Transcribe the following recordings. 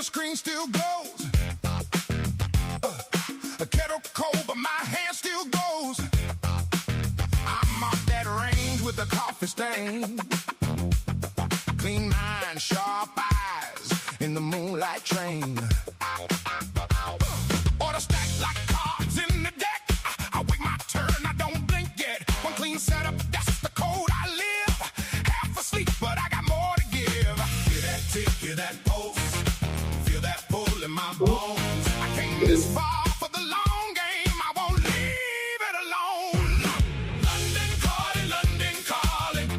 screen still glows. A kettle cold, but my hand still goes. I'm off that range with a coffee stain. Clean mind, sharp eyes in the moonlight train. Order stacked like cards in the deck. I wait my turn, I don't blink yet. One clean setup, that's the code I live. Half asleep, but I got more to give. Hear that tick, hear that pulse. Feel that pull in my bones. I came this far for the long game. I won't leave it alone. London calling, London calling.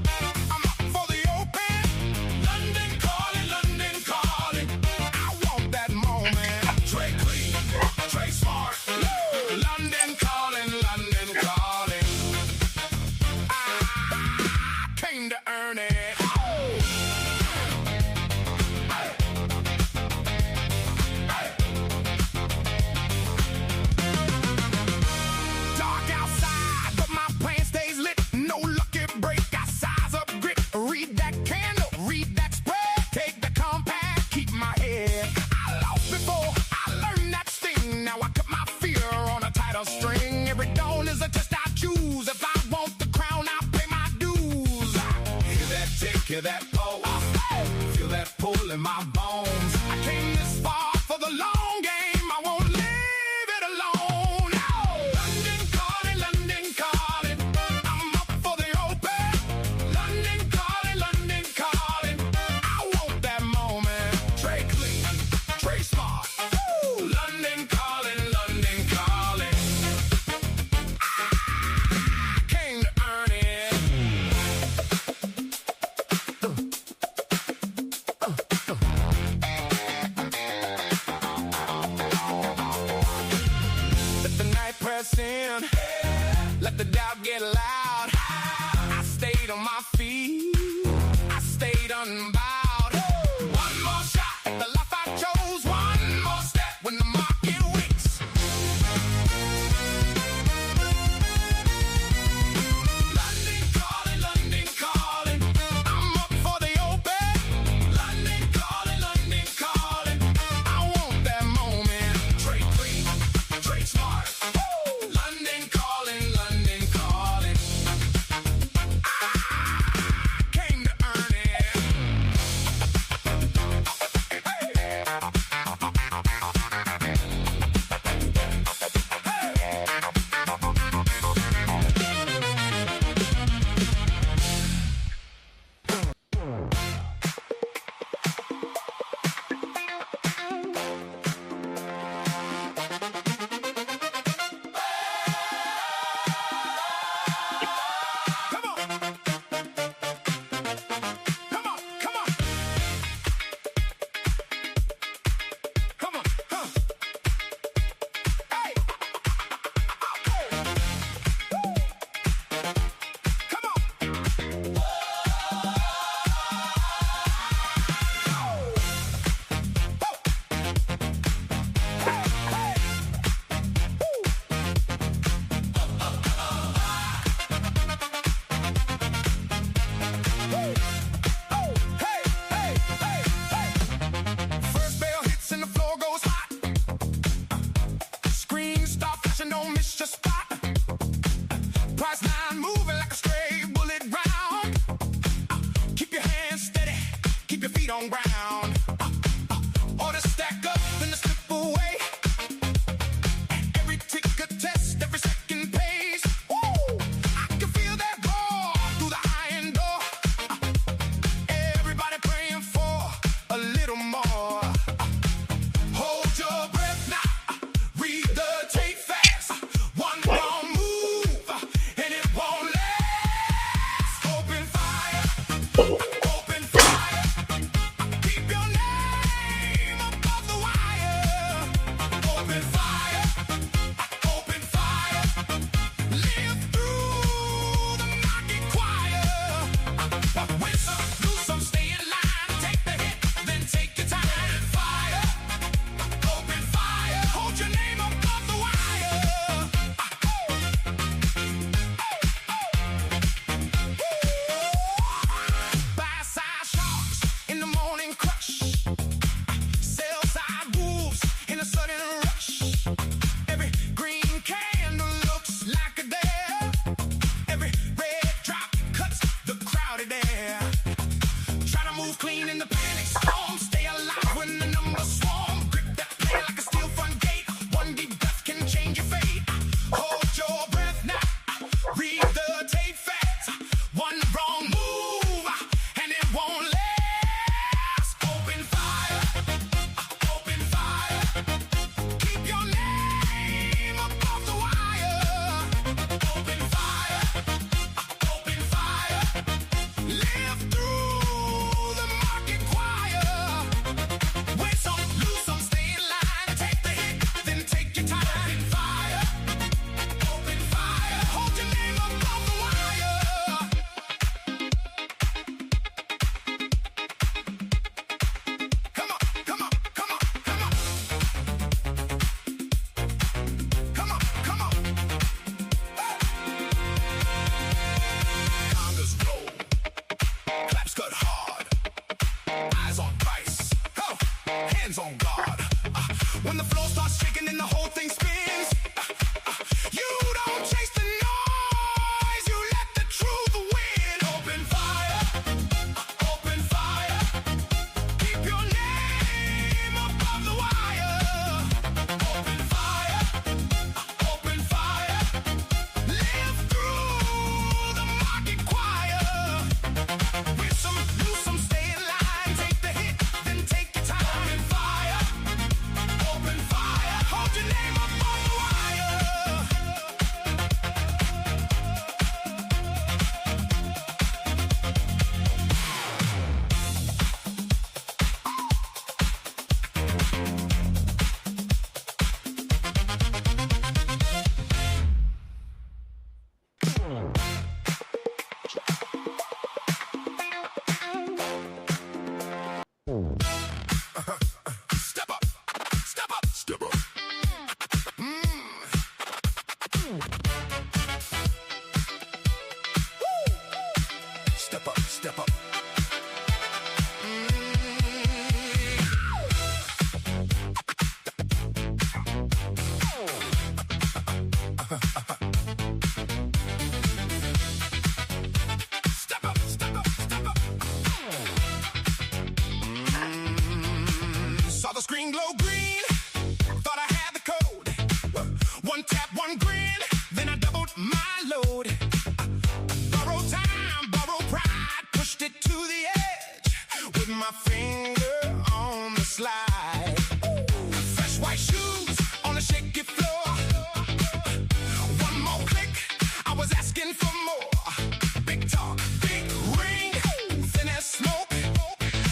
I'm up for the open. London calling, London calling. I want that moment. Trey clean, Trey smart. London calling, London calling. I came to earn it. Dark outside, but my plan stays lit. No lucky break, got size up grit. Read that candle, read that spread. Take the compass, keep my head. I lost before, I learned that sting. Now I cut my fear on a tighter string. Every dawn is a test I choose. If I want the crown, I'll pay my dues. Hear that tick, hear that pulse. Feel that pull in my bones. I came this far for the long game. I won't leave it alone. London calling, London calling. I'm up for the open. London calling, London calling. I want that moment. Trey clean, Trey smart. London calling, London calling. I came to earn it. Let the night press in. Let the doubt get loud. I stayed on my feet. I stayed unbowed. One more shot at the life I chose. One more step when the market waits. London calling, London calling. I'm up for the open. London calling, London calling. I want that moment. Trey clean, Trey smart. London calling, London calling. I came to earn it. Come on. Come on, come on. Come on, huh. Hey. Come on. Hey, hey, hey, hey. First bell hits and the floor goes hot. Screens start flashing, don't miss your spot. Price line moving like a stray bullet round. Keep your hands steady, keep your feet on ground. Order stack up, then the slip away. Every tick a test, every second pace. Woo! I can feel that roar through the iron door. Everybody praying for a little more. Hold your breath now. Read the tape fast. One wrong move and it won't last. Open fire. Open fire. Keep your neck in the panic storm. Stay alive when the numbers swarm. Grip that plan like a steel front gate. One deep breath can change your fate. Hold your breath now. Read the tape fast. One wrong move and it won't last. Open fire. Open fire. Keep your name above the wire. Open fire. Open fire. Live through the market choir. Win some, lose some, stay in line. Take the hit, then take your time. Open fire. Open fire. Hold your name above the wire. Come on, come on, come on, come on. Come on, come on. Congas roll. Claps cut hard. Eyes on price. Oh, hands on guard. When the floor starts shaking and the whole thing spins, you don't chase the noise. You let the truth win. Open fire. Open fire. Keep your name above the wire. Open fire. Open fire. Live through the market choir. With some, lose some, stay in line. Take the hit, then take your time. Open fire. Open fire. Hold your name above the wire. Step up, step up, step up. Step up, step up. Step up, step up, step up. Saw the screen glow green. Thought I had the code. One tap, one grin. Then I doubled my load. Borrow time, borrow pride. Pushed it to the edge with my finger on the slide. Fresh white shoes on a shaky floor. One more click, I was asking for more. Big talk, big ring, thin as smoke.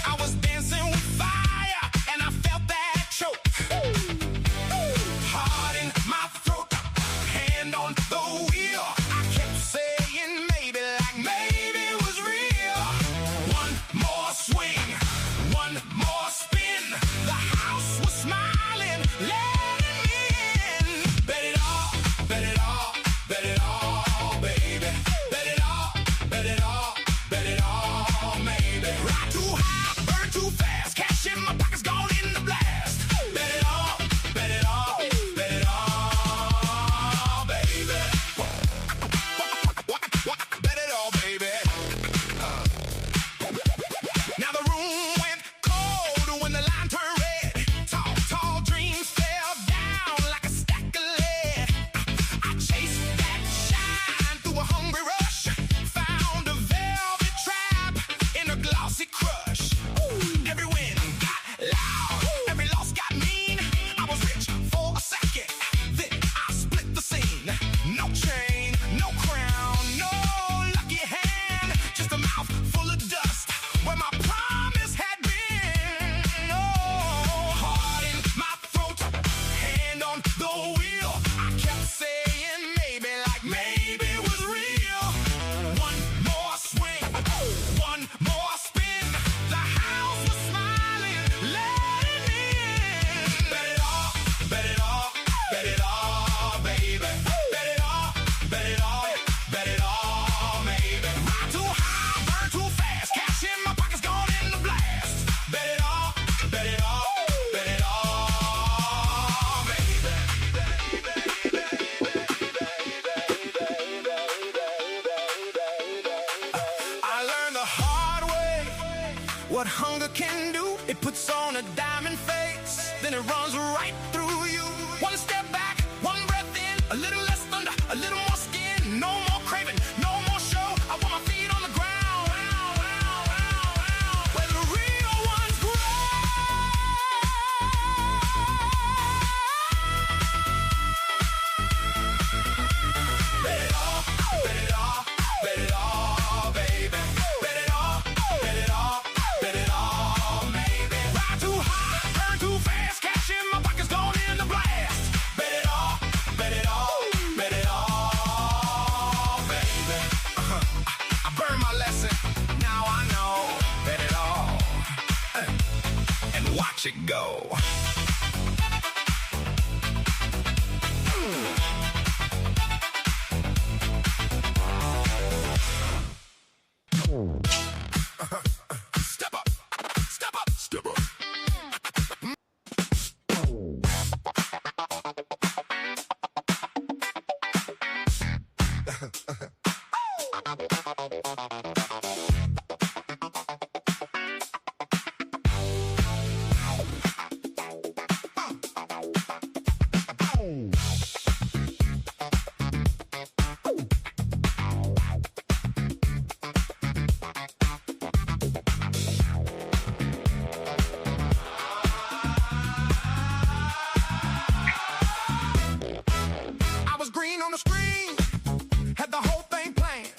I was dancing with fire and I felt that choke. Heart in my throat, hand on the wheel. I kept saying maybe, like maybe it was real. One more swing, one more spin. The can do. It puts on a diamond face, then it runs right through you. One step back, one breath in, a little less thunder, a little more skin. No more craving, no more show. I want my feet on the ground, where the real ones grow. Bet it all, bet it all, bet it all, baby. Bet it all, bet it all, bet it all, baby. Ride too high, burn too fast, cash in my pockets, gone in the blast. Bet it all, bet it all, bet it all, baby. I burned my lesson, now I know. Bet it all, and watch it go. Step up, step up, step up. I was green on the screen, had the whole thing planned.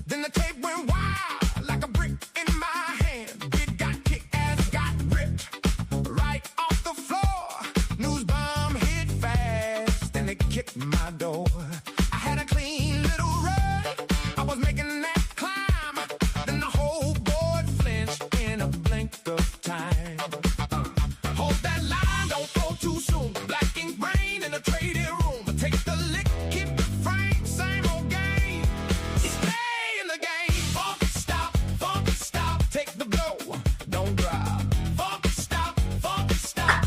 Then the tape went wild, like a brick in my hand. It got kicked as it got ripped, right off the floor. News bomb hit fast, and it kicked my door. I had a clean little run, I was making that climb. Then the whole board flinched in a blink of time. Hold that line, don't go too soon. Black ink brain in the trading room. Take the lick, keep the frame, same old game. Stay in the game. Funky stop, take the blow, don't drop. Funky stop,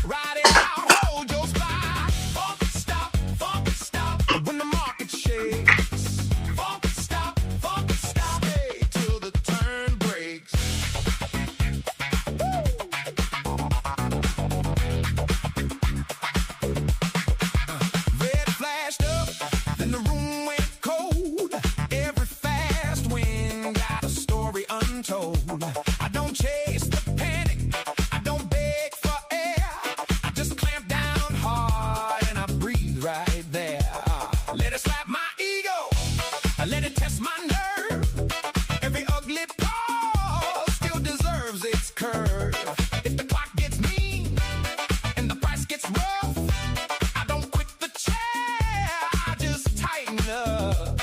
ride it out, hold your spot. Funky stop, when the market shakes. Funky stop, stay till the turn breaks. Red flashed up, then the room went cold. Every fast wind got a story untold. I don't chase the panic, I don't beg for air. I just clamp down hard and I breathe right there. Let it slap my ego, let it test my nerve. Every ugly pause still deserves its curve. If the clock gets mean and the price gets rough, I don't quit the chair, I just tighten up.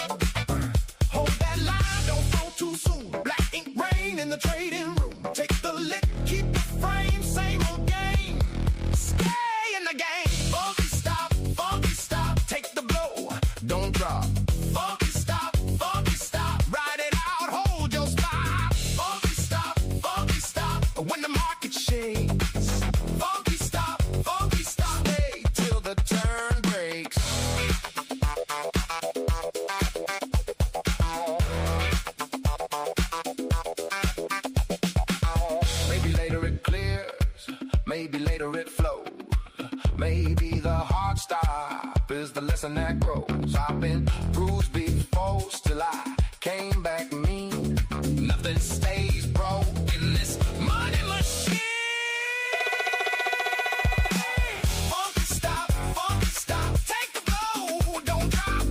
Hold that line, don't go too soon. Black ink rain in the trading room. Take the lick, keep the frame, same old game. Stay in the game. Funky stop, take the blow, don't drop. Funky stop, ride it out, hold your spot. Funky stop, when the market shakes. Funky stop, stay till the turn breaks. Maybe later it clears, maybe later it flows. Maybe the hard stop is the lesson that grows. I've been bruised before, still I came back mean. Nothing stays broke in this money machine. Funky stop, take the blow, don't drop.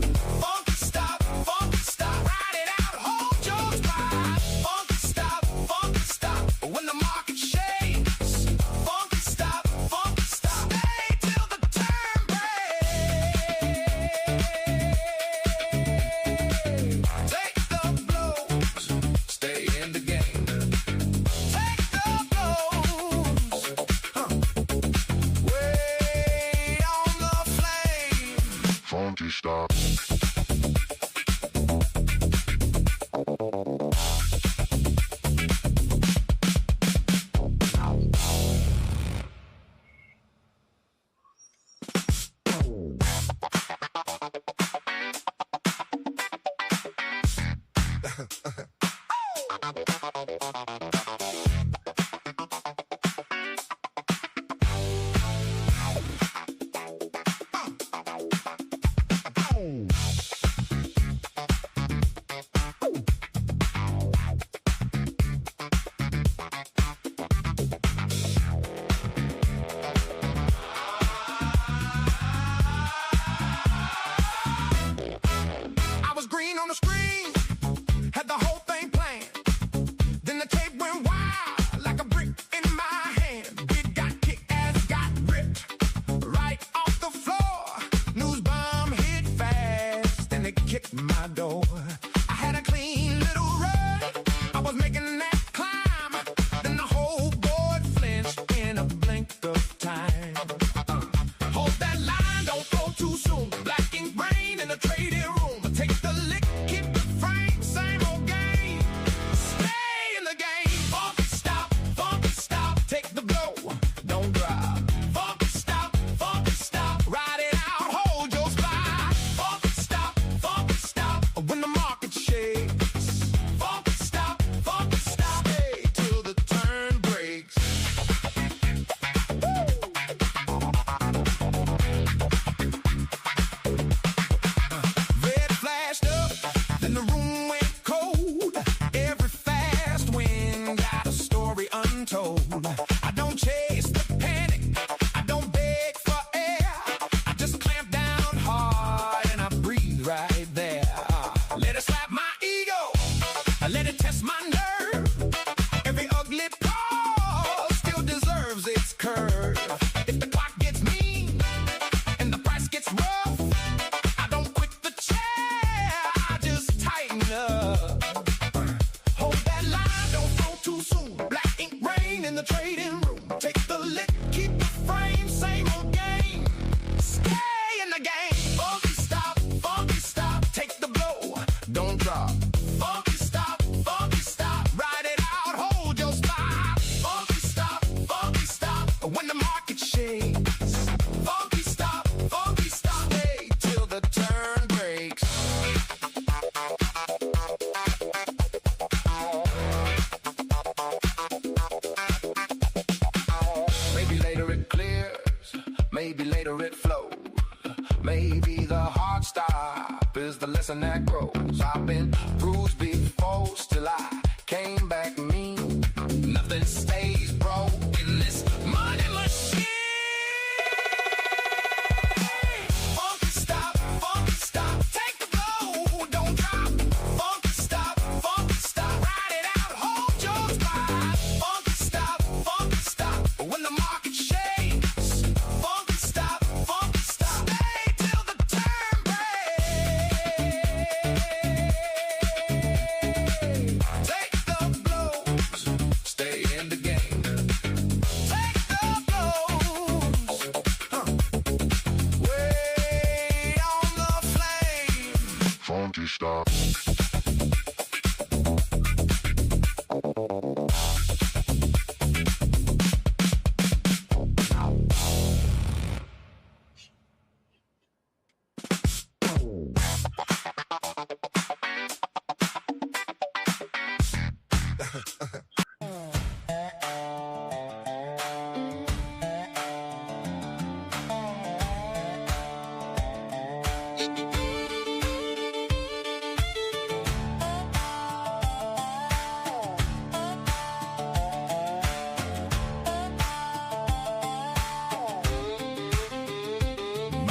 Funky stop, ride it out, hold your spot. Funky stop, when the market shakes. Funky stop, stay till the turn breaks. Take the blows, stay in the game. Take the blows, wait on the flame. Funky stop. untold. I don't chase the panic, I don't beg for air. I just clamp down hard and I breathe right there. Let it slap my ego, let it test my nerve. Every ugly pause still deserves its curve. If the clock gets mean and the price gets rough, I don't quit the chair, I just tighten up. Hold that line, don't throw too soon. Black ink rain in the trading room. Take the lick, keep the frame, same old game. Stay in the game. Funky stop, take the blow, don't drop. Funky stop, ride it out, hold your spot. Funky stop, when the market shakes. Funky stop, stay till the turn breaks. Maybe later it clears, maybe later it flows. Maybe the hard stop is the lesson that grows. I've been bruised before, still I came back mean. Nothing stays broke in this money machine. Funky stop, take the blow, don't drop. Funky stop, ride it out, hold your spot. Funky stop, when the market shakes. Funky stop, stay till the turn breaks. Take the blows, stay in the game. Take the blows, wait on the flame. Funky stop.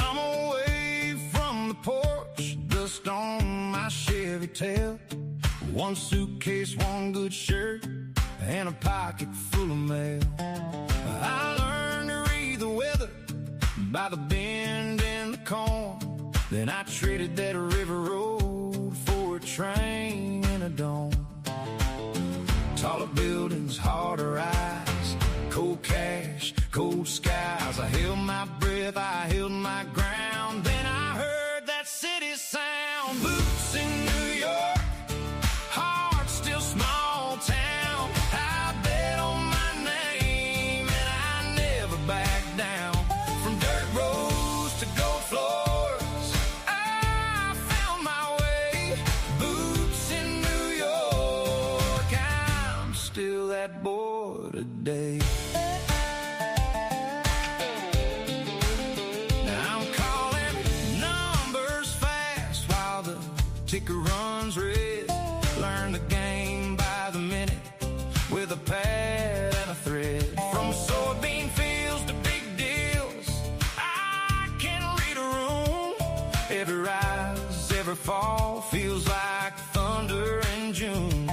I'm away from the porch, dust on my Chevy tail. One suitcase, one good shirt, and a pocket full of mail. I learned to read the weather by the bend in the corn. Then I traded that river road for a train and a dome. Taller buildings, harder rise, cold cash, cold skies. I held my breath, I held my ground. Then I heard that city sound. Boots in New York, heart still small town. I bet on my name and I never back down. From dirt roads to gold floors, I found my way. Boots in New York, I'm still that boy today. Now I'm calling numbers fast while the ticker runs red. Learn the game by the minute with a pad and a thread. From soybean fields to big deals, I can read a room. Every rise, every fall feels like thunder in June.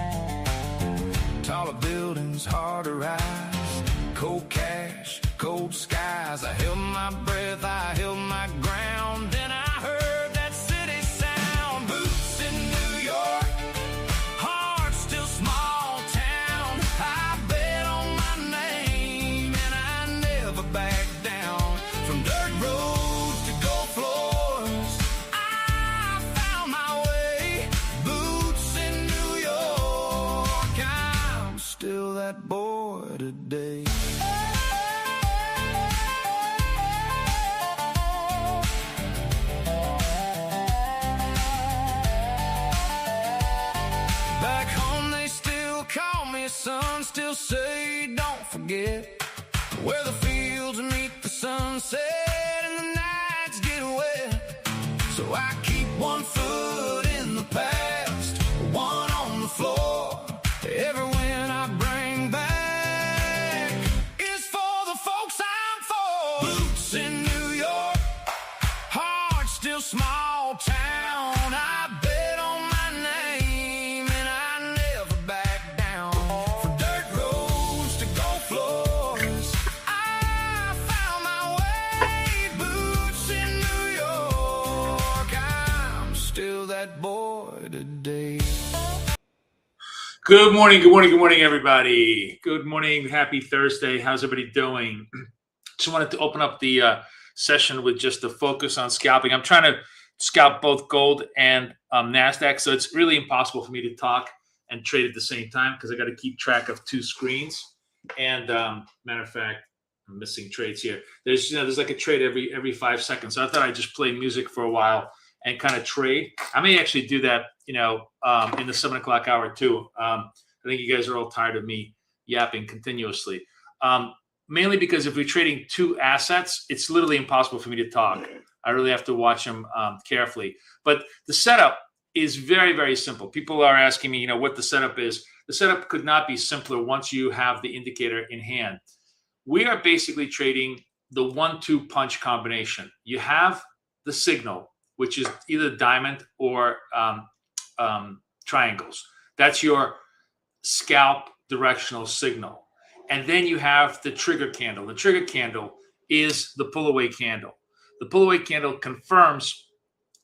Taller buildings, harder rise, cold cash, cold skies. I held my breath, I held my ground. Then I heard that city sound. Boots in New York, heart still small town. I bet on my name and I never back down. From dirt roads to gold floors, I found my way. Boots in New York, I'm still that boy today. Back home they still call me son, still say don't forget where the fields meet the sunset and the nights get wet. So I keep one foot in the past, one on the floor. Every win I bring back Good morning, good morning, good morning, everybody. Good morning, happy Thursday. How's everybody doing? Just wanted to open up the session with just a focus on scalping. I'm trying to scalp both gold and NASDAQ, so it's really impossible for me to talk and trade at the same time because I got to keep track of two screens. And matter of fact, I'm missing trades here. There's like a trade every 5 seconds. So I thought I'd just play music for a while and kind of trade. I may actually do that, in the 7 o'clock hour too. I think you guys are all tired of me yapping continuously. Mainly because if we're trading two assets, it's literally impossible for me to talk. I really have to watch them carefully. But the setup is very, very simple. People are asking me, what the setup is. The setup could not be simpler once you have the indicator in hand. We are basically trading the 1-2 punch combination. You have the signal, which is either diamond or triangles. That's your scalp directional signal. And then you have the trigger candle. The trigger candle is the pull away candle. The pull away candle confirms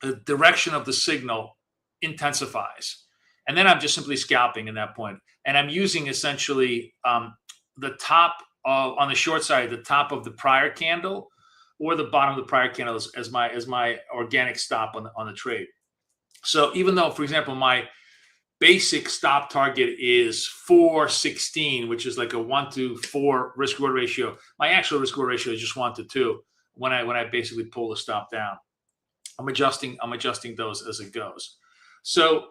the direction of the signal intensifies. And then I'm just simply scalping in that point. And I'm using essentially the top on the short side, the top of the prior candle or the bottom of the prior candle as my organic stop on the trade. So even though, for example, my basic stop target is 416, which is like a 1-to-4 risk reward ratio, my actual risk reward ratio is just 1-to-2 when I basically pull the stop down. I'm adjusting those as it goes. So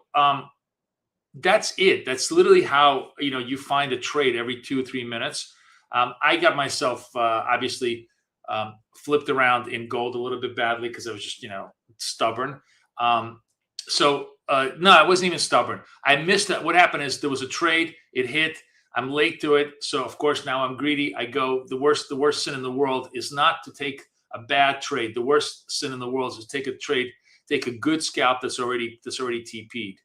that's it. That's literally how you find a trade every 2 or 3 minutes. I got myself obviously flipped around in gold a little bit badly because I was just stubborn. No, I wasn't even stubborn. I missed that. What happened is there was a trade. It hit. I'm late to it. So of course now I'm greedy. I go, the worst sin in the world is not to take a bad trade. The worst sin in the world is to take a trade, take a good scalp that's already TP'd.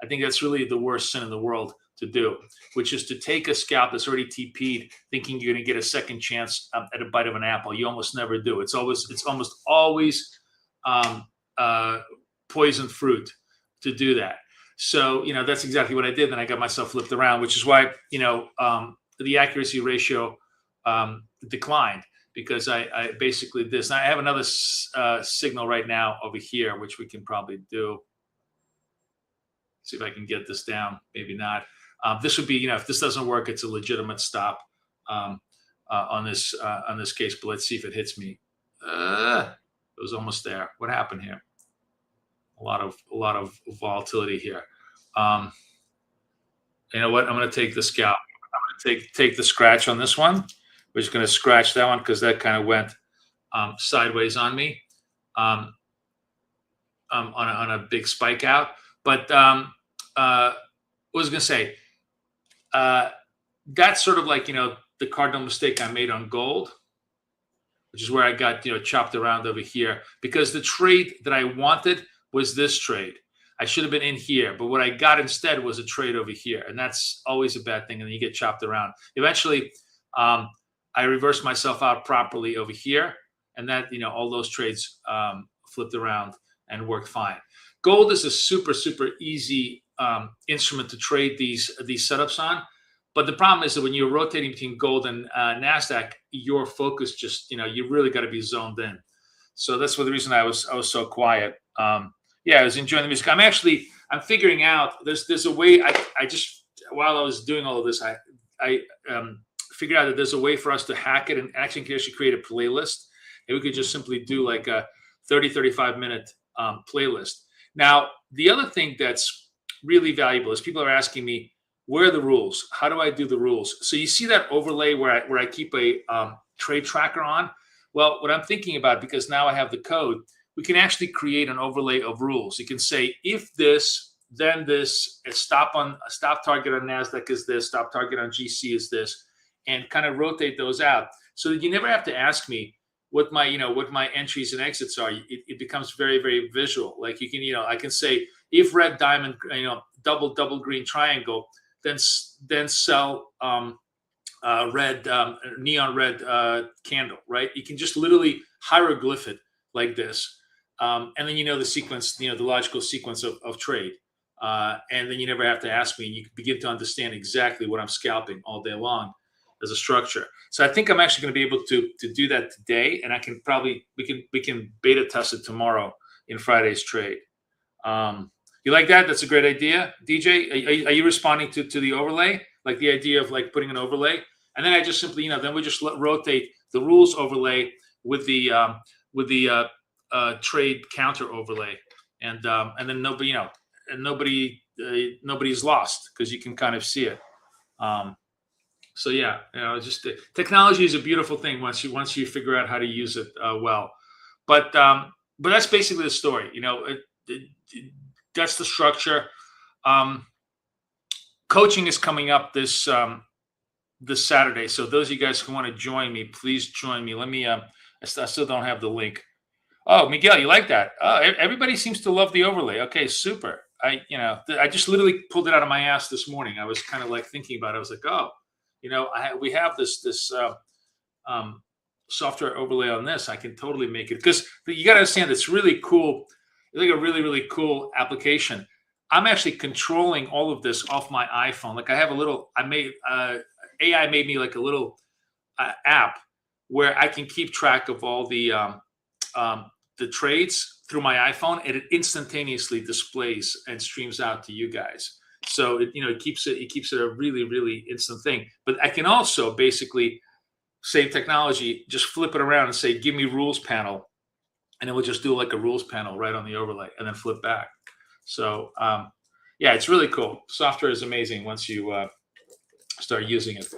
I think that's really the worst sin in the world to do, which is to take a scalp that's already TP'd, thinking you're going to get a second chance at a bite of an apple. You almost never do. It's almost always poison fruit to do that. So, that's exactly what I did. Then I got myself flipped around, which is why, the accuracy ratio declined because I basically did this. Now I have another signal right now over here, which we can probably do. See if I can get this down. Maybe not. This would be, if this doesn't work, it's a legitimate stop on this case. But let's see if it hits me. It was almost there. What happened here? A lot of volatility here. You know what? I'm going to take the scalp. I'm going to take the scratch on this one. We're just going to scratch that one because that kind of went sideways on me on a big spike out. But what I was going to say, that's sort of like, the cardinal mistake I made on gold, which is where I got, chopped around over here because the trade that I wanted was this trade. I should have been in here, but what I got instead was a trade over here. And that's always a bad thing. And then you get chopped around. Eventually, I reversed myself out properly over here. And that, all those trades flipped around and worked fine. Gold is a super, super easy instrument to trade these setups on. But the problem is that when you're rotating between gold and NASDAQ, your focus just, you really got to be zoned in. So that's the reason I was so quiet. I was enjoying the music. I'm figuring out there's a way. I just, while I was doing all of this, I figured out that there's a way for us to hack it and actually create a playlist. And we could just simply do like a 35 minute playlist. Now, the other thing that's really valuable is people are asking me, where are the rules? How do I do the rules? So you see that overlay where I keep a trade tracker on? Well, what I'm thinking about, because now I have the code, we can actually create an overlay of rules. You can say, if this, then this, a stop target on NASDAQ is this, stop target on GC is this, and kind of rotate those out so that you never have to ask me what my entries and exits are. It becomes very, very visual. Like you can, I can say, if red diamond, double green triangle, then sell red, neon red candle, right? You can just literally hieroglyph it like this. And then the sequence, the logical sequence of trade. And then you never have to ask me, and you can begin to understand exactly what I'm scalping all day long as a structure. So I think I'm actually going to be able to do that today, and I can probably we can beta test it tomorrow in Friday's trade. You like that? That's a great idea, DJ. Are you responding to the overlay, like the idea of like putting an overlay, and then I just simply then we just rotate the rules overlay with the trade counter overlay, and then nobody and nobody's lost because you can kind of see it. So yeah, just technology is a beautiful thing once you figure out how to use it well. But that's basically the story. That's the structure. Coaching is coming up this Saturday. So those of you guys who want to join me, please join me. Let me. I still don't have the link. Oh, Miguel, you like that? Oh, everybody seems to love the overlay. Okay, super. I just literally pulled it out of my ass this morning. I was kind of like thinking about it. I was like, oh, we have this software overlay on this. I can totally make it, because you got to understand it's really cool. It's like a really, really cool application. I'm actually controlling all of this off my iPhone. Like I have AI made me like a little app where I can keep track of all the trades through my iPhone, and it instantaneously displays and streams out to you guys. So it keeps it a really, really instant thing. But I can also basically, same technology, just flip it around and say, give me rules panel. And it will just do like a rules panel right on the overlay and then flip back. So yeah, it's really cool. Software is amazing once you start using it.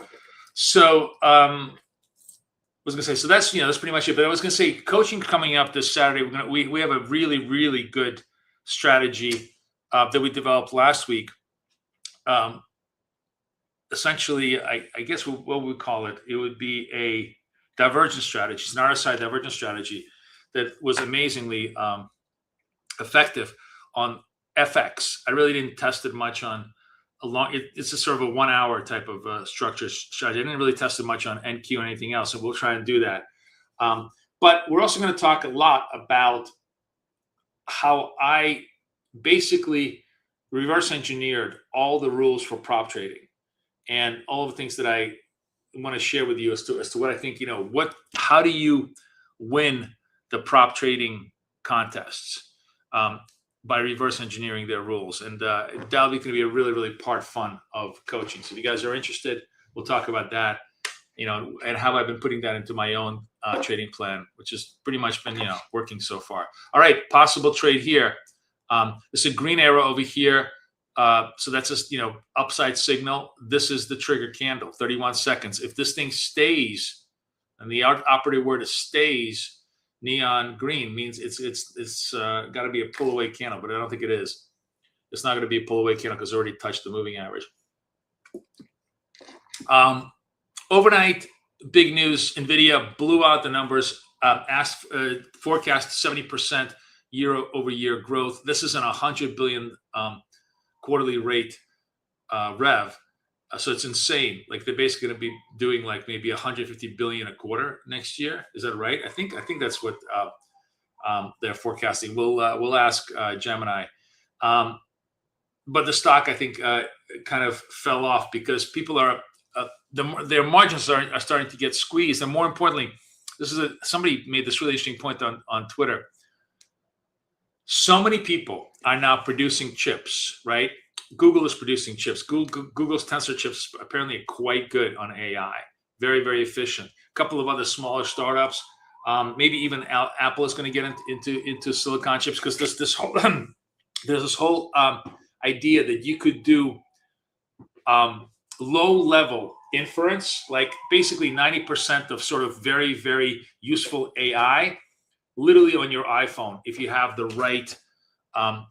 So I was gonna say, so that's pretty much it. But I was gonna say, coaching coming up this Saturday. We have a really, really good strategy that we developed last week. Essentially, I guess what we call it, it would be a divergence strategy. It's an RSI divergence strategy that was amazingly effective on FX. I really didn't test it much on it's a sort of a 1 hour type of structure strategy. I didn't really test it much on NQ or anything else, so we'll try and do that. But we're also going to talk a lot about how I basically reverse engineered all the rules for prop trading and all the things that I want to share with you as to what I think, how do you win the prop trading contests by reverse engineering their rules. And that'll be going to be a really, really part fun of coaching. So if you guys are interested, we'll talk about that, and how I've been putting that into my own trading plan, which has pretty much been, working so far. All right, possible trade here. There's a green arrow over here. So that's just, upside signal. This is the trigger candle, 31 seconds. If this thing stays, and the operative word is stays, neon green means it's got to be a pull away candle, but I don't think it is. It's not going to be a pull away candle because it's already touched the moving average. Overnight, big news: Nvidia blew out the numbers. Forecast 70% year-over-year growth. This is an 100 billion quarterly rate rev. So it's insane. Like they're basically going to be doing like maybe 150 billion a quarter next year. Is that right? I think that's what they're forecasting. We'll ask Gemini. But the stock, I think, kind of fell off because people are their margins are starting to get squeezed, and more importantly, somebody made this really interesting point on Twitter. So many people are now producing chips, right? Google is producing chips. Google's Tensor chips apparently are quite good on AI. Very, very efficient. A couple of other smaller startups. Maybe even Apple is going to get into silicon chips, because there's this whole idea that you could do low-level inference, like basically 90% of sort of very, very useful AI, literally on your iPhone, if you have the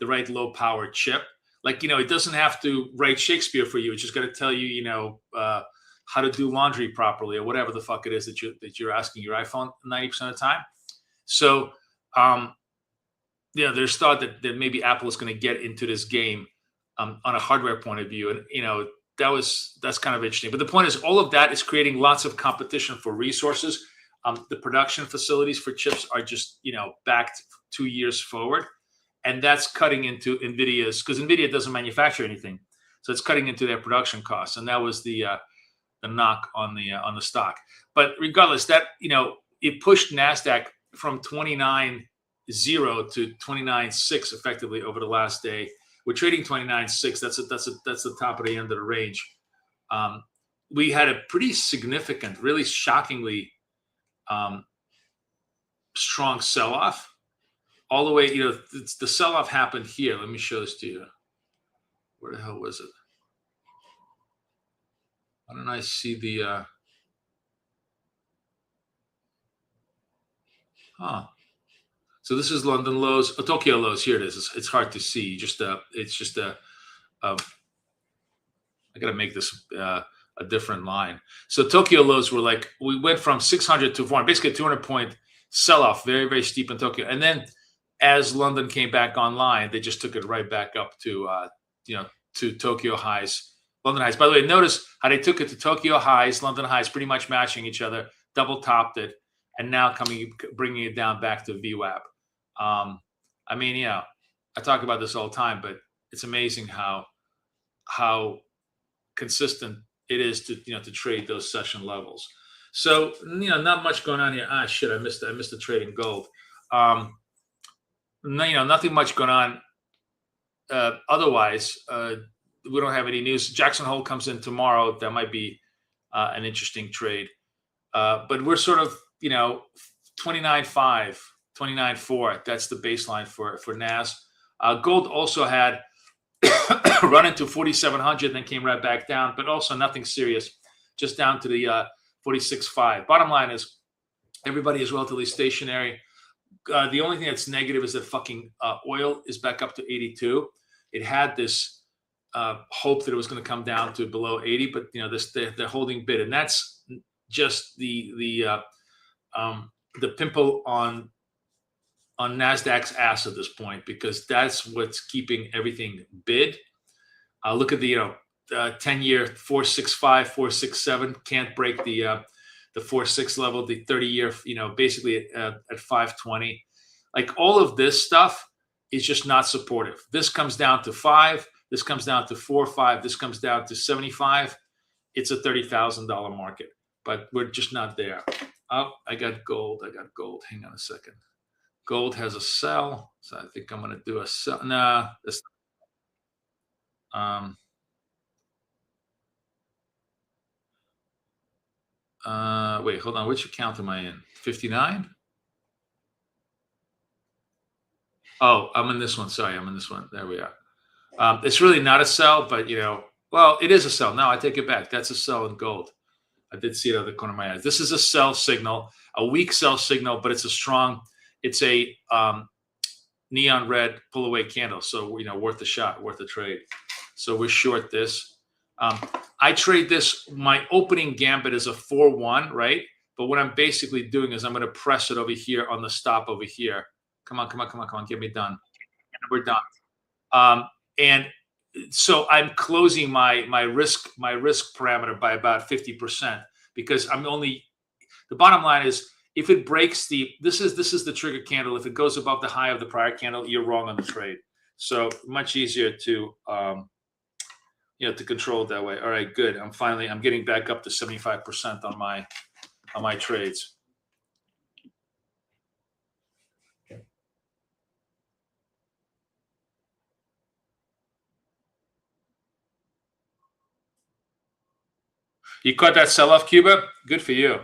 right low-power chip. Like, it doesn't have to write Shakespeare for you. It's just going to tell you, how to do laundry properly or whatever the fuck it is that you're asking your iPhone 90% of the time. So, there's thought that maybe Apple is going to get into this game on a hardware point of view. And, that's kind of interesting. But the point is, all of that is creating lots of competition for resources. The production facilities for chips are just, backed 2 years forward. and that's cutting into NVIDIA's, because NVIDIA doesn't manufacture anything, so it's cutting into their production costs, and that was the knock on the stock. But regardless, that it pushed Nasdaq from 29.0 to 29.6 effectively over the last day. We're trading 29.6. That's the top of the end of the range. We had a pretty significant, really shockingly strong sell-off all the way. The sell-off happened here. Let me show this to you. Where the hell was it? Why don't I see the so this is London lows, Tokyo lows. Here it is. It's hard to see. I got to make this a different line. So Tokyo lows were like, we went from 600 to 400, basically a 200-point sell-off, very, very steep in Tokyo. And then as London came back online, they just took it right back up to, to Tokyo highs, London highs. By the way, notice how they took it to Tokyo highs, London highs, pretty much matching each other, double topped it, and now bringing it down back to VWAP. I mean, I talk about this all the time, but it's amazing how consistent it is to trade those session levels. So not much going on here. Shit, I missed the trade in gold. Nothing much going on. Otherwise, we don't have any news. Jackson Hole comes in tomorrow. That might be an interesting trade. But we're sort of 29.5, 29.4. That's the baseline for NAS. Gold also had run into 4,700, then came right back down, but also nothing serious, just down to the 46.5. Bottom line is everybody is relatively stationary. The only thing that's negative is that fucking oil is back up to 82. It had this hope that it was going to come down to below 80, but they're holding bid, and that's just the pimple on Nasdaq's ass at this point, because that's what's keeping everything bid. Look at the 10-year 465, 467 can't break the 4.6 level. The 30-year basically at 520. Like, all of this stuff is just not supportive. This comes down to 5. This comes down to 4, 5. This comes down to 75. It's a $30,000 market, but we're just not there. Oh, I got gold. Hang on a second. Gold has a sell, so I think I'm going to do a sell. Nah, this. Wait, hold on. Which account am I in? 59? Oh, I'm in this one. Sorry, I'm in this one. There we are. It's really not a sell, but well, it is a sell. No, I take it back. That's a sell in gold. I did see it out of the corner of my eyes. This is a sell signal, a weak sell signal, but it's a strong. It's a neon red pull away candle. So, worth a shot, worth a trade. So we're short this. I trade this. My opening gambit is a 4-1, right? But what I'm basically doing is I'm going to press it over here on the stop over here. Come on. Get me done. And we're done. And so I'm closing my risk parameter by about 50%, because the bottom line is, if it breaks this is the trigger candle. If it goes above the high of the prior candle, you're wrong on the trade. So much easier to to control it that way. All right, good. I'm getting back up to 75% on my trades. You caught that sell-off, Cuba? Good for you.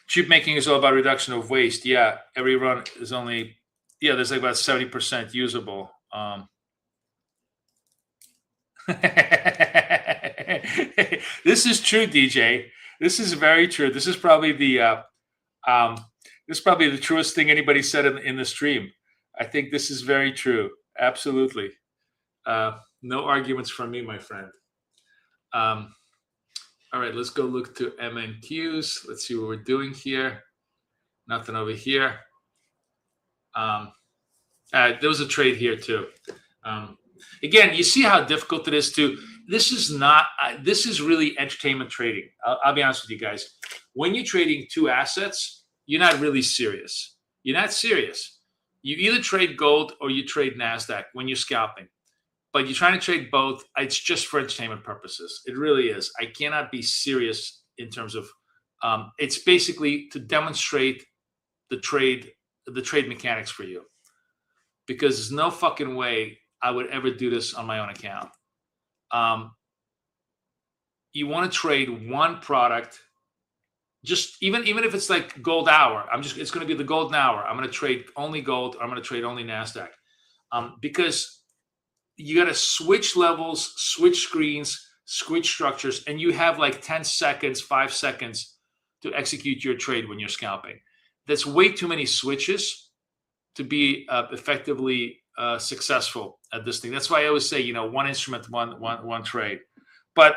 Tube making is all about reduction of waste. Yeah, every run is only, there's like about 70% usable. This is true, DJ. This is very true. This is probably the truest thing anybody said in the stream. I think this is very true. Absolutely. No arguments from me, my friend. All right, let's go look to MNQs. Let's see what we're doing here. Nothing over here. There was a trade here too. Again, you see how difficult it is to. This is really entertainment trading. I'll be honest with you guys. When you're trading two assets, you're not really serious. You're not serious. You either trade gold or you trade NASDAQ when you're scalping. But you're trying to trade both. It's just for entertainment purposes. It really is. I cannot be serious in terms of it's basically to demonstrate the trade mechanics for you, because there's no fucking way I would ever do this on my own account. You want to trade one product, just even if it's like gold hour. It's going to be the golden hour. I'm going to trade only gold. Or I'm going to trade only NASDAQ, because you got to switch levels, switch screens, switch structures, and you have like 10 seconds, 5 seconds to execute your trade when you're scalping. That's way too many switches to be effectively successful at this thing. That's why I always say, one instrument, one trade. But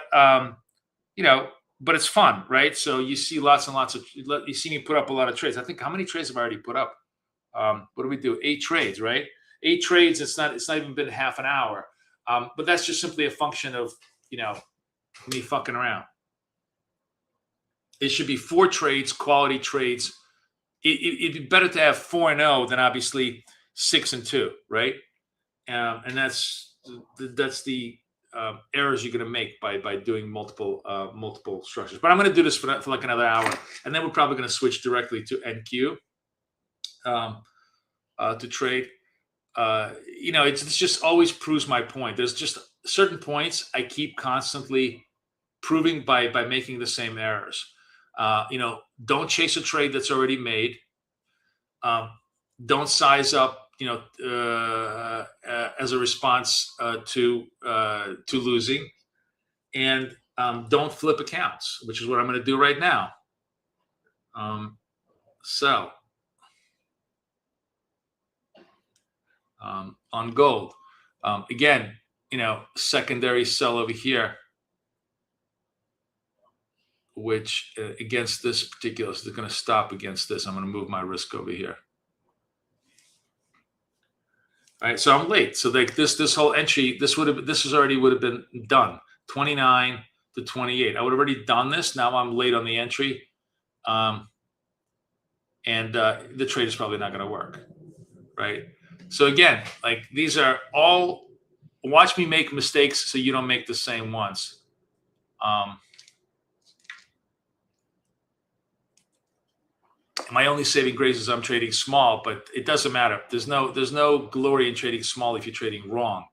but it's fun, right? So you see lots and lots of, you see me put up a lot of trades. I think, how many trades have I already put up? What do we do? 8 trades, right? 8 trades. It's not even been half an hour. But that's just simply a function of, me fucking around. It should be 4 trades, quality trades. It'd be better to have 4-0 than obviously 6-2, right? And that's the errors you're going to make by doing multiple structures. But I'm going to do this for like another hour, and then we're probably going to switch directly to NQ to trade. It just always proves my point. There's just certain points I keep constantly proving by making the same errors. Don't chase a trade that's already made. Don't size up, as a response to losing, and don't flip accounts, which is what I'm going to do right now. Sell on gold. Again, secondary sell over here, which against this particular, so they're going to stop against this. I'm going to move my risk over here. All right, so I'm late. So like this whole entry, this would have been done 29 to 28. I would have already done this. Now I'm late on the entry, and the trade is probably not going to work, right? So again, like these are all. Watch me make mistakes so you don't make the same ones. My only saving grace is I'm trading small, but it doesn't matter. There's no glory in trading small if you're trading wrong.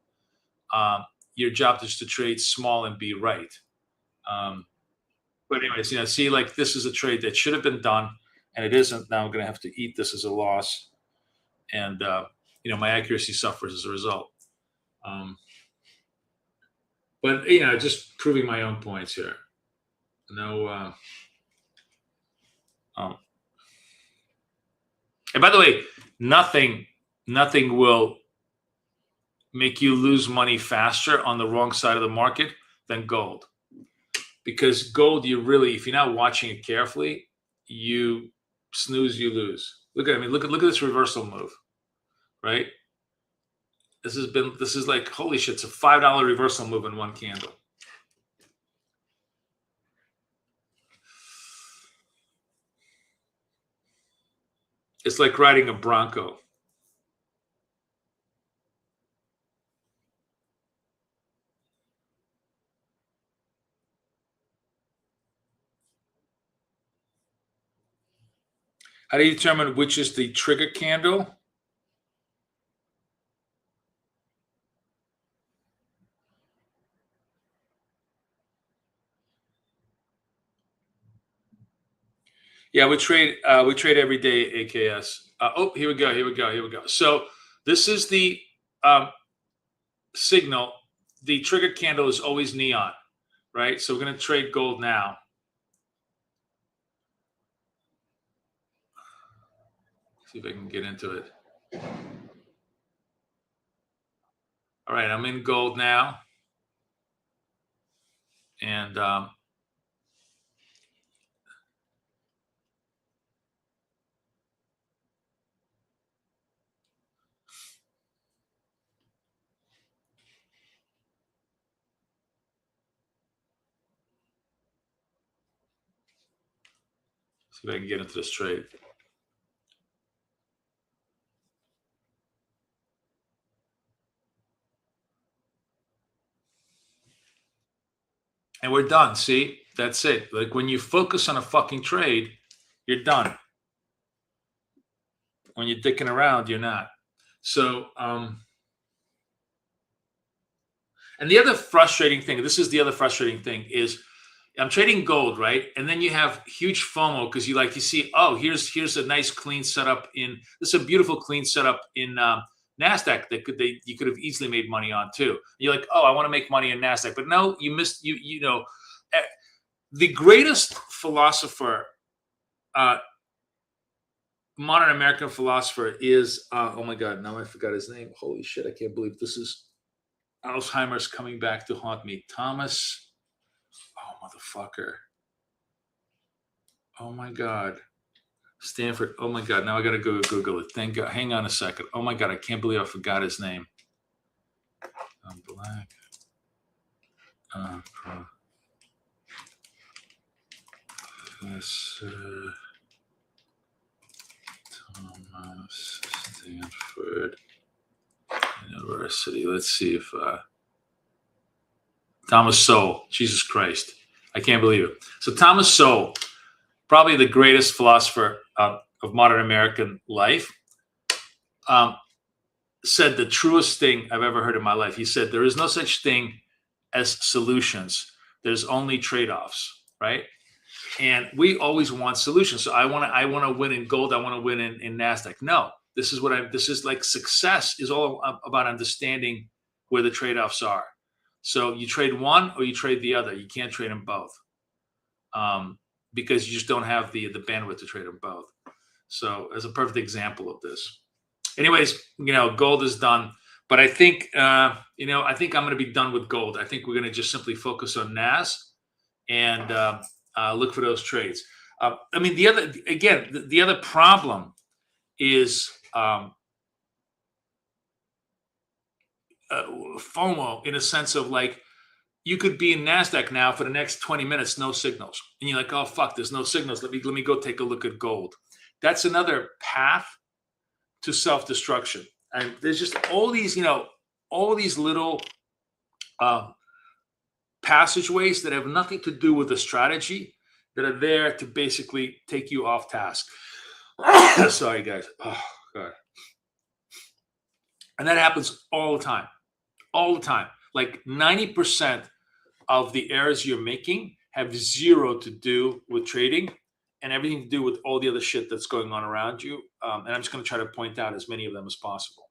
Your job is to trade small and be right. But anyways, see, like this is a trade that should have been done, and it isn't. Now I'm going to have to eat this as a loss, and my accuracy suffers as a result. But just proving my own points here. No. And by the way, nothing will make you lose money faster on the wrong side of the market than gold. Because gold, if you're not watching it carefully, you snooze, you lose. Look at this reversal move, right? This is like, holy shit, it's a $5 reversal move in one candle. It's like riding a Bronco. How do you determine which is the trigger candle? Yeah, we trade every day, AKS. Here we go. So this is the signal. The trigger candle is always neon, right? So we're going to trade gold now. See if I can get into it. All right, I'm in gold now. And see if I can get into this trade. and we're done. See, that's it. Like when you focus on a fucking trade, you're done. When you're dicking around, you're not. So, and the other frustrating thing, this is the other frustrating thing, is I'm trading gold, right? And then you have huge FOMO because you see, oh, here's a nice clean setup this is a beautiful clean setup in NASDAQ that you could have easily made money on too. And you're like, oh, I want to make money in NASDAQ, but no, you missed. The greatest philosopher, modern American philosopher is oh my God, now I forgot his name. Holy shit, I can't believe this is Alzheimer's coming back to haunt me. Thomas, oh motherfucker. Oh my God. Stanford. Oh my God. Now I gotta go Google it. Thank God. Hang on a second. Oh my God, I can't believe I forgot his name. I'm black. Professor Thomas, Stanford University. Let's see if Thomas Sowell. Jesus Christ. I can't believe it. So Thomas Sowell, probably the greatest philosopher of modern American life, said the truest thing I've ever heard in my life. He said, there is no such thing as solutions. There's only trade-offs, right? And we always want solutions. So I want to win in gold. I want to win in NASDAQ. No, this is like success is all about understanding where the trade-offs are. So you trade one or you trade the other. You can't trade them both. Because you just don't have the bandwidth to trade them both. So as a perfect example of this. Anyways, gold is done. But I think, I think I'm going to be done with gold. I think we're going to just simply focus on NAS and look for those trades. The other problem is FOMO, in a sense of like, you could be in NASDAQ now for the next 20 minutes, no signals. And you're like, oh, fuck, there's no signals. Let me go take a look at gold. That's another path to self-destruction. And there's just all these little passageways that have nothing to do with the strategy that are there to basically take you off task. Sorry, guys. Oh, God. And that happens all the time. All the time. Like 90% of the errors you're making have zero to do with trading and everything to do with all the other shit that's going on around you. And I'm just going to try to point out as many of them as possible.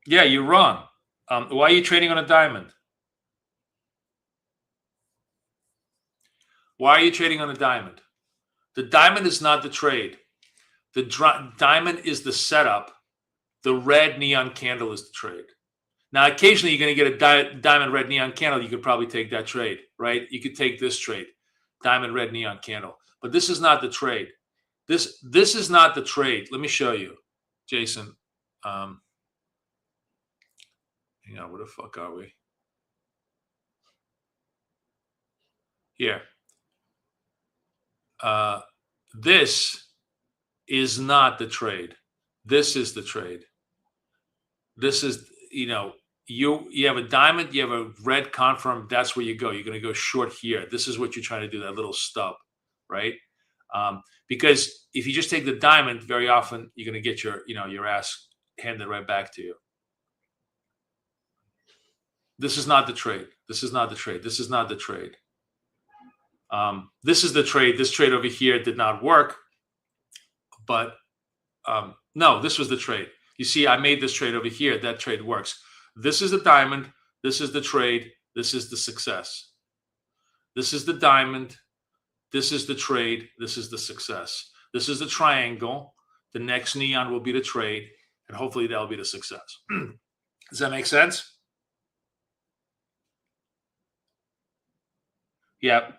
Yeah, you're wrong. Why are you trading on a diamond? Why are you trading on a diamond? The diamond is not the trade. The diamond is the setup. The red neon candle is the trade. Now, occasionally you're going to get a diamond red neon candle. You could probably take that trade, right? You could take this trade, diamond red neon candle. But this is not the trade. This is not the trade. Let me show you, Jason. Hang on, where the fuck are we? Here. This is not the trade. This is the trade. This is, you have a diamond, you have a red confirm, that's where you go. You're going to go short here. This is what you're trying to do, that little stub, right? Because if you just take the diamond, very often you're going to get your ass handed right back to you. This is not the trade. This is not the trade. This is not the trade. This is the trade. This trade over here did not work. But no, this was the trade. You see, I made this trade over here. That trade works. This is the diamond. This is the trade. This is the success. This is the diamond. This is the trade. This is the success. This is the triangle. The next neon will be the trade. And hopefully that'll be the success. Does that make sense? Yeah.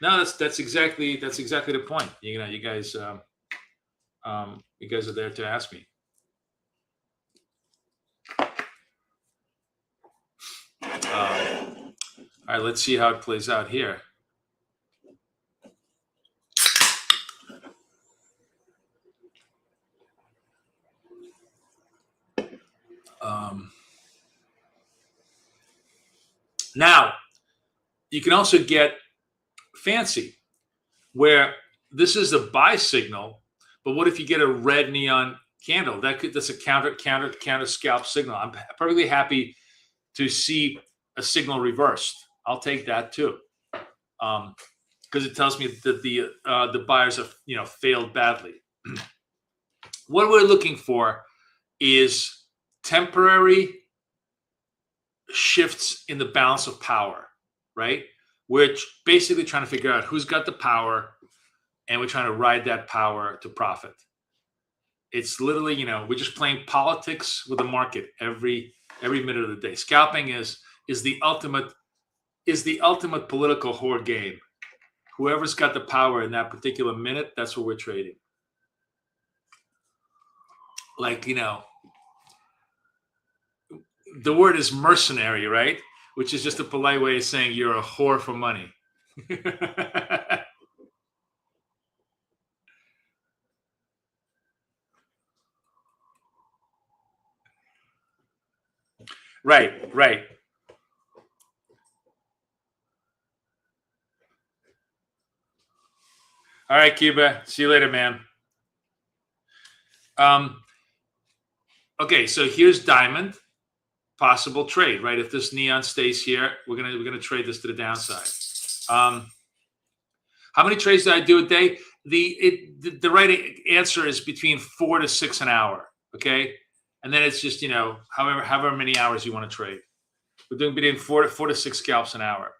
No, that's exactly the point. You guys are there to ask me. All right, let's see how it plays out here. Now, you can also get fancy, where this is a buy signal, but what if you get a red neon candle? That's a counter scalp signal. I'm perfectly happy to see a signal reversed. I'll take that too, because it tells me that the buyers have failed badly. What we're looking for is temporary shifts in the balance of power, right? We're basically trying to figure out who's got the power, and we're trying to ride that power to profit. It's literally, we're just playing politics with the market every minute of the day. Scalping is the ultimate political whore game. Whoever's got the power in that particular minute, that's what we're trading. Like, the word is mercenary, right? Which is just a polite way of saying you're a whore for money. Right. All right, Cuba. See you later, man. Okay, so here's diamond. Possible trade, right? If this neon stays here, we're gonna trade this to the downside. How many trades do I do a day? The right answer is between 4 to 6 an hour. Okay, and then it's just however many hours you want to trade. We're doing between 4 to 6 scalps an hour.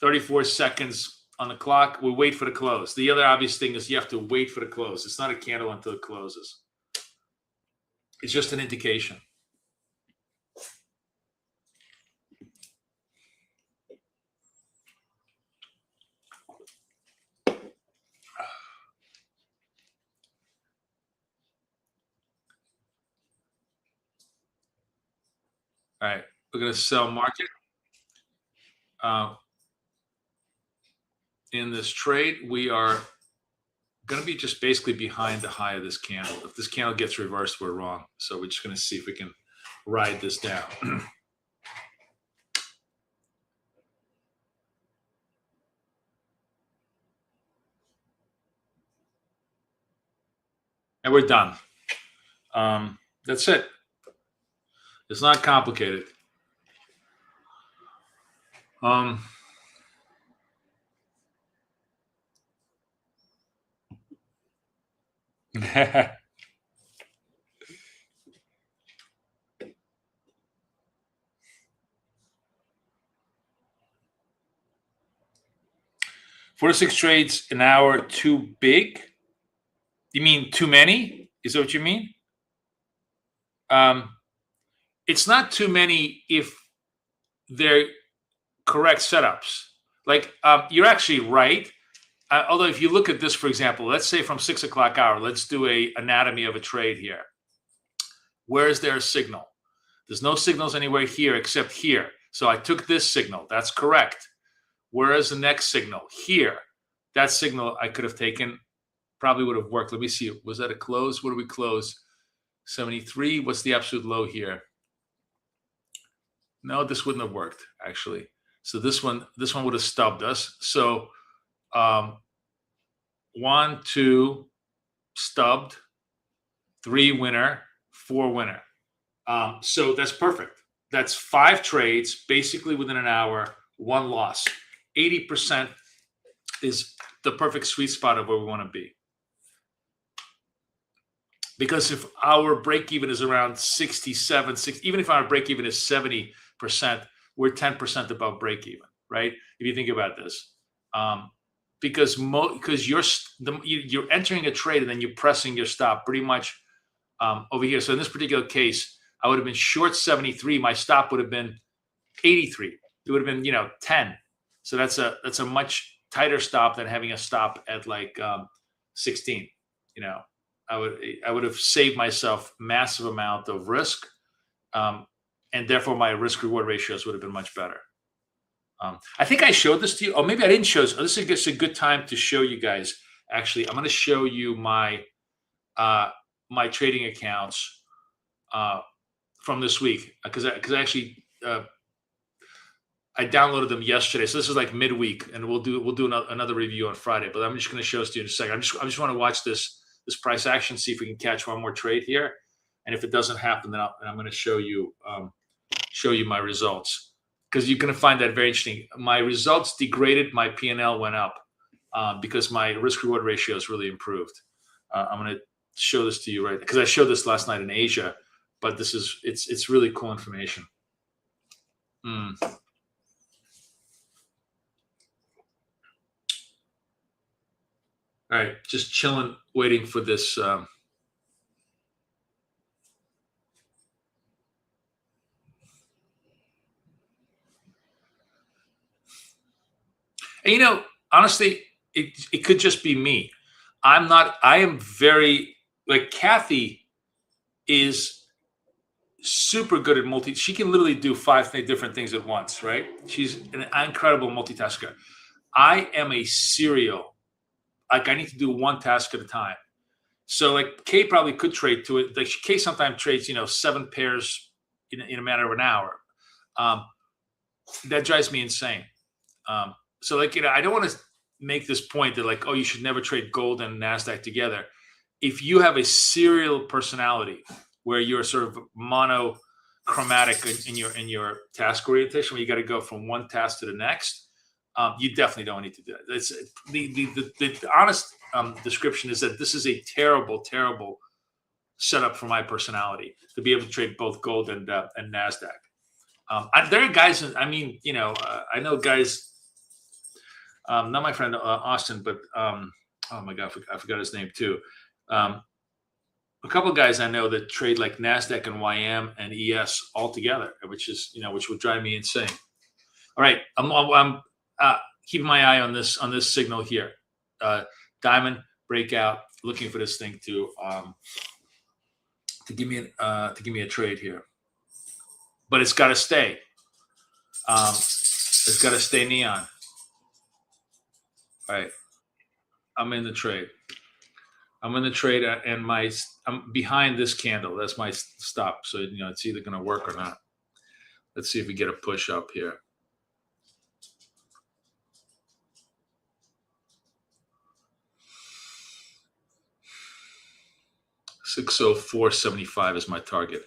34 seconds on the clock. We wait for the close. The other obvious thing is you have to wait for the close. It's not a candle until it closes. It's just an indication. All right, we're going to sell market. In this trade, we are going to be just basically behind the high of this candle. If this candle gets reversed, we're wrong. So we're just going to see if we can ride this down. And we're done. That's it. It's not complicated. Four to 6 trades an hour too big? You mean too many? Is that what you mean? It's not too many if they're correct setups. Like, you're actually right. Although if you look at this, for example, let's say from 6 o'clock hour, let's do a anatomy of a trade here. Where is there a signal? There's no signals anywhere here except here. So I took this signal. That's correct. Where is the next signal? Here. That signal I could have taken, probably would have worked. Let me see. Was that a close? What did we close? 73. What's the absolute low here? No, this wouldn't have worked, actually. So this one would have stubbed us. So 1, 2, stubbed, 3 winner, 4 winner. So that's perfect. That's 5 trades, basically within an hour, 1 loss. 80% is the perfect sweet spot of where we want to be. Because if our break even is around 67, 60, even if our break even is 70%, we're 10% above break even, right? If you think about this, because you're entering a trade and then you're pressing your stop pretty much over here. So in this particular case, I would have been short 73. My stop would have been 83. It would have been 10. So that's a much tighter stop than having a stop at like 16. I would have saved myself massive amount of risk, and therefore my risk reward ratios would have been much better. I think I showed this to you. Oh, maybe I didn't show this. This is a good time to show you guys. Actually, I'm going to show you my my trading accounts from this week because I actually I downloaded them yesterday. So this is like midweek, and we'll do another review on Friday. But I'm just going to show this to you in a second. I just want to watch this price action, see if we can catch one more trade here. And if it doesn't happen, then I'm going to show you my results, because you're going to find that very interesting. My results degraded, my P&L went up because my risk reward ratio has really improved. I'm going to show this to you, right? Because I showed this last night in Asia, but it's really cool information. All right, just chilling, waiting for this. And you know, honestly, it could just be me. I am very, like, Kathy is super good at she can literally do 5 different things at once, right? She's an incredible multitasker. I am a serial. Like, I need to do one task at a time. So, like, Kay probably could trade to it. Like, Kay sometimes trades, 7 pairs in a matter of an hour. That drives me insane. So, like, I don't want to make this point that, like, oh, you should never trade gold and NASDAQ together. If you have a serial personality where you're sort of monochromatic in your task orientation, where you got to go from one task to the next, you definitely don't need to do it. It's the honest description is that this is a terrible, terrible setup for my personality to be able to trade both gold and NASDAQ. There are guys. I know guys. Not my friend Austin, but oh my God, I forgot his name too. A couple of guys I know that trade like NASDAQ and YM and ES all together, which would drive me insane. All right, I'm keeping my eye on this signal here. Diamond breakout, looking for this thing to give me a trade here, but it's got to stay. It's got to stay neon. All right, I'm in the trade. And I'm behind this candle. That's my stop. So it's either going to work or not. Let's see if we get a push up here. 604.75 is my target.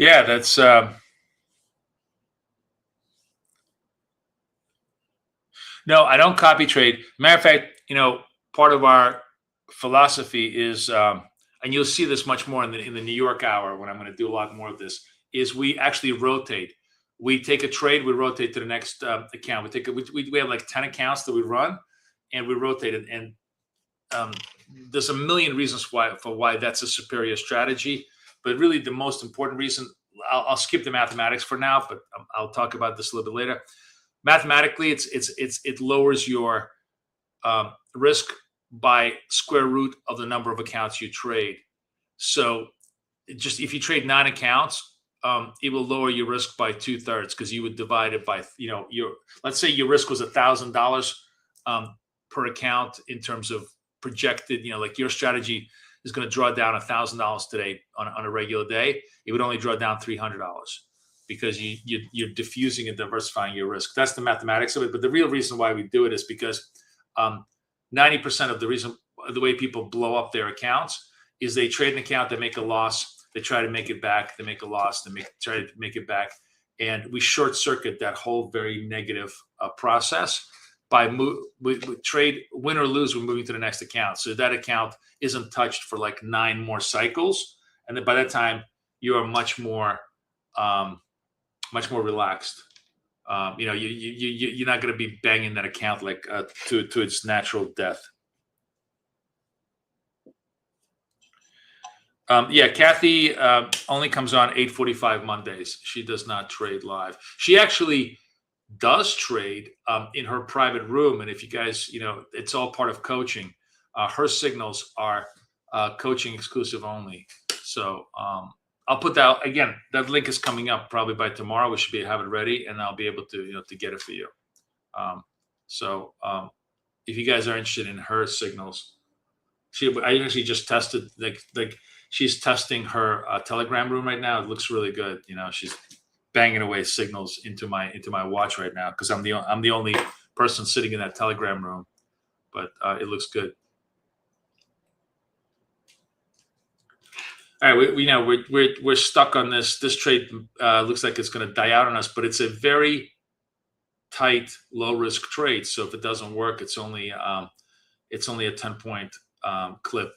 Yeah, that's no, I don't copy trade. Matter of fact, part of our philosophy is, and you'll see this much more in the New York hour when I'm going to do a lot more of this, is we actually rotate. We take a trade, we rotate to the next account. We have like 10 accounts that we run, and we rotate it. And there's a million reasons why that's a superior strategy. But really, the most important reason, I'll skip the mathematics for now, but I'll talk about this a little bit later. Mathematically, it lowers your risk by square root of the number of accounts you trade. So, just if you trade 9 accounts, it will lower your risk by 2/3, because you would divide it by let's say your risk was $1,000 per account in terms of projected. Like your strategy is going to draw down $1,000 today on a regular day. It would only draw down $300 because you're diffusing and diversifying your risk. That's the mathematics of it. But the real reason why we do it is because 90% of the way people blow up their accounts is they trade an account, they make a loss, they try to make it back, they make a loss, try to make it back, and we short circuit that whole very negative process by we trade, win or lose, we're moving to the next account. So that account isn't touched for like 9 more cycles, and then by that time you are much more relaxed. you're not going to be banging that account like to its natural death. Yeah, Kathy only comes on 8:45 Mondays. She does not trade live. She actually does trade in her private room. And if you guys, it's all part of coaching. Her signals are coaching exclusive only. So I'll put that again. That link is coming up probably by tomorrow. We should have it ready, and I'll be able to to get it for you. If you guys are interested in her signals, I actually just tested like she's testing her Telegram room right now. It looks really good. She's banging away signals into my watch right now because I'm the only person sitting in that Telegram room, but it looks good. All right, we're stuck on this. This trade looks like it's going to die out on us, but it's a very tight, low risk trade. So if it doesn't work, it's only a 10-point clip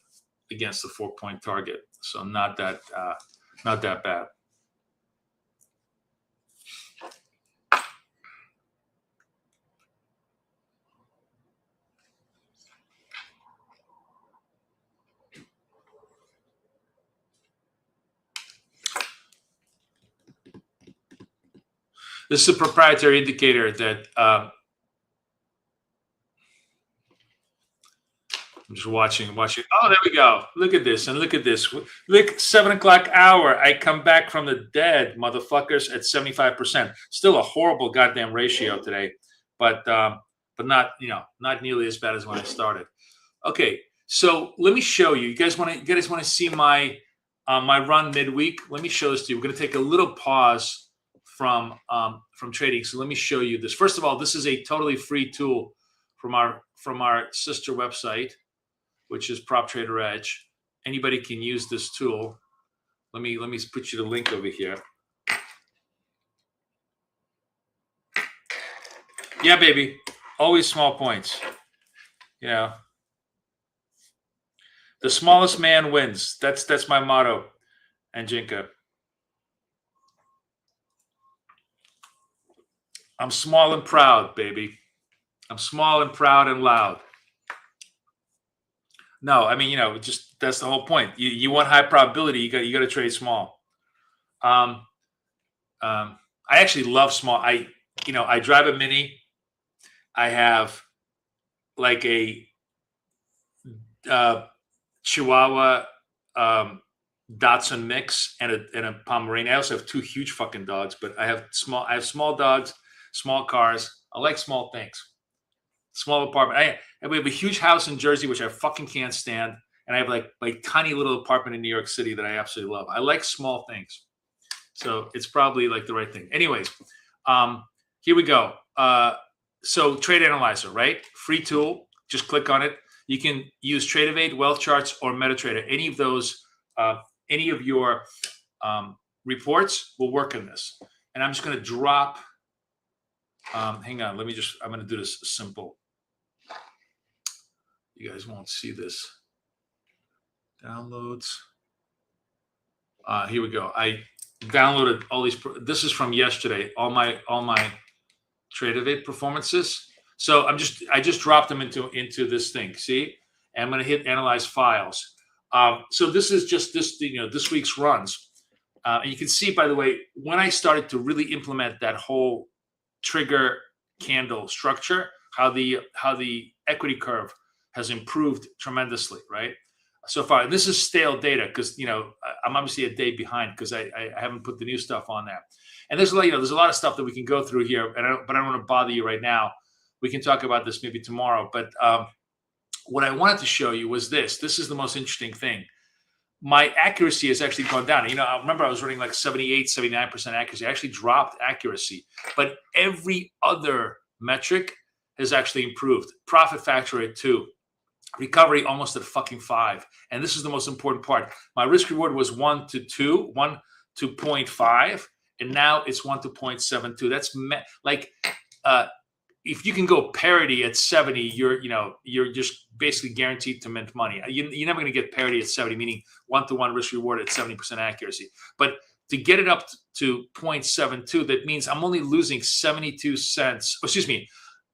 against the 4-point target. So not that bad. This is a proprietary indicator that I'm just watching. Oh, there we go. Look at this. And look at this. Look, 7 o'clock hour. I come back from the dead, motherfuckers, at 75%. Still a horrible goddamn ratio today, but not nearly as bad as when I started. Okay, so let me show you. You guys want to see my run midweek? Let me show this to you. We're going to take a little pause from trading. So let me show you this. First of all, this is a totally free tool from our sister website, which is Prop Trader Edge. Anybody can use this tool. Let me put you the link over here. Yeah, baby. Always small points. The smallest man wins. That's my motto, Anjinka. I'm small and proud, baby. I'm small and proud and loud. No, I mean, just that's the whole point. You want high probability, you got to trade small. I actually love small. I drive a Mini. I have like a Chihuahua Dachshund mix and a Pomeranian. I also have 2 huge fucking dogs, but I have small dogs, small cars. I like small things. Small apartment. We have a huge house in Jersey, which I fucking can't stand. And I have like tiny little apartment in New York City that I absolutely love. I like small things. So it's probably like the right thing. Anyways, here we go. So Trade Analyzer, right? Free tool. Just click on it. You can use TradeEvade, Wealth Charts, or MetaTrader. Any of those, any of your reports will work in this. And I'm just going to drop. Hang on. I'm going to do this simple. You guys won't see this. Downloads. Here we go. I downloaded all these. This is from yesterday. All my TradeEvade performances. So I just dropped them into this thing. See, and I'm going to hit Analyze Files. So this is just this week's runs. And you can see, by the way, when I started to really implement that whole trigger candle structure, how the equity curve has improved tremendously, right? So far, and this is stale data because I'm obviously a day behind because I haven't put the new stuff on there. And there's a lot of stuff that we can go through here, but I don't want to bother you right now. We can talk about this maybe tomorrow. But what I wanted to show you was this. This is the most interesting thing. My accuracy has actually gone down. I remember I was running like 78, 79% accuracy. I actually dropped accuracy, but every other metric has actually improved. Profit factor at 2. Recovery almost at fucking 5. And this is the most important part. My risk reward was 1 to 0.5, and now it's 1 to 0.72. That's if you can go parity at 70, you're just basically guaranteed to mint money. You're never going to get parity at 70, meaning 1-to-1 risk reward at 70% accuracy. But to get it up to 0.72, that means I'm only losing 72 cents. Excuse me,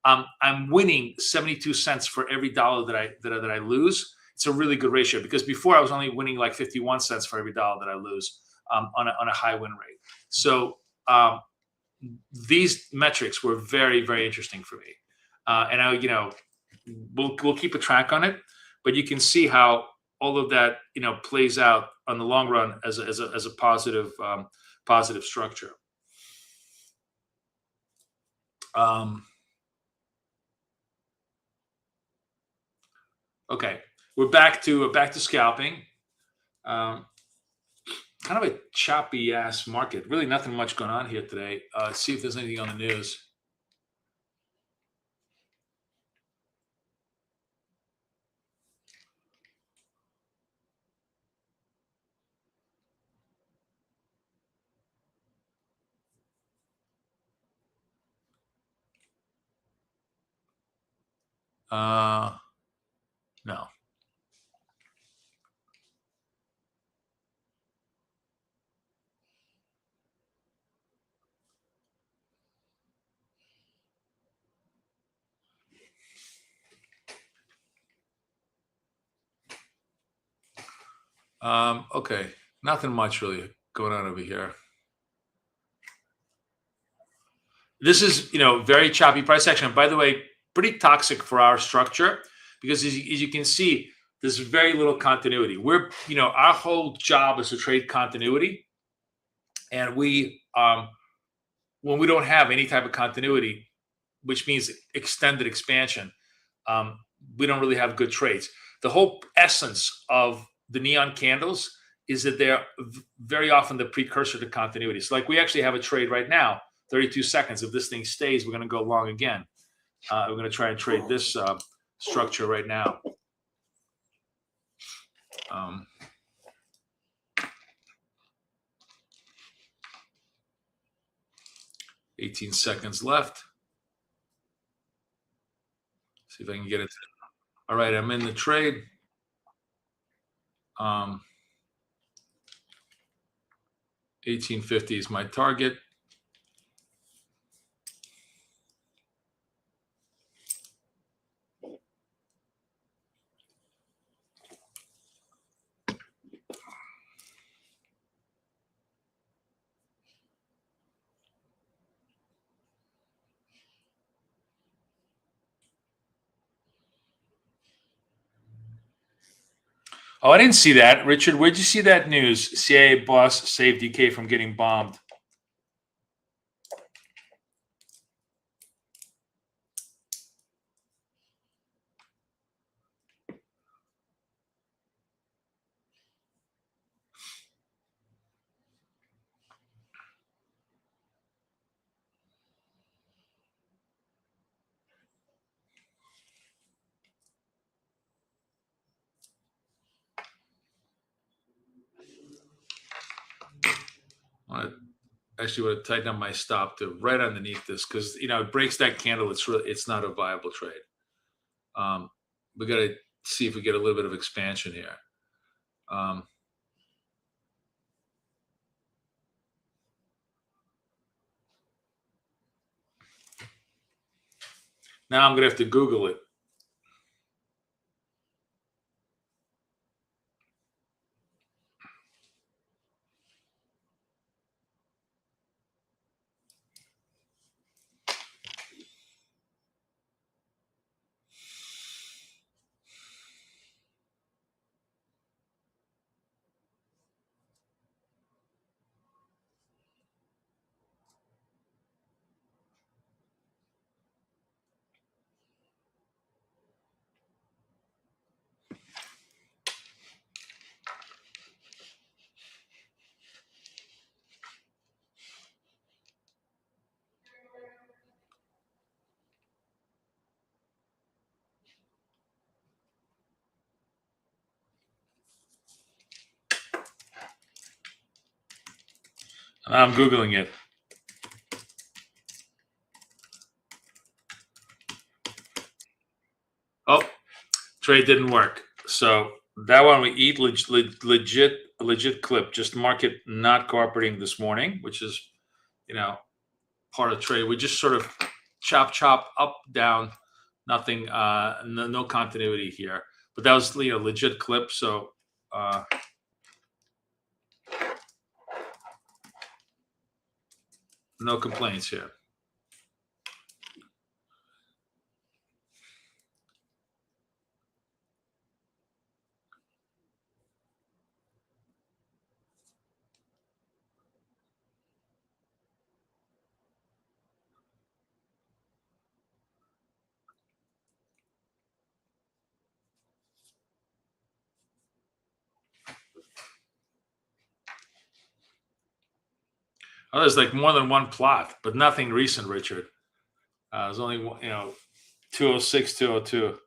I'm winning 72 cents for every dollar that I lose. It's a really good ratio, because before I was only winning like 51 cents for every dollar that I lose on a high win rate. So these metrics were very, very interesting for me, and I, we'll keep a track on it, but you can see how all of that plays out on the long run as a positive positive structure. Okay, we're back to scalping. Kind of a choppy ass market. Really nothing much going on here today. Let's see if there's anything on the news. No. Okay, nothing much really going on over here. This is, very choppy price action. By the way, pretty toxic for our structure, because as you can see, there's very little continuity. We're, our whole job is to trade continuity, and we, when we don't have any type of continuity, which means extended expansion, we don't really have good trades. The whole essence of the neon candles is that they're very often the precursor to continuity. So like we actually have a trade right now, 32 seconds. If this thing stays, we're going to go long again. We're going to try and trade this structure right now. 18 seconds left. See if I can get it. All right, I'm in the trade. 1850 is my target. Oh, I didn't see that. Richard, where'd you see that news? CIA boss saved UK from getting bombed. I actually would have tightened up my stop to right underneath this, because it breaks that candle. It's not a viable trade. We got to see if we get a little bit of expansion here. Now I'm gonna have to Google it. I'm Googling it. Oh, trade didn't work. So That one we eat legit clip. Just market not cooperating this morning, which is, you know, part of trade. We just sort of chop up down, nothing, no continuity here. But that was, you know, legit clip. So no complaints here. Oh, there's like more than one plot, but nothing recent, Richard. There's only one, you know, 206, 202.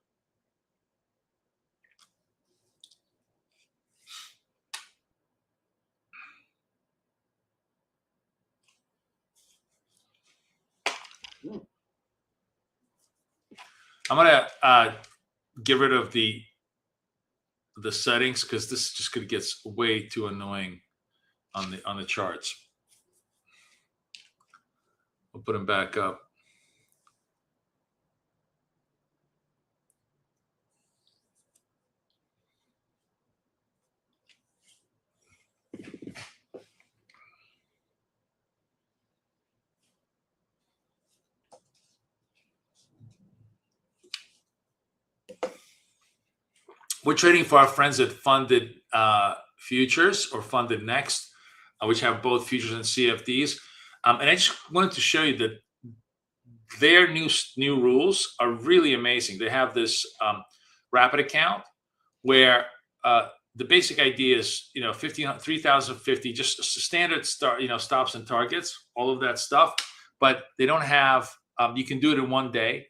I'm gonna get rid of the settings because this just gets way too annoying on the charts. We'll put them back up. We're trading for our friends at Funded Futures or Funded Next, which have both futures and CFDs. And I just wanted to show you that their new rules are really amazing. They have this rapid account where the basic idea is, you know, 3,050, just standard stops and targets, all of that stuff. But they don't have. You can do it in one day.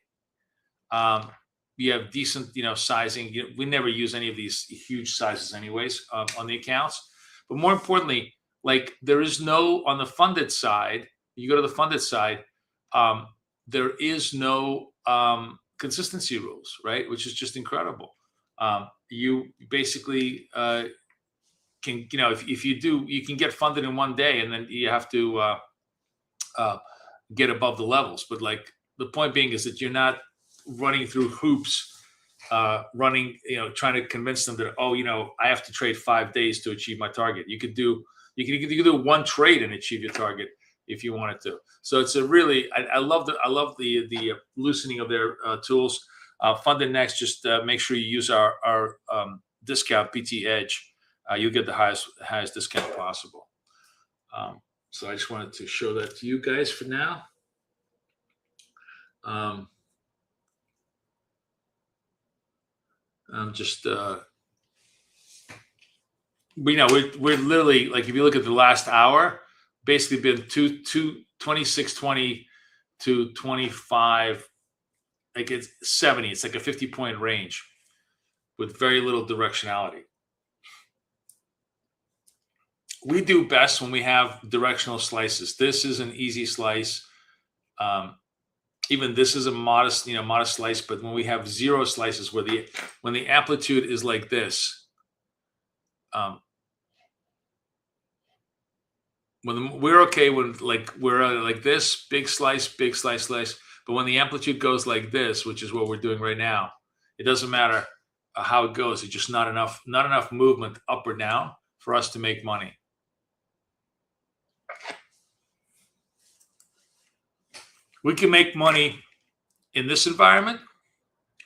You have decent, you know, sizing. We never use any of these huge sizes, anyways, on the accounts. But more importantly, like there is no on the funded side. You go to the funded side. There is no consistency rules, right? Which is just incredible. You basically can, you know, if you do, you can get funded in one day, and then you have to get above the levels. But like the point being is that you're not running through hoops, trying to convince them that, oh, you know, I have to trade 5 days to achieve my target. You could do one trade and achieve your target if you wanted to. So it's a really, I love the loosening of their tools. Funded Next, just make sure you use our discount BT Edge. You'll get the highest discount possible. So I just wanted to show that to you guys for now. I'm just, we're literally, like, if you look at the last hour, basically been 26.20 to 25, like it's 70. It's like a 50-point range with very little directionality. We do best when we have directional slices. This is an easy slice. Even this is a modest slice, but when we have zero slices when the amplitude is like this, we're okay when we're like this, big slice, slice. But when the amplitude goes like this, which is what we're doing right now, it doesn't matter how it goes. It's just not enough movement up or down for us to make money. We can make money in this environment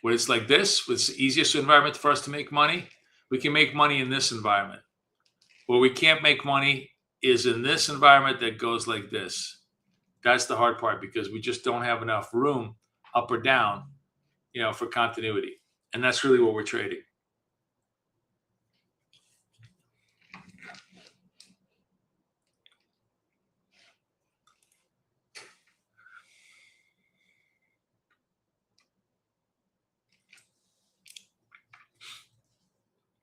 where it's like this, it's the easiest environment for us to make money. We can make money in this environment. Where we can't make money is in this environment that goes like this. That's the hard part, because we just don't have enough room up or down, for continuity. And that's really what we're trading.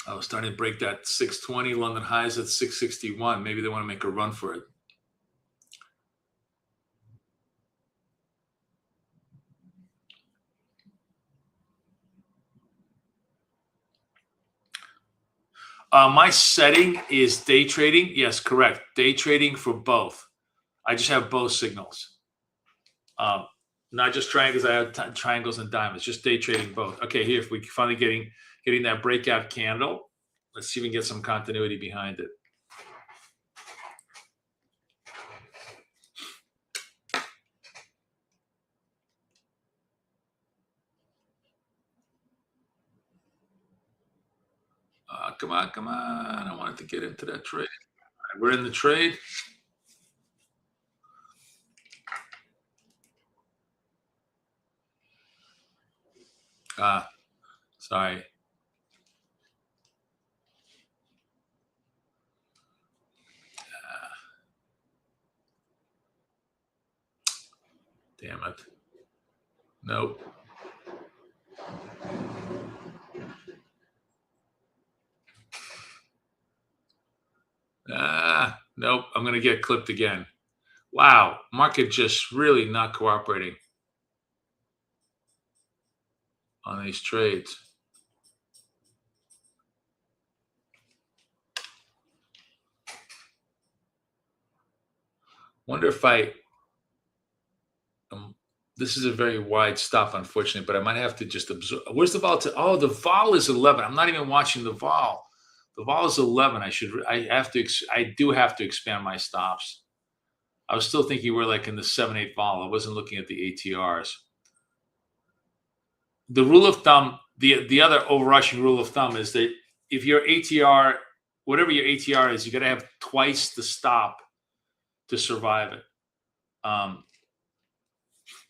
I was starting to break that 620. London highs at 661. Maybe they want to make a run for it. My setting is day trading. Yes, correct. Day trading for both. I just have both signals. Not just triangles. I have triangles and diamonds. Just day trading both. Okay, here, if we finally getting that breakout candle, let's see if we can get some continuity behind it. Come on, come on. I wanted to get into that trade. All right, we're in the trade. Sorry. Damn it. Nope. Nope. I'm going to get clipped again. Wow. Market just really not cooperating on these trades. Wonder if this is a very wide stop, unfortunately, but I might have to just absorb. Where's the vol? Oh, the vol is 11. I'm not even watching the vol. The vol is 11. I do have to expand my stops. I was still thinking we're like in the 7-8 vol. I wasn't looking at the ATRs. The rule of thumb, the other overarching rule of thumb is that if your ATR, whatever your ATR is, you got to have twice the stop to survive it.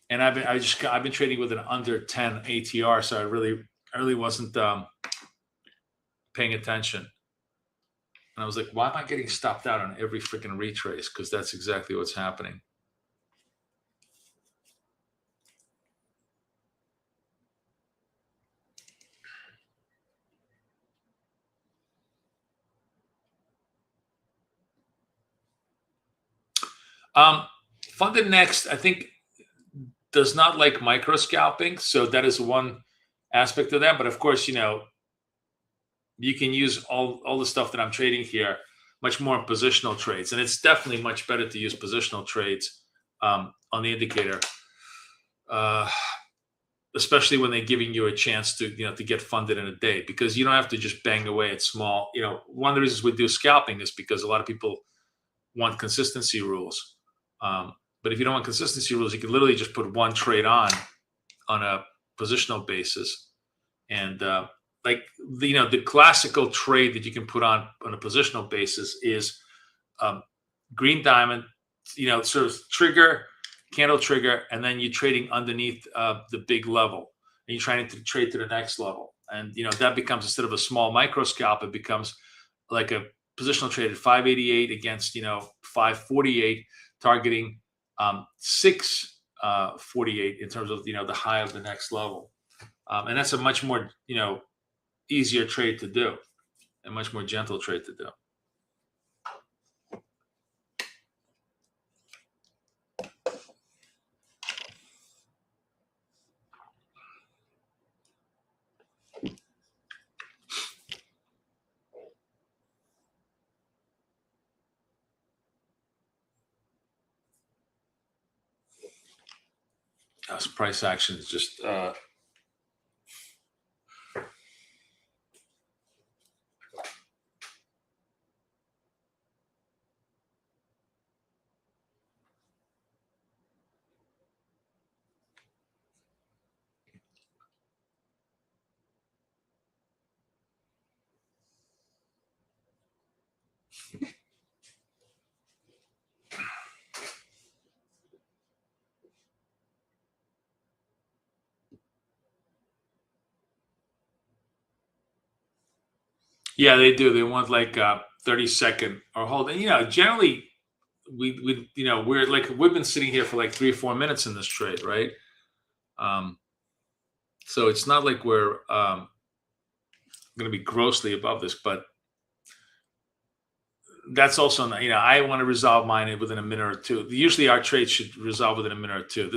And I've been trading with an under 10 ATR, so I really wasn't paying attention. And I was like, why am I getting stopped out on every freaking retrace? Because that's exactly what's happening. Funded Next, I think, does not like micro scalping, so that is one aspect of that. But of course, you can use all the stuff that I'm trading here much more in positional trades, and it's definitely much better to use positional trades on the indicator, especially when they're giving you a chance to get funded in a day, because you don't have to just bang away at small. One of the reasons we do scalping is because a lot of people want consistency rules. But if you don't want consistency rules, you can literally just put one trade on a positional basis. And the classical trade that you can put on a positional basis is green diamond, sort of candle trigger, and then you're trading underneath the big level, and you're trying to trade to the next level. And, that becomes, instead of a small micro scalp, it becomes like a positional trade at 588 against, 548, targeting 648 in terms of, the high of the next level. And that's a much more, easier trade to do, a much more gentle trade to do. Price action is just yeah, they do. They want like 30-second or hold. And generally we're like, we've been sitting here for like 3 or 4 minutes in this trade, right? So it's not like we're going to be grossly above this, but that's also not, I want to resolve mine within a minute or two. Usually our trades should resolve within a minute or two.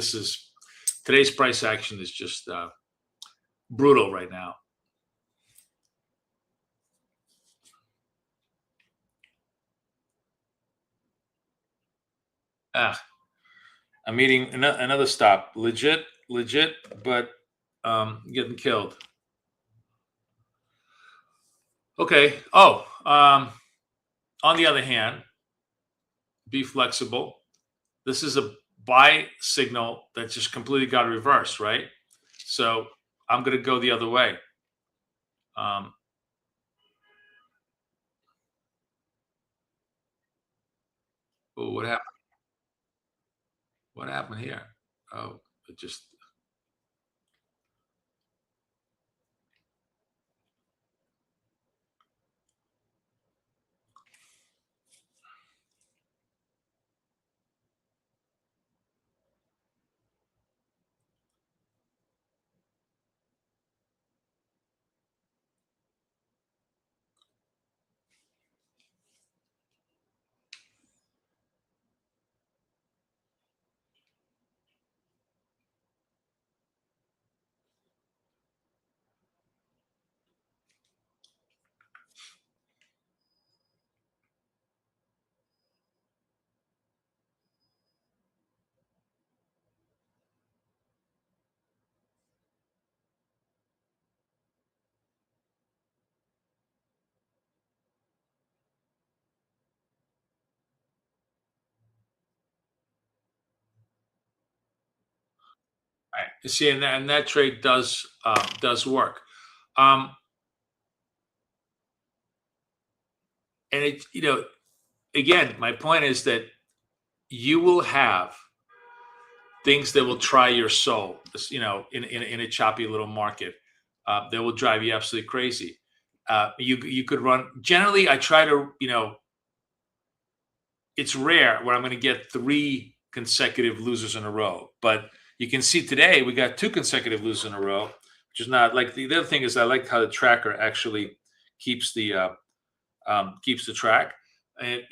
Today's price action is just brutal right now. Ah, I'm eating another stop. Legit, but getting killed. Okay. Oh, on the other hand, be flexible. This is a buy signal that just completely got reversed, right? So I'm going to go the other way. Um, oh, what happened? What happened here? Oh, it just. Right. You see, and that trade does work. Um, and it, again, my point is that you will have things that will try your soul, in a choppy little market, that will drive you absolutely crazy. You could run. Generally, I try to, it's rare where I'm going to get 3 consecutive losers in a row, but you can see today we got 2 consecutive losers in a row, which is not like the other thing is I like how the tracker actually keeps the track, and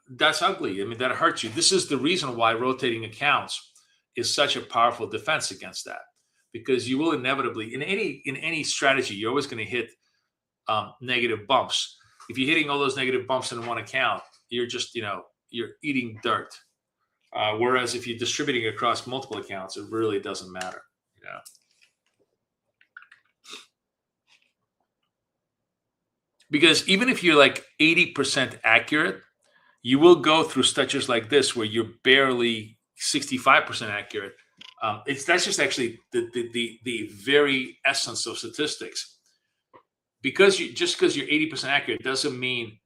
that's ugly. I mean, that hurts you. This is the reason why rotating accounts is such a powerful defense against that, because you will inevitably in any strategy you're always going to hit negative bumps. If you're hitting all those negative bumps in one account, you're just you're eating dirt. Whereas if you're distributing across multiple accounts, it really doesn't matter. Because even if you're like 80% accurate, you will go through stretches like this where you're barely 65% accurate. That's just actually the very essence of statistics. Because because you're 80% accurate doesn't mean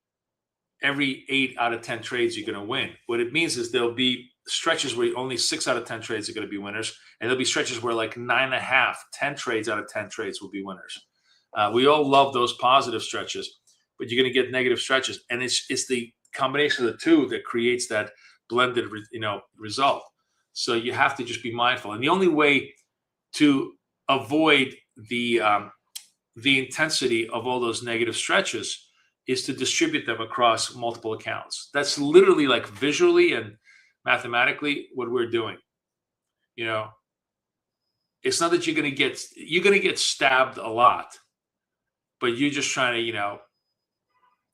every 8 out of 10 trades you're going to win. What it means is there'll be stretches where only 6 out of 10 trades are going to be winners, and there'll be stretches where like 9.5, 10 trades out of 10 trades will be winners. We all love those positive stretches, but you're going to get negative stretches, and it's the combination of the two that creates that blended result. So you have to just be mindful, and the only way to avoid the intensity of all those negative stretches is to distribute them across multiple accounts. That's literally, like, visually and mathematically what we're doing. It's not that you're going to get stabbed a lot, but you're just trying to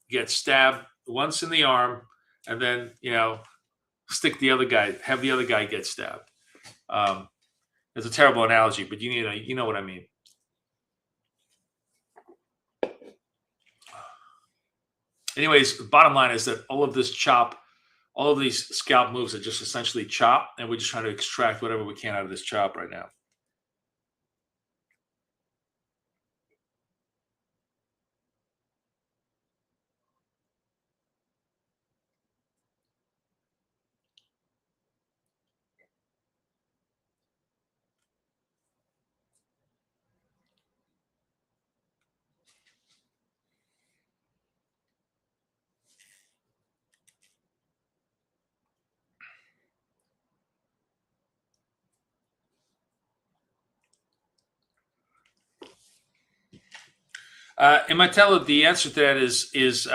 get stabbed once in the arm, and then stick the other guy, have the other guy get stabbed. It's a terrible analogy, but you know what I mean. Anyways, the bottom line is that all of these scalp moves are just essentially chop, and we're just trying to extract whatever we can out of this chop right now. In my tell, the answer to that is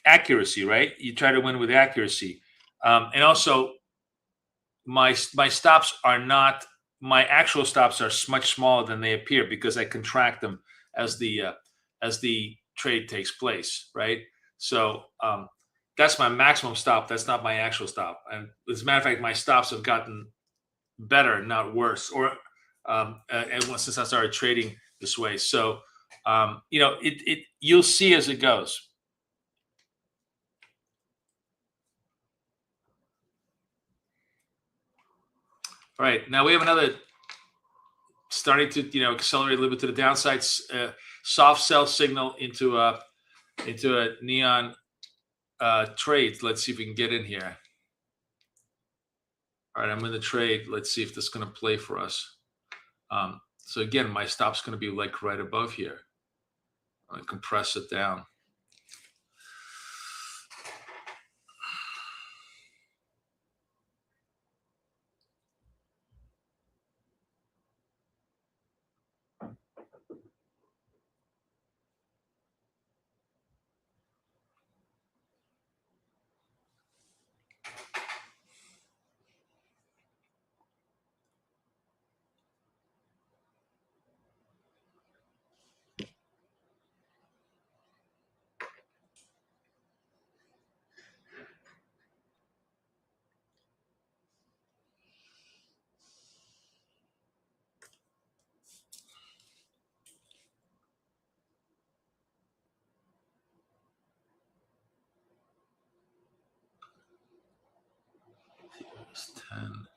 accuracy, right? You try to win with accuracy, and also my stops are not, my actual stops are much smaller than they appear because I contract them as the trade takes place, right? So that's my maximum stop. That's not my actual stop. And as a matter of fact, my stops have gotten better, not worse, or and since I started trading this way. So you'll see as it goes. All right, now we have another starting to accelerate a little bit to the downside. Soft sell signal into a neon trade. Let's see if we can get in here. All right, I'm in the trade. Let's see if this is going to play for us. So again, my stop's going to be like right above here. I'm going to compress it down. It's 10.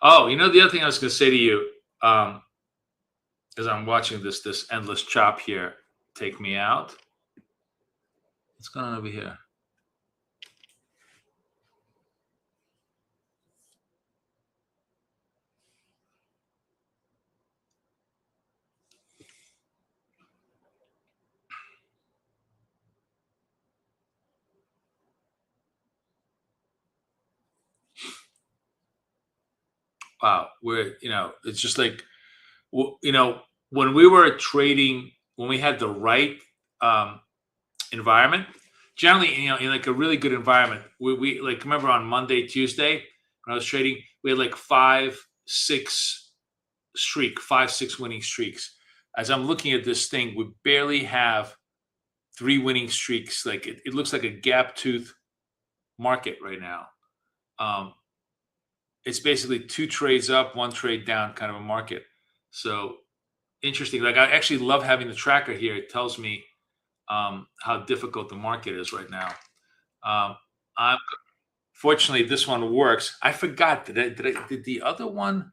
Oh, the other thing I was going to say to you, as I'm watching this endless chop here take me out. What's going on over here? Wow, it's just like, when we were trading, when we had the right environment, generally, in like a really good environment, we like, remember on Monday, Tuesday, when I was trading, we had like 5-6 winning streaks. As I'm looking at this thing, we barely have 3 winning streaks. Like it looks like a gap tooth market right now. It's basically 2 trades up, 1 trade down kind of a market. So interesting. Like, I actually love having the tracker here. It tells me how difficult the market is right now. Fortunately, this one works. I forgot. Did the other one?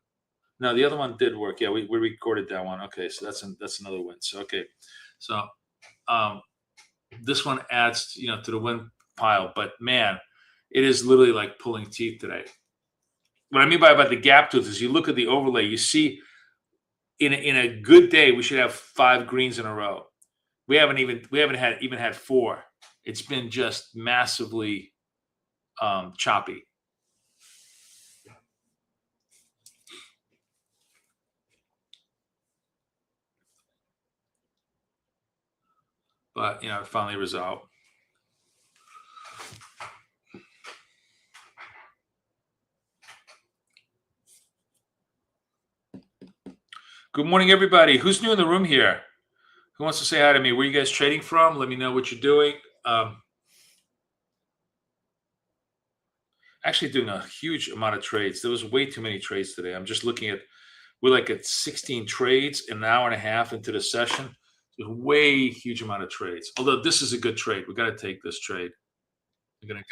No, the other one did work. Yeah, we recorded that one. Okay, so that's another win. So okay, so this one adds to the win pile. But man, it is literally like pulling teeth today. What I mean by the gap tooth is, you look at the overlay, you see in a good day we should have 5 greens in a row. We haven't had 4. It's been just massively choppy. But it finally resolved. Good morning, everybody. Who's new in the room here? Who wants to say hi to me? Where are you guys trading from? Let me know what you're doing. Actually doing a huge amount of trades. There was way too many trades today. I'm just looking at, we're like at 16 trades in an hour and a half into the session. There's a way huge amount of trades. Although this is a good trade. We got to take this trade. I'm going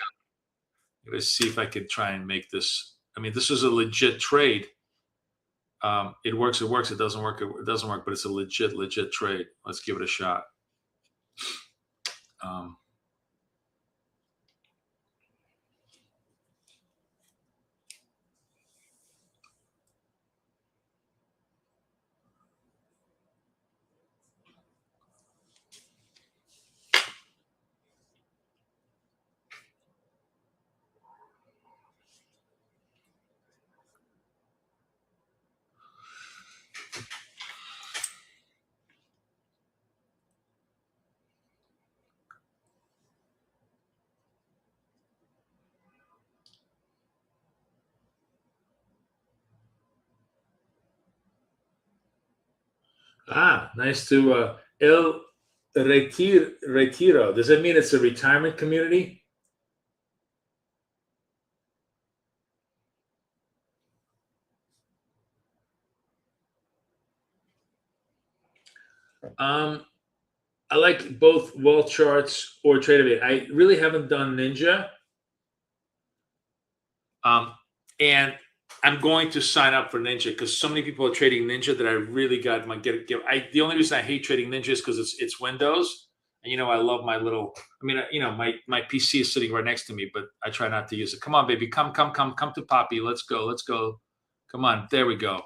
to see if I can try and make this. I mean, this is a legit trade. It works. It works. It doesn't work. It doesn't work. But it's a legit trade. Let's give it a shot. Ah, nice to El Retiro. Does that mean it's a retirement community? Um, I like both wall charts or Tradeovate. I really haven't done Ninja. And I'm going to sign up for Ninja because so many people are trading Ninja that I really got my get. The only reason I hate trading Ninja is because it's Windows, and I love my little. I mean, my PC is sitting right next to me, but I try not to use it. Come on, baby, come to Poppy. Let's go. Come on, there we go.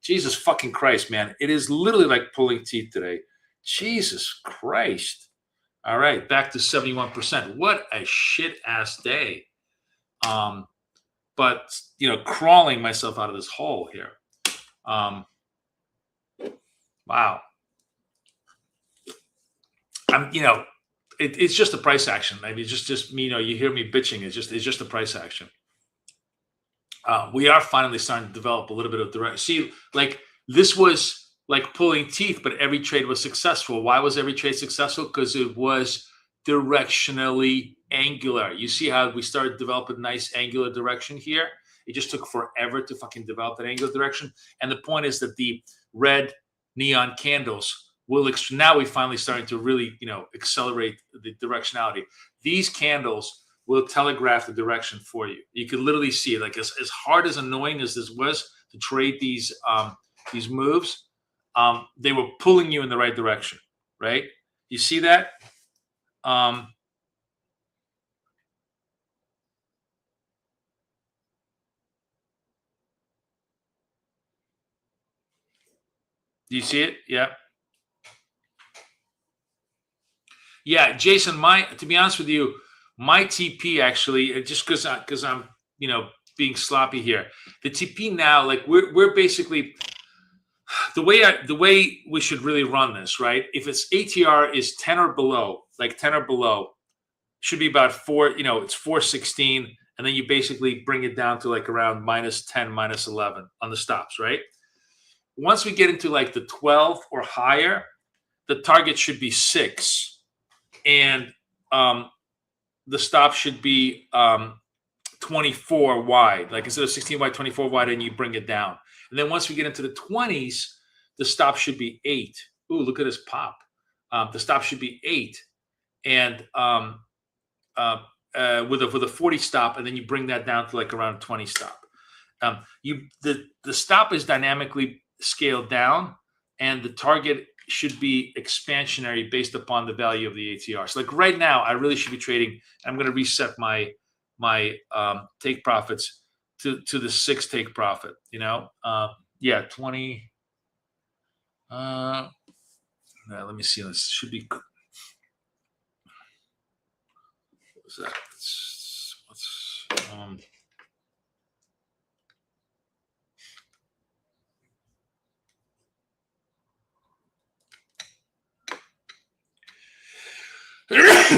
Jesus fucking Christ, man! It is literally like pulling teeth today. Jesus Christ! All right, back to 71%. What a shit ass day. But crawling myself out of this hole here. Wow. It's just a price action. I mean, just me. You hear me bitching. It's just a price action. We are finally starting to develop a little bit of direct. See, like this was like pulling teeth, but every trade was successful. Why was every trade successful? Because it was directionally angular. You see how we started developing nice angular direction here? It just took forever to fucking develop that angular direction. And the point is that the red neon candles will now we finally starting to really, accelerate the directionality. These candles will telegraph the direction for you. You can literally see it. Like as hard as annoying as this was to trade these moves, they were pulling you in the right direction, right? You see that? Do you see it? Yeah. Yeah, Jason, to be honest with you, my TP actually, just because I'm, being sloppy here. The TP now, like we're basically the way we should really run this, right? If its ATR is 10 or below, like 10 or below, should be about 4, it's 416, and then you basically bring it down to like around -10, -11 on the stops, right? Once we get into like the 12 or higher, the target should be 6, and the stop should be 24 wide, like instead of 16 wide, 24 wide, and you bring it down. And then once we get into the 20s, the stop should be 8. Ooh, look at this pop. The stop should be 8, and with a 40 stop, and then you bring that down to like around 20 stop. The stop is dynamically scaled down, and the target should be expansionary based upon the value of the ATR. So like right now, I really should be trading. I'm going to reset my take profits to the 6 take profit. Yeah, 20. Let me see. This should be. What's that?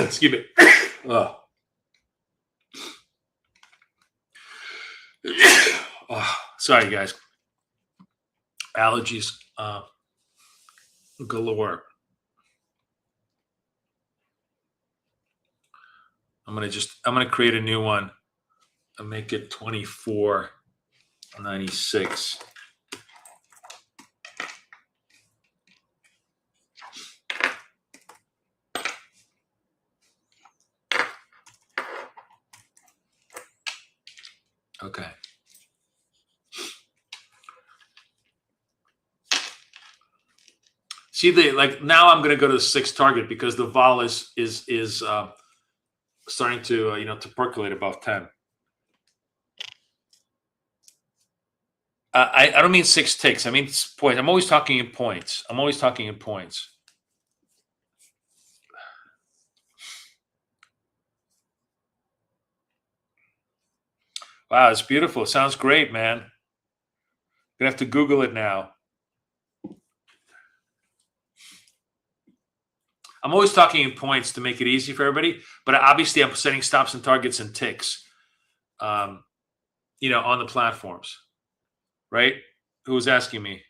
Excuse me. Oh. Oh, sorry, guys. Allergies galore. I'm gonna create a new one and make it 24.96. Okay. See, now I'm going to go to the 6 target because the vol is starting to to percolate above 10. I don't mean 6 ticks. I mean points. I'm always talking in points. Wow, it's beautiful. It sounds great, man. Gonna have to Google it now. I'm always talking in points to make it easy for everybody, but obviously I'm setting stops and targets and ticks, on the platforms, right? Who was asking me?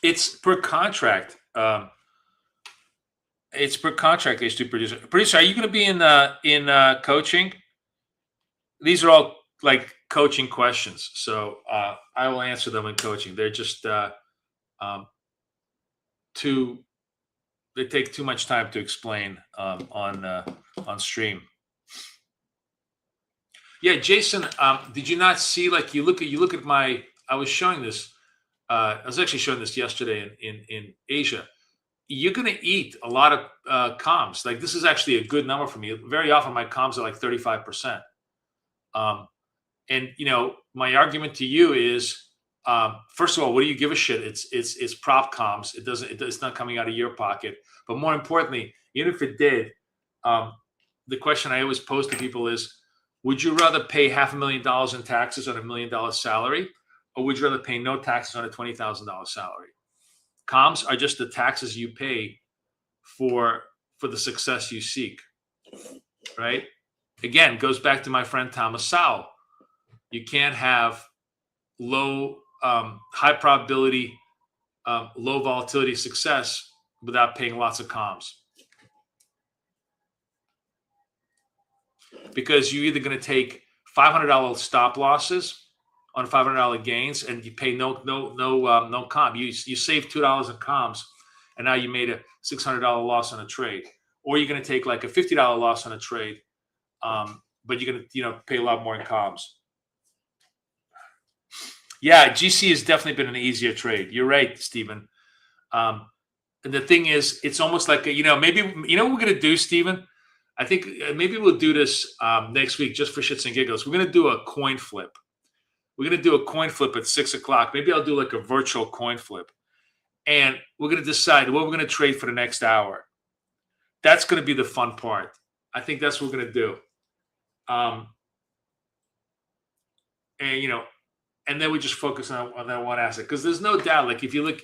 It's per contract. It's per contract. H2 producer. Producer, are you going to be in coaching? These are all like coaching questions, so I will answer them in coaching. They're just too. They take too much time to explain on stream. Yeah, Jason, did you not see? Like you look at my. I was showing this. I was actually showing this yesterday in Asia. You're going to eat a lot of comms. Like this is actually a good number for me. Very often my comms are like 35%. And my argument to you is, first of all, what do you give a shit? It's prop comms. It's not coming out of your pocket. But more importantly, even if it did, the question I always pose to people is, would you rather pay $500,000 in taxes on $1 million salary, or would you rather pay no taxes on a $20,000 salary? Comms are just the taxes you pay for the success you seek, right? Again, goes back to my friend Thomas Sowell. You can't have high probability, low volatility success without paying lots of comms. Because you're either going to take $500 stop losses on $500 gains, and you pay no comp. You save $2 in comms, and now you made a $600 loss on a trade. Or you're going to take like a $50 loss on a trade, but you're going to pay a lot more in comms. Yeah, GC has definitely been an easier trade. You're right, Stephen. And the thing is, it's almost like maybe what we're going to do, Stephen. I think maybe we'll do this next week just for shits and giggles. We're going to do a coin flip. We're going to do a coin flip at 6 o'clock. Maybe I'll do like a virtual coin flip. And we're going to decide what we're going to trade for the next hour. That's going to be the fun part. I think that's what we're going to do. And then we just focus on that one asset. Because there's no doubt, like if you look,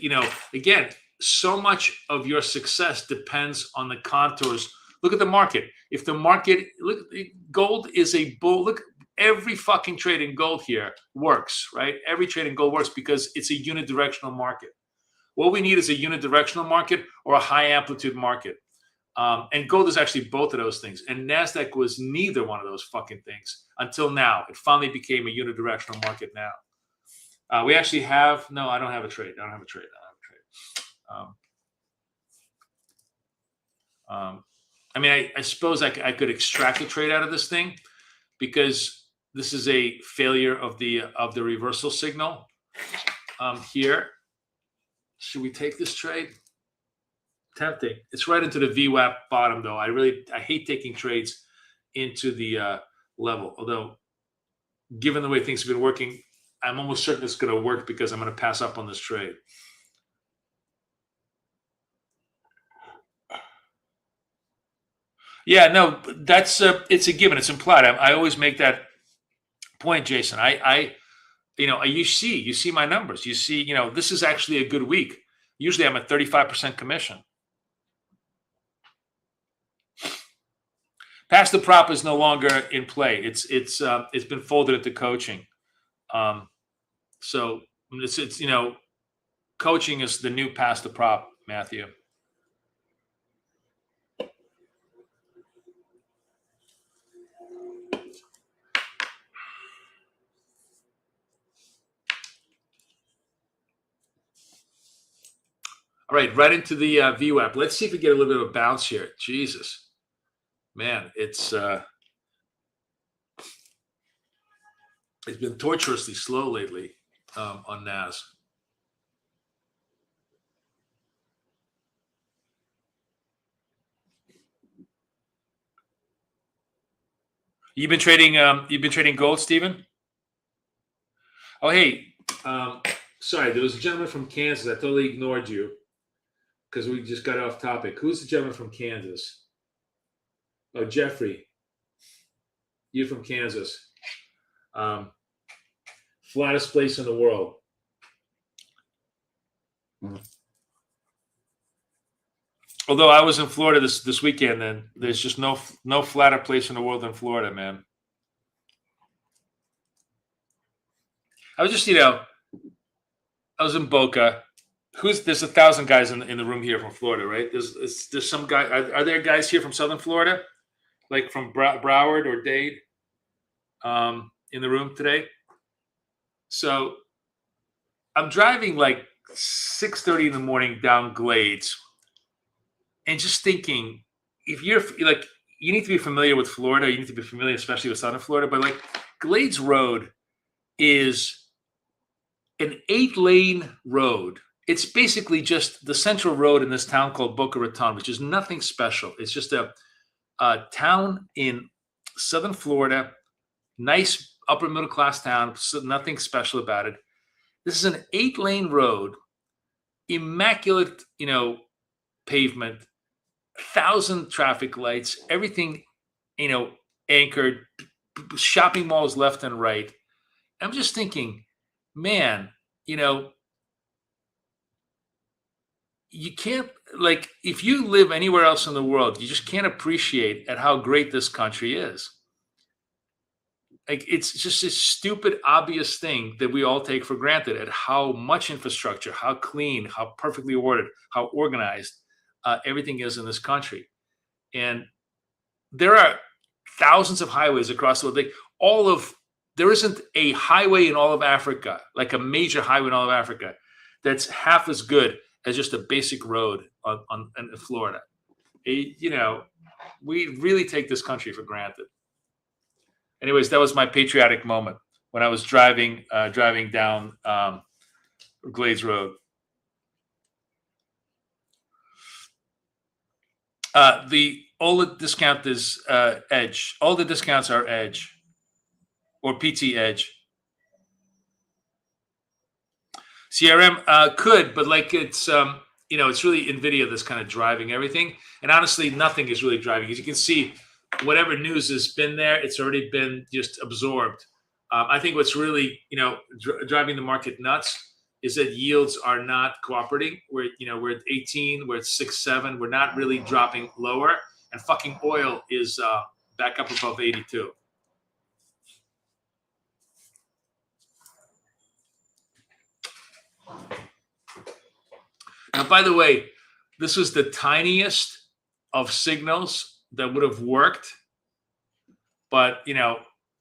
again, so much of your success depends on the contours. Look at the market. If the market, look, gold is a bull. Look, every fucking trade in gold here works, right? Every trade in gold works because it's a unidirectional market. What we need is a unidirectional market or a high amplitude market. And gold is actually both of those things. And NASDAQ was neither one of those fucking things until now. It finally became a unidirectional market now. We actually have, no, I don't have a trade. I don't have a trade. I suppose I could extract a trade out of this thing because this is a failure of the reversal signal here. Should we take this trade? Tempting. It's right into the VWAP bottom, though. I hate taking trades into the level. Although, given the way things have been working, I'm almost certain it's going to work because I'm going to pass up on this trade. Yeah, no, that's it's a given. It's implied. I always make that point, Jason. You see my numbers. You see, this is actually a good week. Usually I'm at 35% commission. Pass the prop is no longer in play. It's been folded into coaching. So it's coaching is the new pass the prop, Matthew. All right into the VWAP. Let's see if we get a little bit of a bounce here. Jesus, man, it's been torturously slow lately on NAS. You've been trading gold, Stephen? Oh, hey, sorry, there was a gentleman from Kansas. I totally ignored you because we just got off topic. Who's the gentleman from Kansas? Oh, Jeffrey. You're from Kansas. Flattest place in the world. Although I was in Florida this weekend, and there's just no flatter place in the world than Florida, man. I was just, I was in Boca. There's 1,000 guys in the room here from Florida, right? There's some guy. Are there guys here from Southern Florida, like from Broward or Dade, in the room today? So I'm driving like 6:30 in the morning down Glades, and just thinking, if you're like, you need to be familiar with Florida. You need to be familiar, especially with Southern Florida. But like Glades Road is an 8-lane road. It's basically just the central road in this town called Boca Raton, which is nothing special. It's just a town in Southern Florida, nice upper middle class town, so nothing special about it. This is an 8-lane road, immaculate, pavement, 1,000 traffic lights, everything, anchored, shopping malls left and right. I'm just thinking, man, you can't, like, if you live anywhere else in the world, you just can't appreciate at how great this country is. Like, it's just this stupid, obvious thing that we all take for granted at how much infrastructure, how clean, how perfectly ordered, how organized everything is in this country. And there are thousands of highways across the world. There isn't a highway in all of Africa, like a major highway in all of Africa, that's half as good as just a basic road in Florida. We really take this country for granted. Anyways, that was my patriotic moment when I was driving down Glades Road. The OLED discount is Edge. All the discounts are Edge or PT Edge. CRM could, but like it's really NVIDIA that's kind of driving everything. And honestly, nothing is really driving. As you can see, whatever news has been there, it's already been just absorbed. I think what's really, driving the market nuts is that yields are not cooperating. We're at 18, we're at 6.7. We're not really dropping lower, and fucking oil is back up above 82. Now, by the way, this was the tiniest of signals that would have worked, but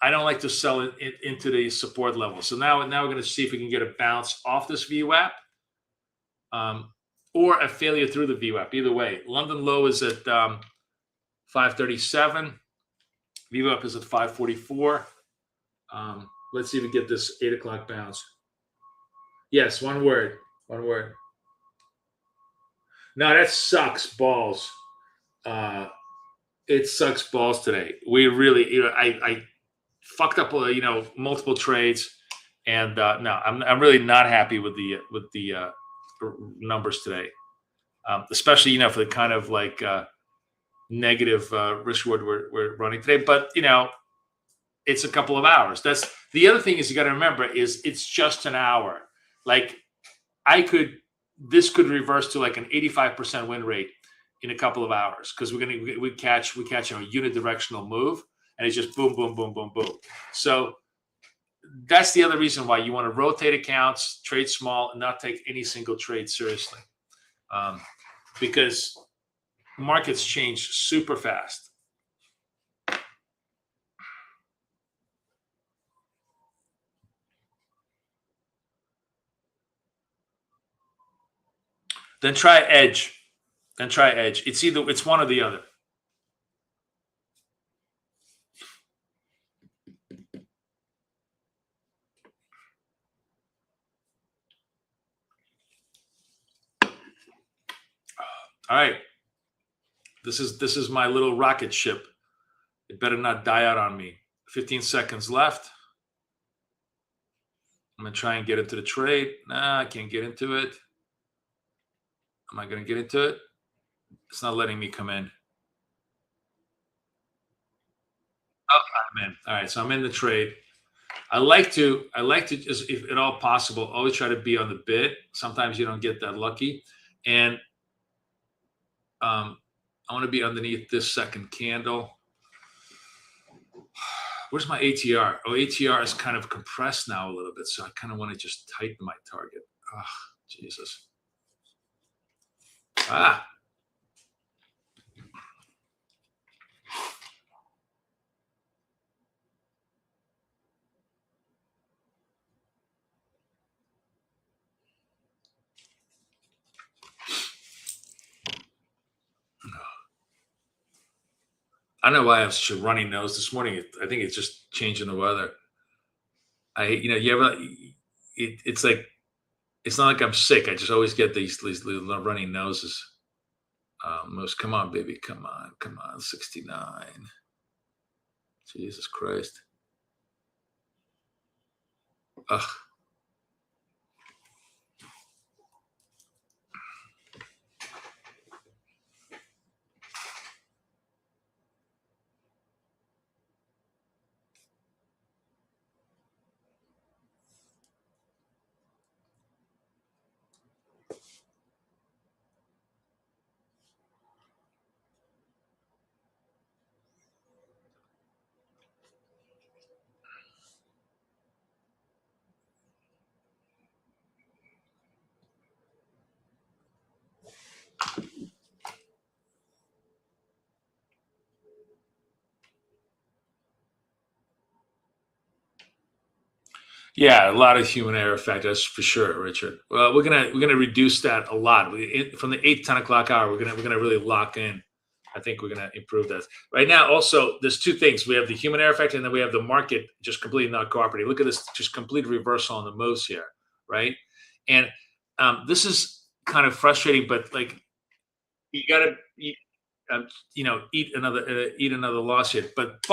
I don't like to sell it into the support level. So now we're going to see if we can get a bounce off this VWAP, or a failure through the VWAP. Either way, London low is at 537. VWAP is at 544. Let's see if we get this 8 o'clock bounce. Yes, one word. No, that sucks balls. It sucks balls today. We really, I fucked up, multiple trades, and no, I'm really not happy with the numbers today, especially for the kind of like negative risk reward we're running today. But it's a couple of hours. That's the other thing is you got to remember is it's just an hour. Like this could reverse to like an 85% win rate in a couple of hours because we catch a unidirectional move, and it's just boom, boom, boom, boom, boom. So that's the other reason why you want to rotate accounts, trade small, and not take any single trade seriously, because markets change super fast. Then try Edge. It's one or the other. All right. This is my little rocket ship. It better not die out on me. 15 seconds left. I'm going to try and get into the trade. Nah, I can't get into it. Am I going to get into it? It's not letting me come in. Oh, I'm in. All right, so I'm in the trade. I like to just, if at all possible, always try to be on the bid. Sometimes you don't get that lucky, and I want to be underneath this second candle. Where's my ATR? Oh, ATR is kind of compressed now a little bit, so I kind of want to just tighten my target. Oh, Jesus. Ah. I don't know why I have such a runny nose this morning. I think it's just changing the weather. You ever, it's like, it's not like I'm sick. I just always get these little runny noses. Come on, baby. Come on. 69. Jesus Christ. Ugh. Yeah, a lot of human error factors for sure, Richard. Well, we're gonna reduce that a lot. From the 8 to 10 o'clock hour, we're gonna really lock in. I think we're gonna improve that. Right now, also, there's two things. We have the human error factor, and then we have the market just completely not cooperating. Look at this, just complete reversal on the moves here, right? And this is kind of frustrating, but like you gotta, eat another loss here. But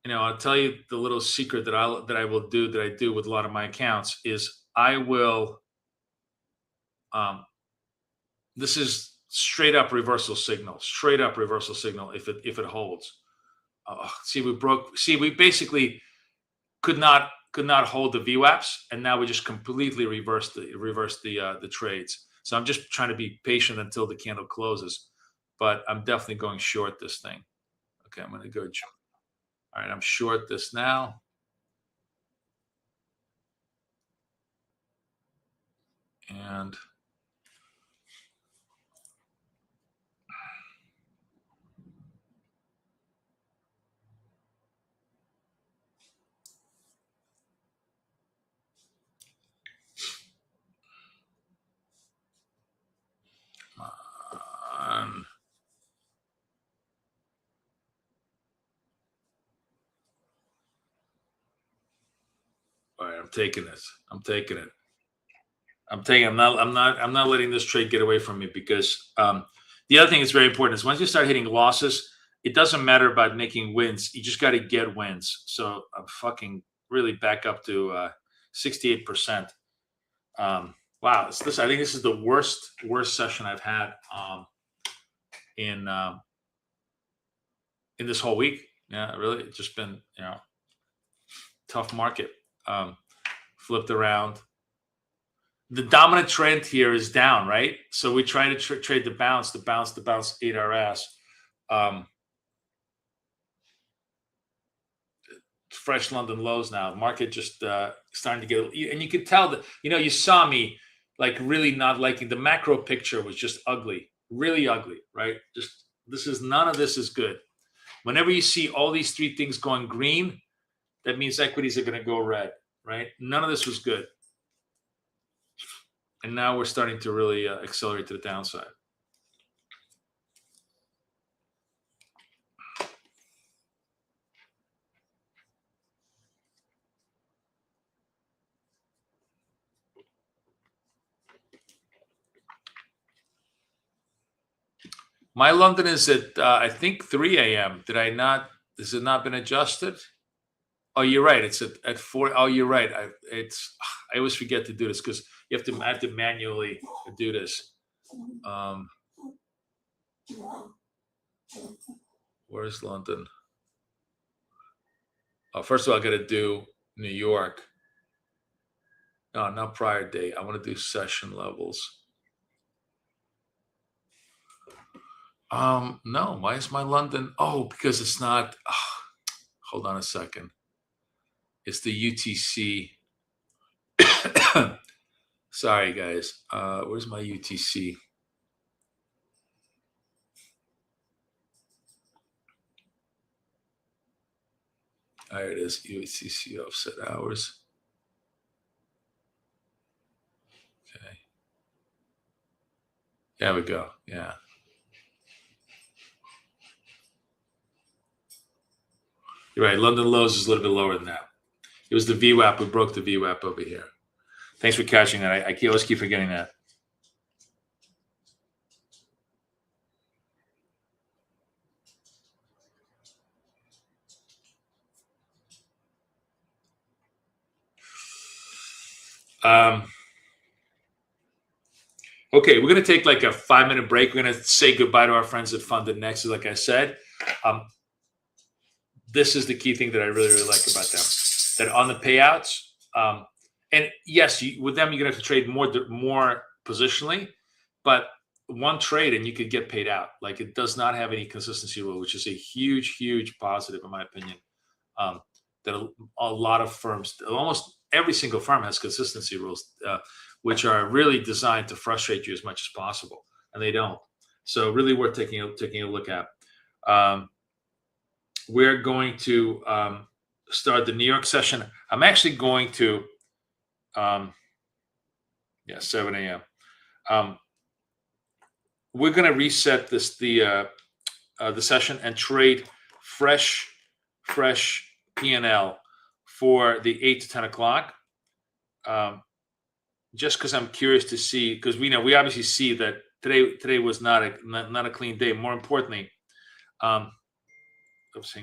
I'll tell you the little secret that I do with a lot of my accounts is I will. This is straight up reversal signal. Straight up reversal signal. If it holds. We basically could not hold the VWAPs, and now we just completely reversed the trades. So I'm just trying to be patient until the candle closes, but I'm definitely going short this thing. Okay, I'm going to go. All right, I'm short this now. And all right, I'm taking this. I'm taking it. I'm not letting this trade get away from me because the other thing that's very important is once you start hitting losses, it doesn't matter about making wins. You just got to get wins. So I'm fucking really back up to 68%. Wow, I think this is the worst session I've had in this whole week. Yeah, really, it's just been tough market. Flipped around. The dominant trend here is down, right? So we try to trade the bounce, ate our ass. Fresh London lows now. Market just starting to get, and you could tell that, you saw me like really not liking the macro picture was just ugly, really ugly, right? Just none of this is good. Whenever you see all these three things going green, that means equities are going to go red, right? None of this was good. And now we're starting to really accelerate to the downside. My London is at, I think, 3 a.m. Has it not been adjusted? Oh, you're right. It's at 4. Oh, you're right. I always forget to do this because I have to manually do this. Where's London? Oh, first of all, I got to do New York. No, not prior date. I want to do session levels. No. Why is my London? Oh, because it's not. Hold on a second. It's the UTC. Sorry, guys. Where's my UTC? There it is. UTC offset hours. Okay. There we go. Yeah. You're right. London lows is a little bit lower than that. It was the VWAP. We broke the VWAP over here. Thanks for catching that. I always keep forgetting that. Okay, we're going to take like a 5-minute break. We're going to say goodbye to our friends at Funded Next. Like I said, this is the key thing that I really, really like about them. That on the payouts, and yes, with them, you're going to have to trade more positionally, but one trade and you could get paid out. Like it does not have any consistency rule, which is a huge, huge positive in my opinion. That a lot of firms, almost every single firm has consistency rules, which are really designed to frustrate you as much as possible, and they don't. So really worth taking a look at. We're going to start the New York session. I'm actually going to, 7 a.m. We're going to reset the session and trade fresh P&L for the 8 to 10 o'clock. Just because I'm curious to see, because we obviously see that today was not a clean day. More importantly, hang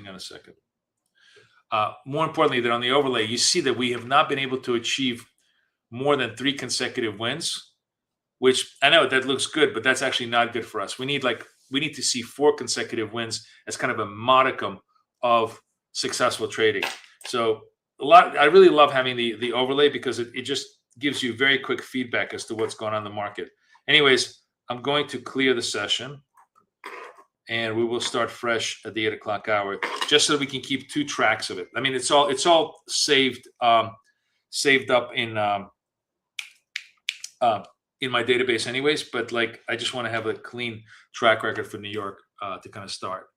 on a second. More importantly, that on the overlay, you see that we have not been able to achieve more than 3 consecutive wins, which I know that looks good, but that's actually not good for us. We need to see 4 consecutive wins as kind of a modicum of successful trading. So I really love having the overlay because it just gives you very quick feedback as to what's going on in the market. Anyways, I'm going to clear the session and we will start fresh at the 8 o'clock hour, just so that we can keep 2 tracks of it. I mean, it's all saved up in my database anyways, but like, I just want to have a clean track record for New York to kind of start.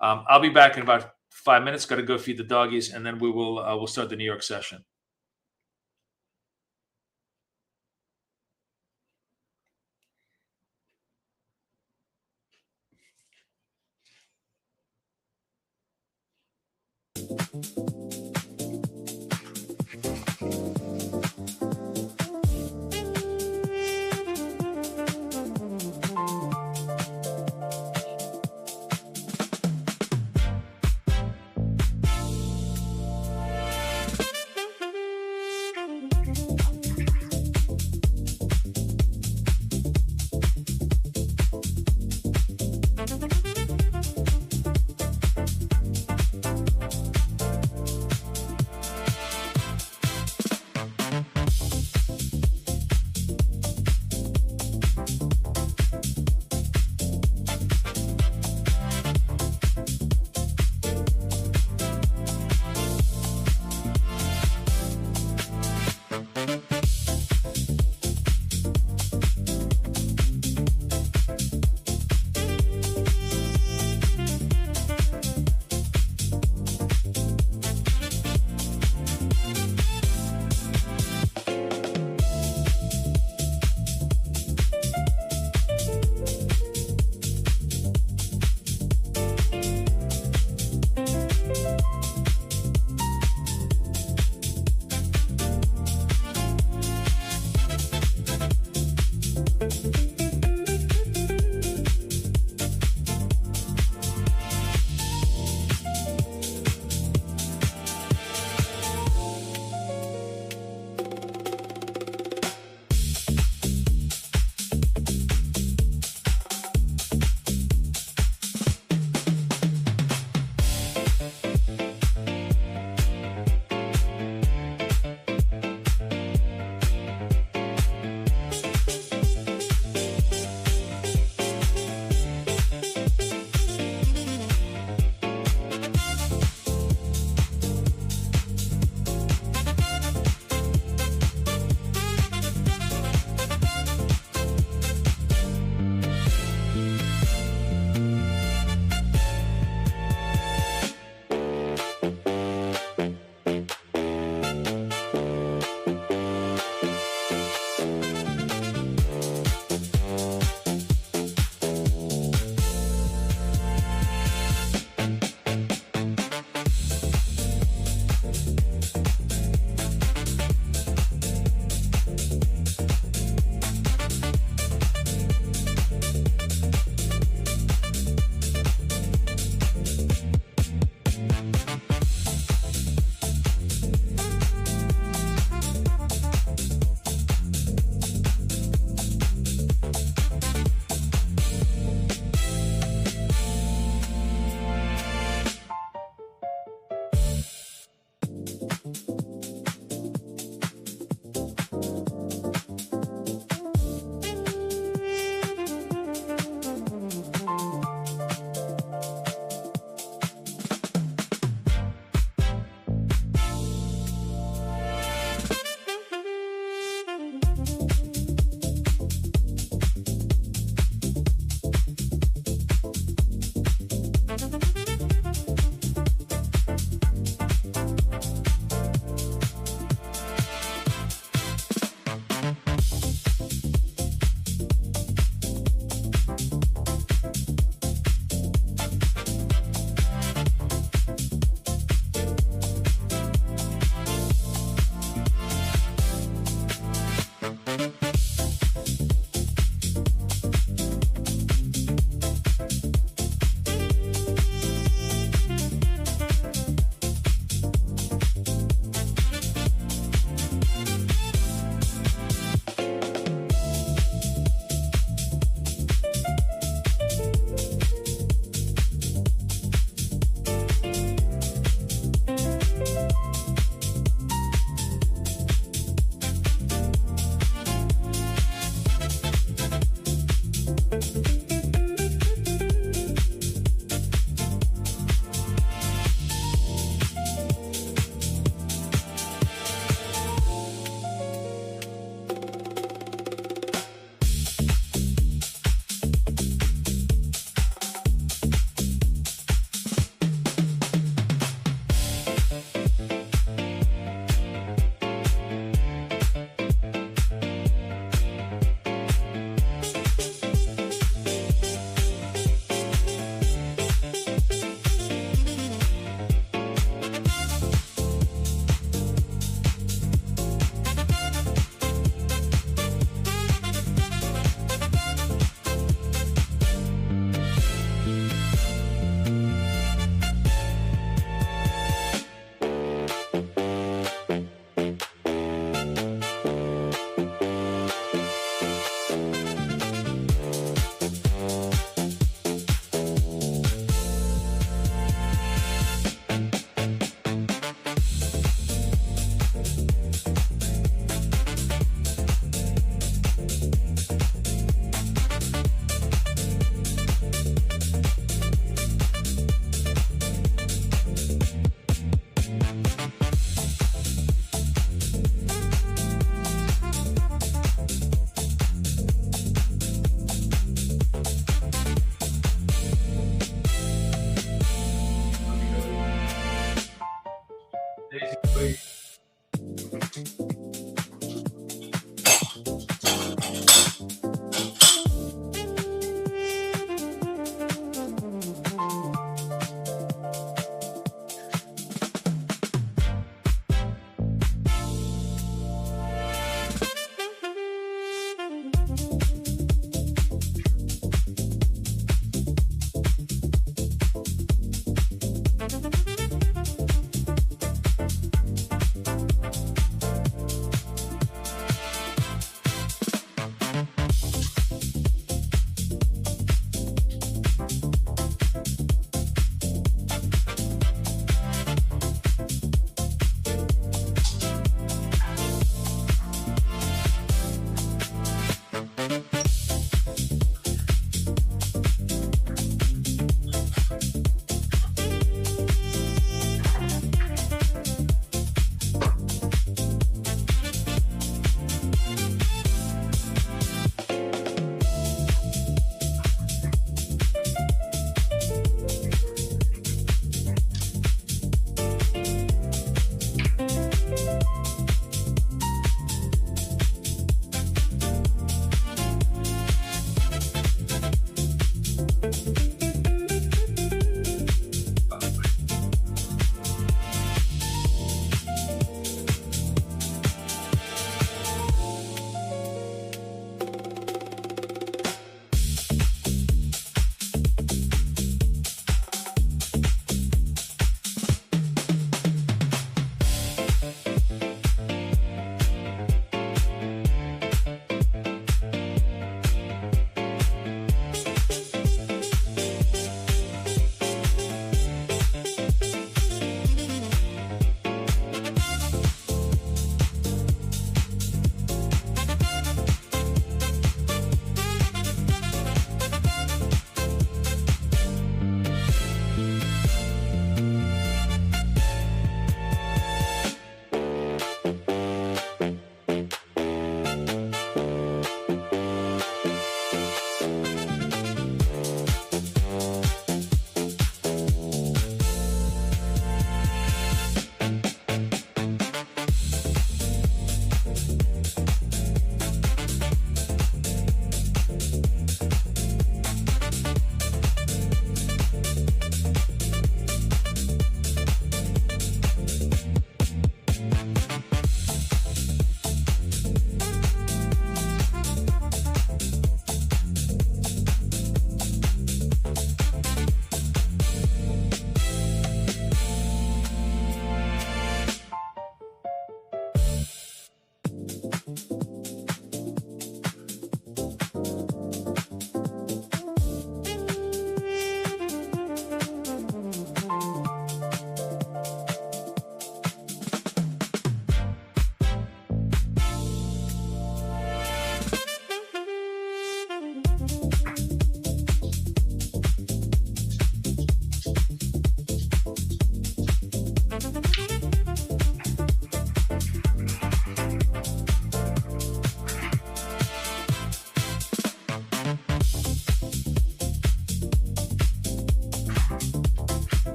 I'll be back in about 5 minutes. Got to go feed the doggies, and then we'll start the New York session.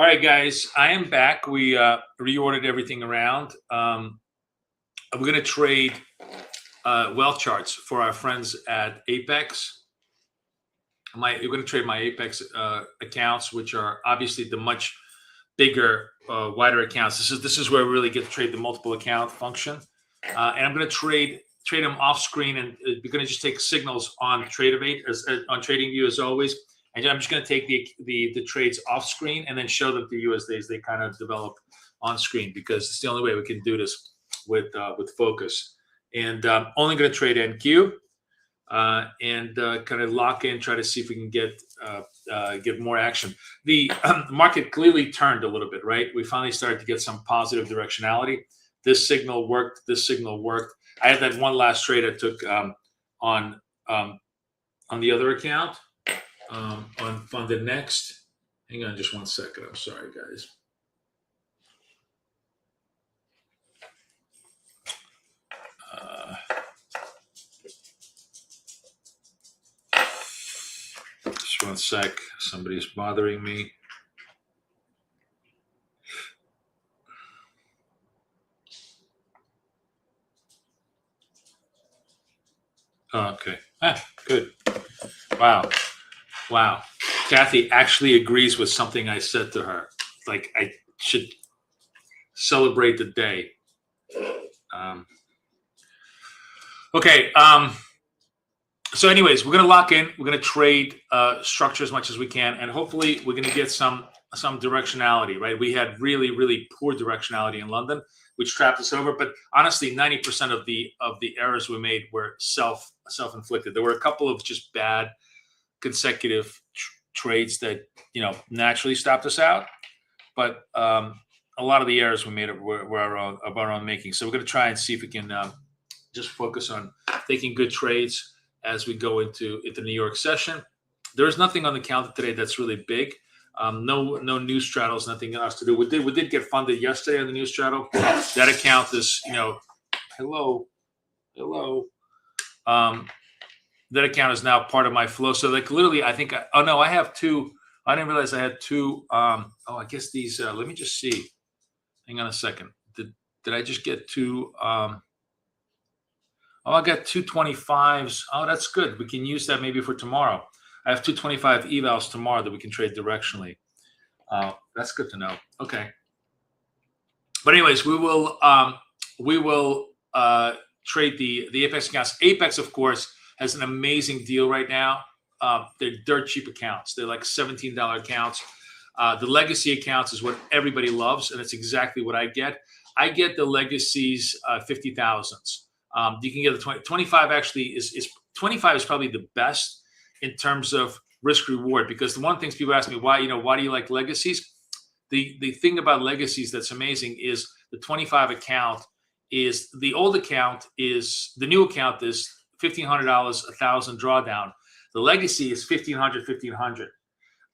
All right, guys, I am back. We reordered everything around. We're going to trade wealth charts for our friends at Apex. We're going to trade my Apex accounts, which are obviously the much bigger, wider accounts. This is where we really get to trade the multiple account function. And I'm going to trade them off screen, and we're going to just take signals on TradeAvate on TradingView as always. And I'm just going to take the trades off screen and then show them to you as they kind of develop on screen, because it's the only way we can do this with focus. And only going to trade NQ and kind of lock in, try to see if we can get more action. The market clearly turned a little bit, right? We finally started to get some positive directionality. This signal worked. This signal worked. I had that one last trade I took on the other account. On funded next. Hang on just one second. I'm sorry, guys. Just one sec. Somebody's bothering me. Oh, okay. Good. Wow. Kathy actually agrees with something I said to her. Like, I should celebrate the day. Okay. So anyways, we're going to lock in. We're going to trade structure as much as we can. And hopefully we're going to get some directionality, right? We had really, really poor directionality in London, which trapped us over. But honestly, 90% of the errors we made were self-inflicted. There were a couple of just bad consecutive trades that naturally stopped us out, but a lot of the errors we made were of our own making. So we're going to try and see if we can just focus on taking good trades as we go into the New York session. There is nothing on the calendar today that's really big. No news straddles, nothing else to do. We did get funded yesterday on the news straddle. That account is hello. That account is now part of my flow. So like literally, I think, I have two. I didn't realize I had two. I guess these, let me just see. Hang on a second. Did I just get two? I got 225s. Oh, that's good. We can use that maybe for tomorrow. I have 225 evals tomorrow that we can trade directionally. That's good to know. Okay. But anyways, we will trade the Apex accounts. Apex, of course, has an amazing deal right now. They're dirt cheap accounts. They're like $17 accounts. The legacy accounts is what everybody loves, and it's exactly what I get. I get the legacies 50,000s. You can get the 25 actually is 25 is probably the best in terms of risk reward, because the one thing people ask me, why do you like legacies? The thing about legacies that's amazing is the 25 account is the old account is the new account is $1,500, $1,000 drawdown. The legacy is $1,500.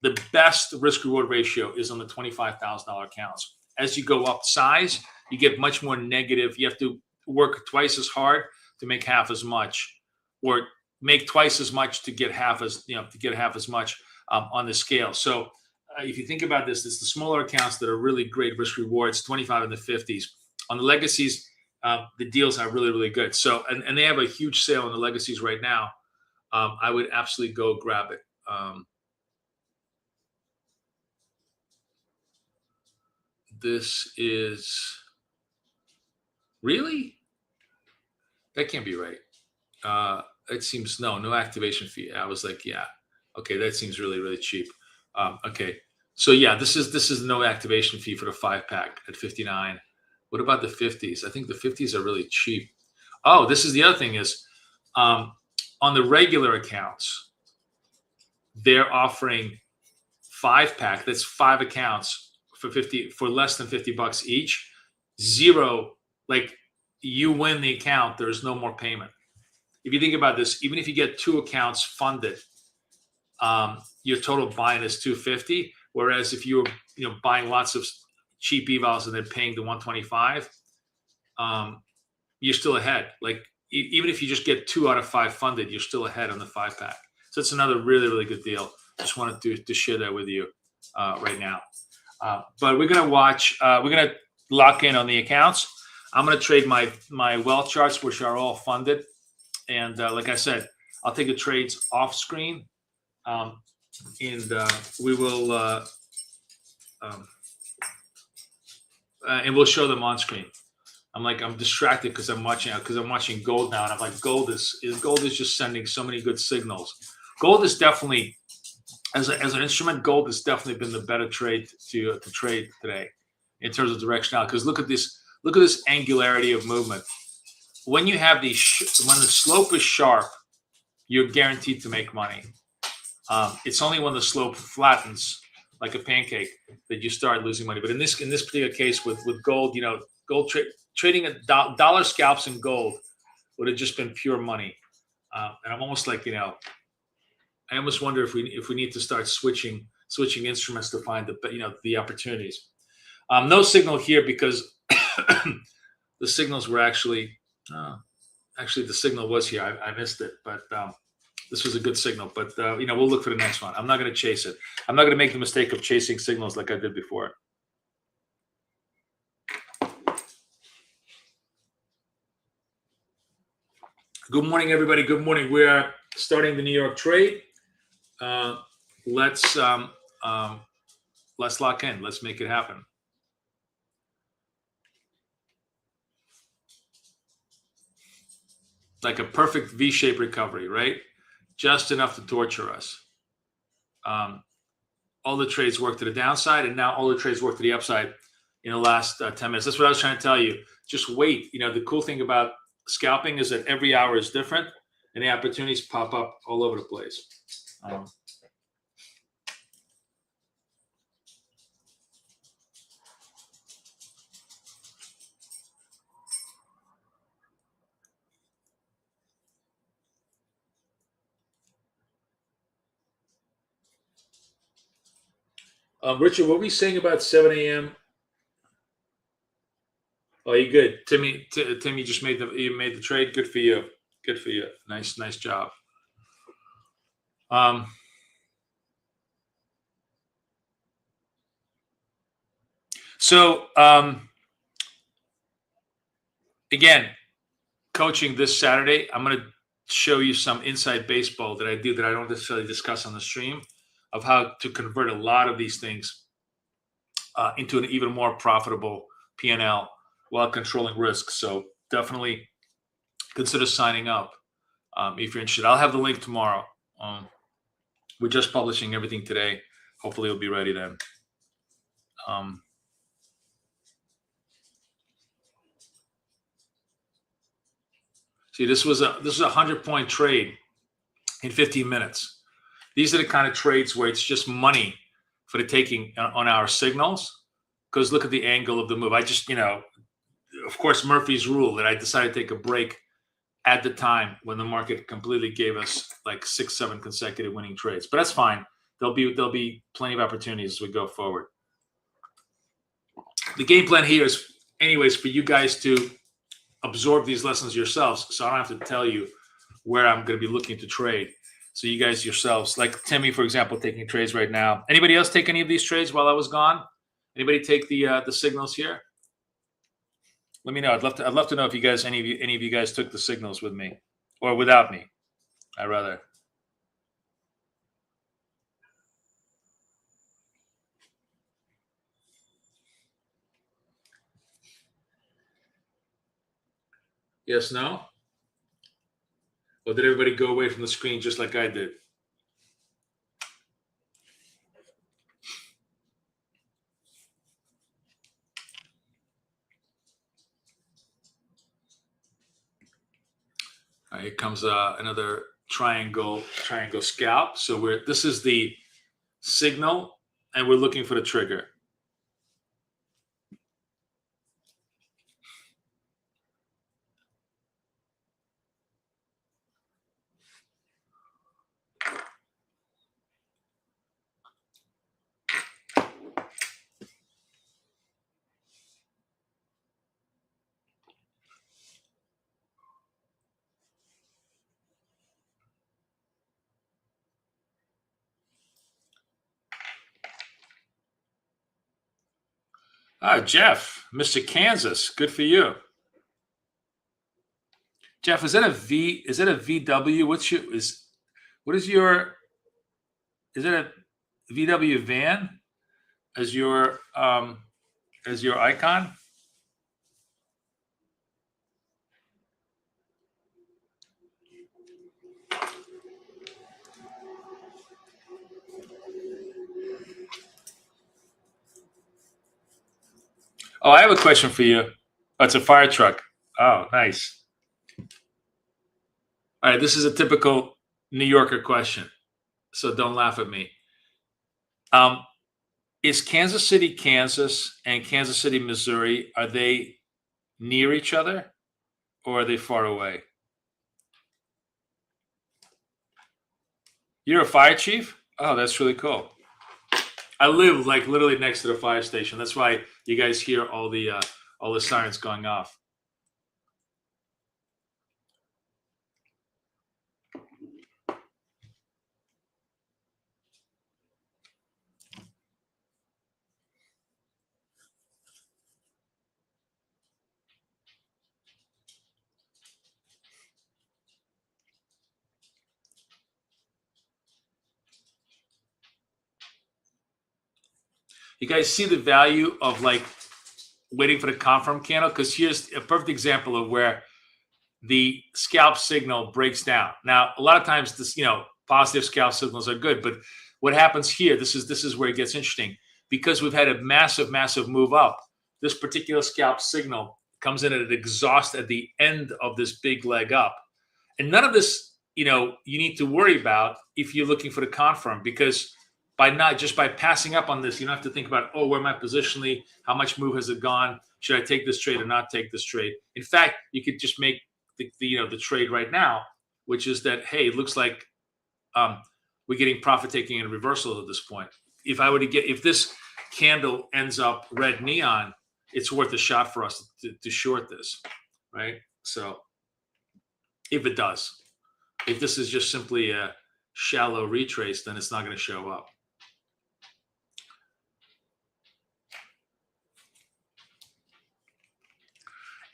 The best risk reward ratio is on the $25,000 accounts. As you go up size, you get much more negative. You have to work twice as hard to make half as much, or make twice as much to get half as much on the scale. So if you think about this, it's the smaller accounts that are really great risk rewards, 25 in the 50s. On the legacies, the deals are really, really good. So, and they have a huge sale on the legacies right now. I would absolutely go grab it. This is really, that can't be right. It seems no activation fee. I was like, yeah, okay, that seems really, really cheap. Okay, so yeah, this is no activation fee for the 5-pack at 59. What about the 50s? I think the 50s are really cheap. Oh, this is the other thing is, on the regular accounts, they're offering 5-pack. That's 5 accounts for less than $50 each. Zero, like you win the account. There's no more payment. If you think about this, even if you get 2 accounts funded, your total buying is $250. Whereas if you're buying lots of cheap evals and then paying the $125, you're still ahead. Like even if you just get 2 out of 5 funded, you're still ahead on the 5-pack. So it's another really, really good deal. Just wanted to share that with you right now. But we're gonna watch. We're gonna lock in on the accounts. I'm gonna trade my well charts, which are all funded, and like I said, I'll take the trades off screen, and we will and we'll show them on screen. I'm distracted because I'm watching gold now, and I'm like, gold is just sending so many good signals. Gold is definitely, as an instrument, gold has definitely been the better trade to trade today in terms of directionality. Because look at this angularity of movement. When you have these, when the slope is sharp, you're guaranteed to make money. It's only when the slope flattens like a pancake that you start losing money. But in this particular case with gold, gold trading at dollar scalps in gold would have just been pure money. And I'm almost like, I almost wonder if we need to start switching instruments to find the opportunities. No signal here because the signals were actually the signal was here. I missed it, but this was a good signal. But we'll look for the next one. I'm not going to chase it. I'm not going to make the mistake of chasing signals like I did before. Good morning, everybody. Good morning. We are starting the New York trade. Let's lock in. Let's make it happen. Like a perfect V-shaped recovery, right? Just enough to torture us. All the trades work to the downside, and now all the trades work to the upside in the last 10 minutes. That's what I was trying to tell you. Just wait. The cool thing about scalping is that every hour is different, and the opportunities pop up all over the place. Richard, what were we saying about 7 a.m.? Oh, you good, Timmy? Tim, you just made the trade. Good for you. Good for you. Nice job. So again, coaching this Saturday, I'm going to show you some inside baseball that I do that I don't necessarily discuss on the stream, of how to convert a lot of these things into an even more profitable P&L while controlling risk. So definitely consider signing up if you're interested. I'll have the link tomorrow. We're just publishing everything today. Hopefully it'll be ready then. See, this was a 100-point trade in 15 minutes. These are the kind of trades where it's just money for the taking on our signals. Because look at the angle of the move. I just, of course, Murphy's rule that I decided to take a break at the time when the market completely gave us like 6-7 consecutive winning trades. But that's fine. There'll be plenty of opportunities as we go forward. The game plan here is, anyways, for you guys to absorb these lessons yourselves, so I don't have to tell you where I'm going to be looking to trade. So you guys yourselves, like Timmy, for example, taking trades right now. Anybody else take any of these trades while I was gone? Anybody take the signals here? Let me know. I'd love to know if you guys, any of you guys took the signals with me or without me. I'd rather. Yes, no? Or did everybody go away from the screen just like I did? All right, here comes another triangle scalp. So this is the signal, and we're looking for the trigger. Ah, Jeff, Mr. Kansas. Good for you. Jeff, is that a V? Is that a VW? What is your? Is that a VW van as your icon? Oh, I have a question for you. Oh, it's a fire truck. Oh, nice. All right, this is a typical New Yorker question, so don't laugh at me. Um, is Kansas City, Kansas, and Kansas City, Missouri, are they near each other or are they far away? You're a fire chief? Oh, that's really cool. I live like literally next to the fire station. That's why you guys hear all the sirens going off. You guys see the value of like waiting for the confirm candle? Because here's a perfect example of where the scalp signal breaks down. Now, a lot of times this, positive scalp signals are good, but what happens here, this is where it gets interesting. Because we've had a massive, massive move up, this particular scalp signal comes in at an exhaust at the end of this big leg up. And none of this, you need to worry about if you're looking for the confirm, because by passing up on this, you don't have to think about, oh, where am I positionally? How much move has it gone? Should I take this trade or not take this trade? In fact, you could just make the trade right now, which is that, hey, it looks like we're getting profit taking and reversal at this point. If this candle ends up red neon, it's worth a shot for us to short this, right? So if it does, if this is just simply a shallow retrace, then it's not going to show up.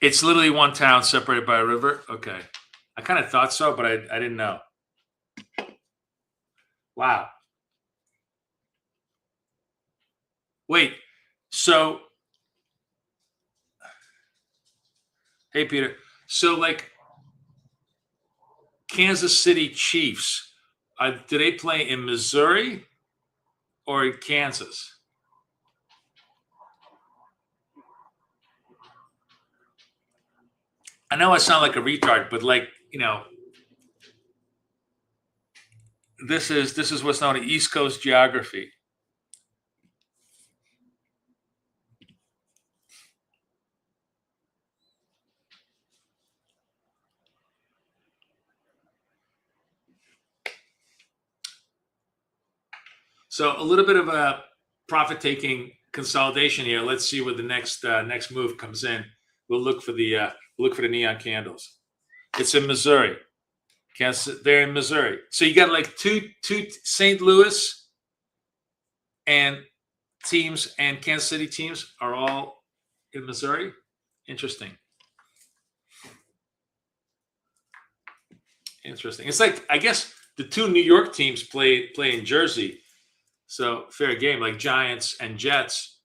It's literally one town separated by a river. Okay. I kind of thought so, but I didn't know. Wow. Wait. So, hey, Peter. So, like, Kansas City Chiefs, do they play in Missouri or in Kansas? I know I sound like a retard, but like, this is what's known as East Coast geography. So a little bit of a profit-taking consolidation here. Let's see where the next move comes in. We'll look for the neon candles. It's in Missouri. They're in Missouri. So you got like two St. Louis and teams and Kansas City teams are all in Missouri. Interesting. It's like, I guess the two New York teams play in Jersey. So fair game, like Giants and Jets.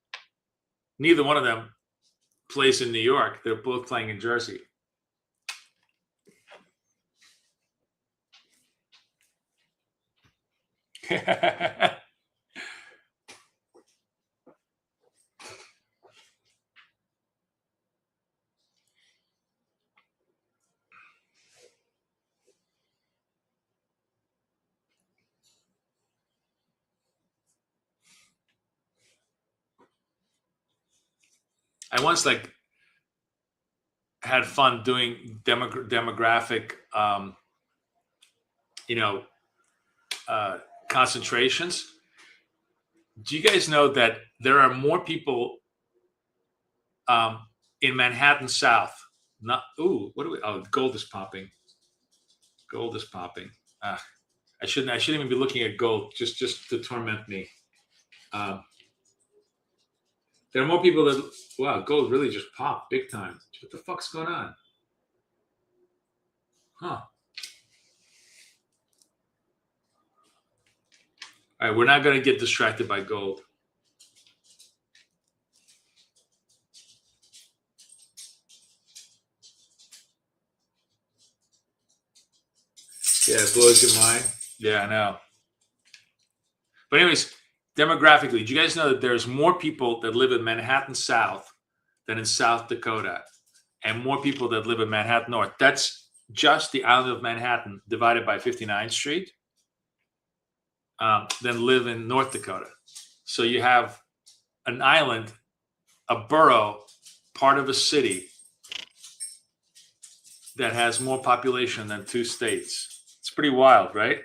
Neither one of them plays in New York. They're both playing in Jersey. I once like had fun doing demographic, concentrations. Do you guys know that there are more people in Manhattan South? Not what do we? Oh, gold is popping. Gold is popping. I shouldn't even be looking at gold just to torment me. Um, There are more people that, wow, gold really just popped big time. What the fuck's going on? Huh. All right, we're not going to get distracted by gold. Yeah, it blows your mind. Yeah, I know. But anyways, demographically, do you guys know that there's more people that live in Manhattan South than in South Dakota, and more people that live in Manhattan North? That's just the island of Manhattan divided by 59th Street, than live in North Dakota. So you have an island, a borough, part of a city that has more population than 2 states. It's pretty wild, right?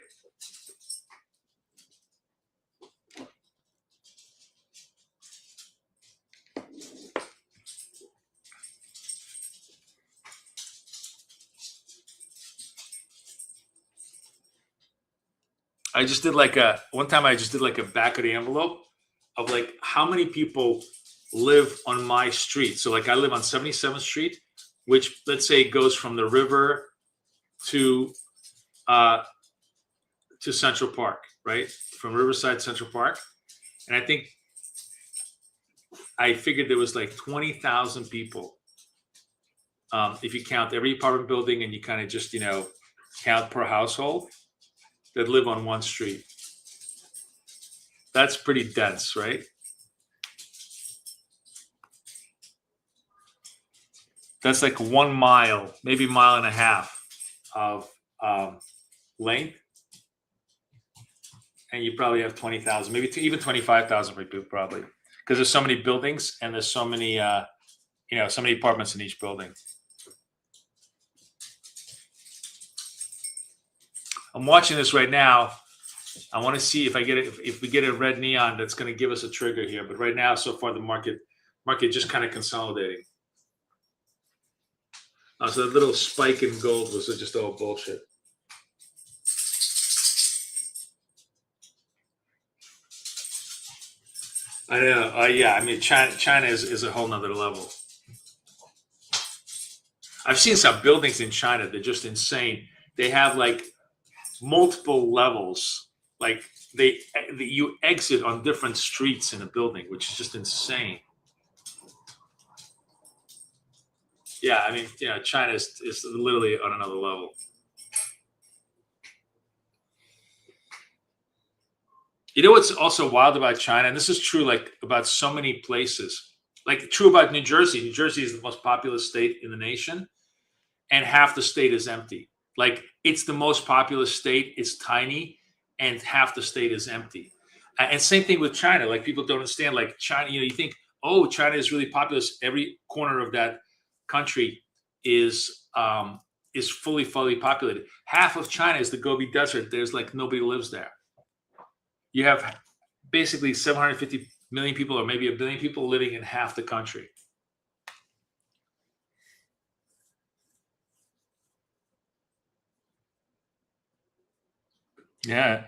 I just did like one time I just did like a back of the envelope of like how many people live on my street. So like I live on 77th Street, which let's say goes from the river to Central Park, right? From Riverside to Central Park. And I think I figured there was like 20,000 people. If you count every apartment building and you kind of just, count per household that live on one street. That's pretty dense, right? That's like 1 mile, maybe 1.5 miles of length. And you probably have 20,000, maybe even 25,000 people probably. Because there's so many buildings and there's so many, so many apartments in each building. I'm watching this right now. I want to see if I get it. If we get a red neon, that's going to give us a trigger here. But right now, so far, the market just kind of consolidating. So that little spike in gold was just all bullshit. I know. Yeah, I mean, China is a whole nother level. I've seen some buildings in China. They're just insane. They have like multiple levels. Like you exit on different streets in a building, which is just insane. Yeah, I mean, China is literally on another level. You know what's also wild about China, and this is true like about so many places, like true about New Jersey. New Jersey is the most populous state in the nation, and half the state is empty. Like it's the most populous state, it's tiny, and half the state is empty. And same thing with China. Like people don't understand, like China, you think, oh, China is really populous. Every corner of that country is fully populated. Half of China is the Gobi Desert. There's like nobody lives there. You have basically 750 million people or maybe 1 billion people living in half the country. Yeah.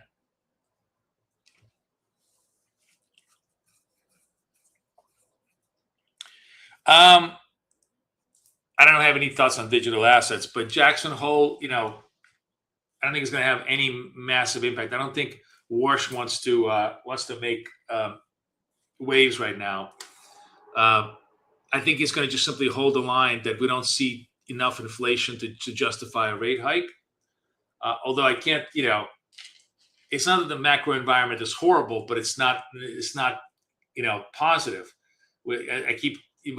I don't have any thoughts on digital assets, but Jackson Hole, I don't think it's going to have any massive impact. I don't think Warsh wants to make waves right now. I think he's going to just simply hold the line that we don't see enough inflation to justify a rate hike. Although I can't, it's not that the macro environment is horrible, but it's not positive. We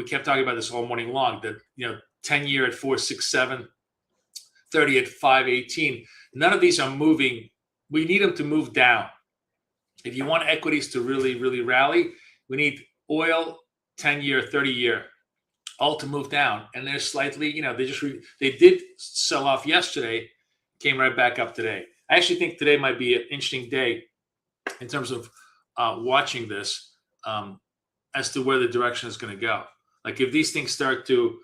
kept talking about this all morning long, that 10-year at 4.67, 30 at 5.18. None of these are moving. We need them to move down. If you want equities to really, really rally, we need oil, 10-year, 30-year, all to move down. And they're slightly, they did sell off yesterday, came right back up today. I actually think today might be an interesting day in terms of watching this as to where the direction is going to go. Like if these things start to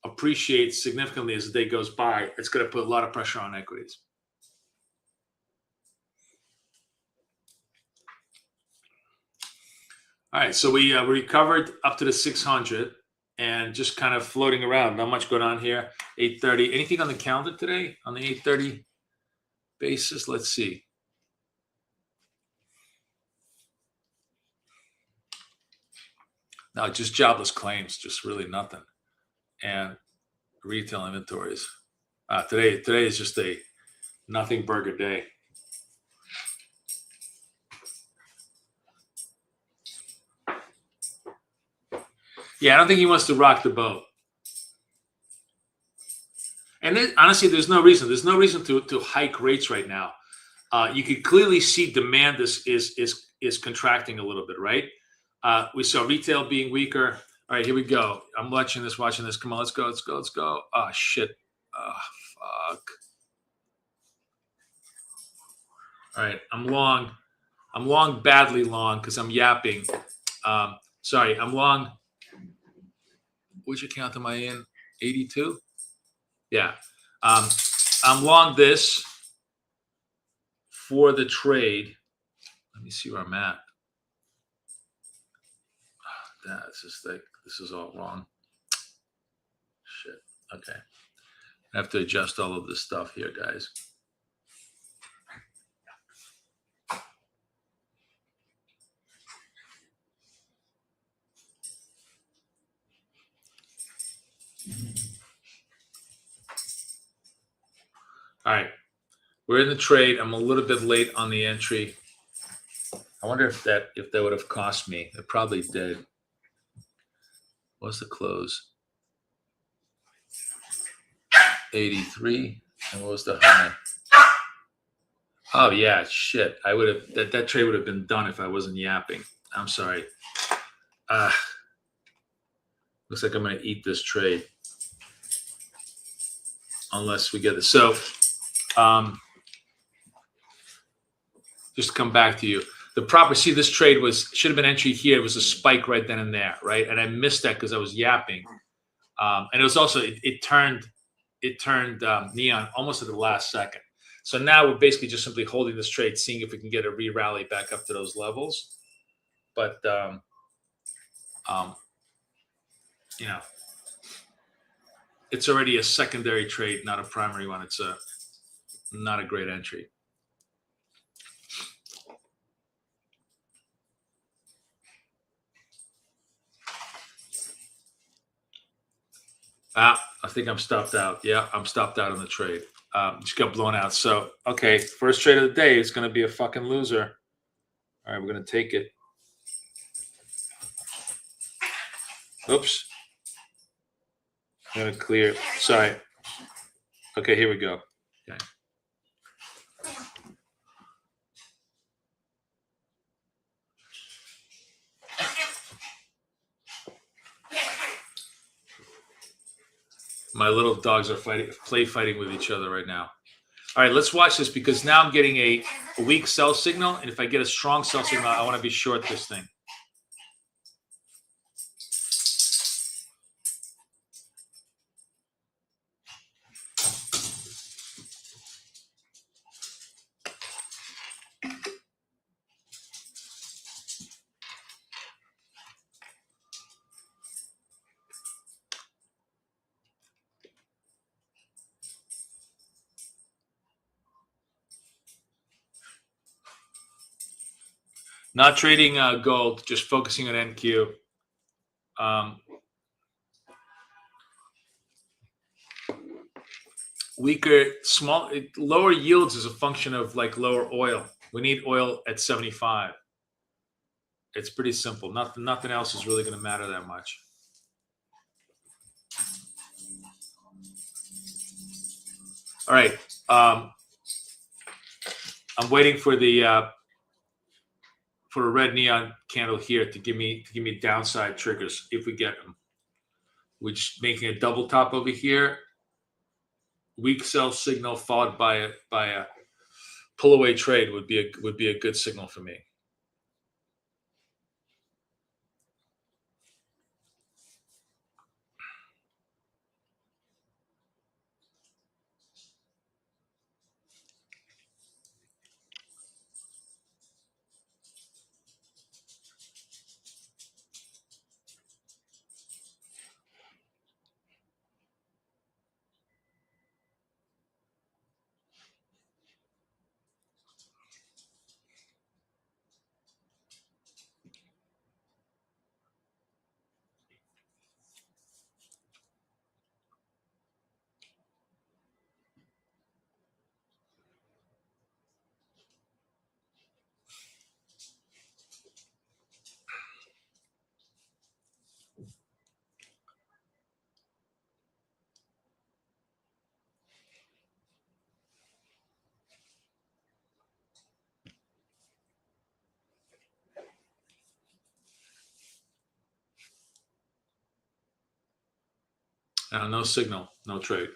appreciate significantly as the day goes by, it's going to put a lot of pressure on equities. All right, so we recovered up to the 600 and just kind of floating around. Not much going on here. 8:30. Anything on the calendar today on the 8:30 basis? Let's see. No, just jobless claims, just really nothing. And retail inventories. Today is just a nothing burger day. Yeah, I don't think he wants to rock the boat. And honestly, there's no reason. There's no reason to hike rates right now. You can clearly see demand is contracting a little bit, right? We saw retail being weaker. All right, here we go. I'm watching this. Come on, let's go. Oh shit. Oh fuck. All right, I'm long. Badly long because I'm yapping. Sorry, I'm long. Which account am I in? 82? Yeah. I'm long this for the trade. Let me see where I'm at. That's just like, this is all wrong. Shit. Okay. I have to adjust all of this stuff here, guys. All right. We're in the trade. I'm a little bit late on the entry. I wonder if that would have cost me. It probably did. What's the close? 83. And what was the high? Oh yeah, shit. I would have that trade would have been done if I wasn't yapping. I'm sorry. Looks like I'm gonna eat this trade. Unless we get it. So just to come back to you. See, this trade should have been entry here. It was a spike right then and there, right? And I missed that because I was yapping. And it was also it turned neon almost at the last second. So now we're basically just simply holding this trade, seeing if we can get a re-rally back up to those levels. But you know, it's already a secondary trade, not a primary one. It's not a great entry. I think I'm stopped out. Yeah, I'm stopped out on the trade. Just got blown out. So, okay, first trade of the day is going to be a fucking loser. All right, we're going to take it. Oops. I'm going to clear. Sorry. Okay, here we go. Okay. My little dogs are fighting with each other right now. All right, let's watch this because now I'm getting a weak sell signal. And if I get a strong sell signal, I want to be short this thing. Not trading gold, just focusing on NQ. Weaker, lower yields is a function of like lower oil. We need oil at 75. It's pretty simple. Nothing else is really going to matter that much. All right. I'm waiting for the for a red neon candle here to give me downside triggers if we get them. We're just making a double top over here. Weak sell signal followed by a pull away trade would be a good signal for me. No signal, no trade.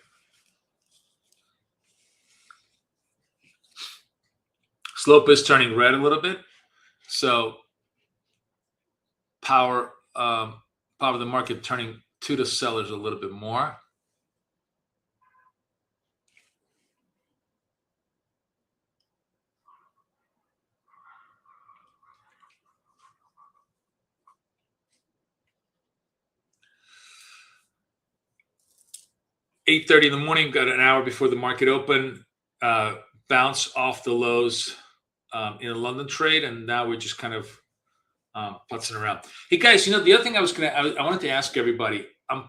Slope is turning red a little bit, so power of the market turning to the sellers a little bit more. $8:30 in the morning, got an hour before the market opened, bounce off the lows in a London trade, and now we're just kind of putzing around. Hey guys, the other thing I wanted to ask everybody, I'm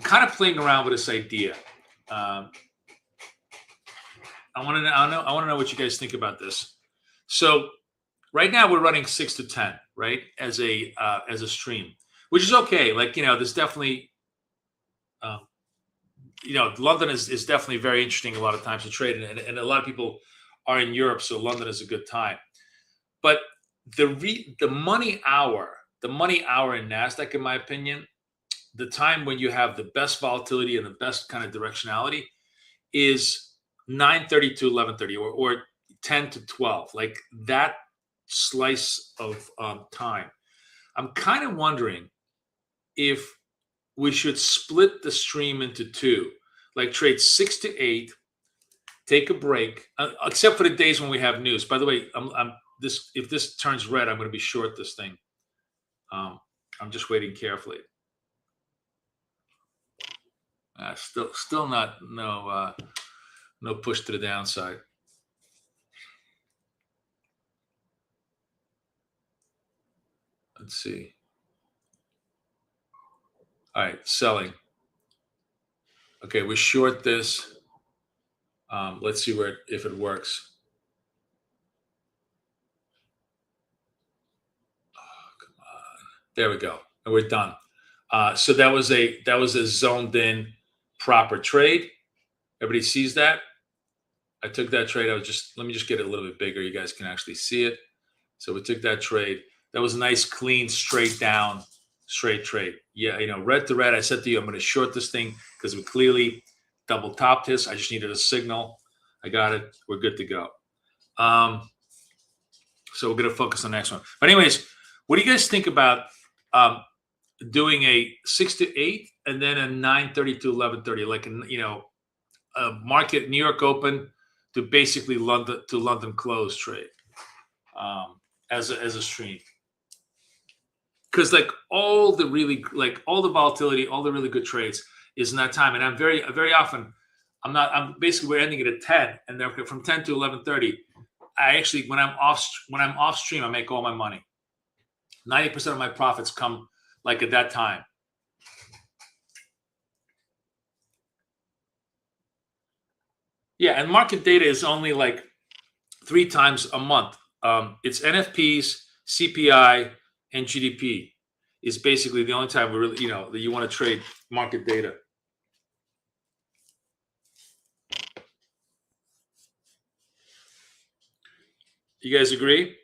kind of playing around with this idea. I want to know what you guys think about this. So right now we're running 6 to 10, right, as a stream, which is okay. Like, there's definitely London is definitely very interesting a lot of times to trade, and a lot of people are in Europe, so London is a good time. But the money hour in NASDAQ, in my opinion, the time when you have the best volatility and the best kind of directionality is 9:30 to 11:30 or 10 to 12, like that slice of time. I'm kind of wondering if we should split the stream into two, like trade 6 to 8, take a break, except for the days when we have news. By the way, if this turns red, I'm going to be short this thing. I'm just waiting carefully. Still not no push to the downside. Let's see. All right, selling. Okay, we short this. Let's see if it works. Oh, come on. There we go. And we're done. So that was a zoned in proper trade. Everybody sees that. I took that trade. Let me just get it a little bit bigger. You guys can actually see it. So we took that trade. That was a nice, clean, straight down, straight trade. Yeah, red to red. I said to you, I'm going to short this thing because we clearly double topped this. I just needed a signal. I got it. We're good to go. So we're going to focus on the next one. But anyways, what do you guys think about doing a 6 to 8 and then a 9:30 to 11:30, like a market New York open to basically London close trade as a stream? Because all the volatility, all the really good trades is in that time, and I'm very often I'm basically we're ending it at 10, and then from 10 to 11:30, I actually when I'm off stream, I make all my money. 90% of my profits come at that time. Yeah, and market data is only 3 times a month. It's NFPs, CPI, and GDP is basically the only time we really, that you want to trade market data. You guys agree?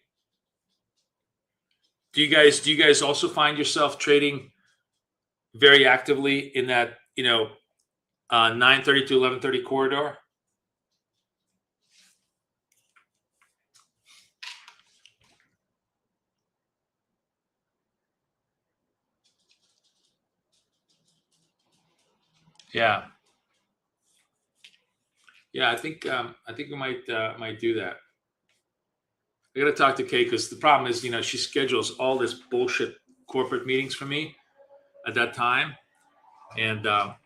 Do you guys also find yourself trading very actively in that 9:30 to 11:30 corridor? Yeah. I think we might do that. I got to talk to Kay because the problem is, she schedules all this bullshit corporate meetings for me at that time, and I'll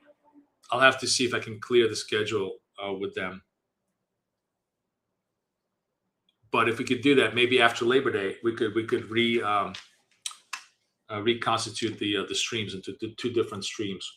have to see if I can clear the schedule with them. But if we could do that, maybe after Labor Day, we could reconstitute the streams into two different streams.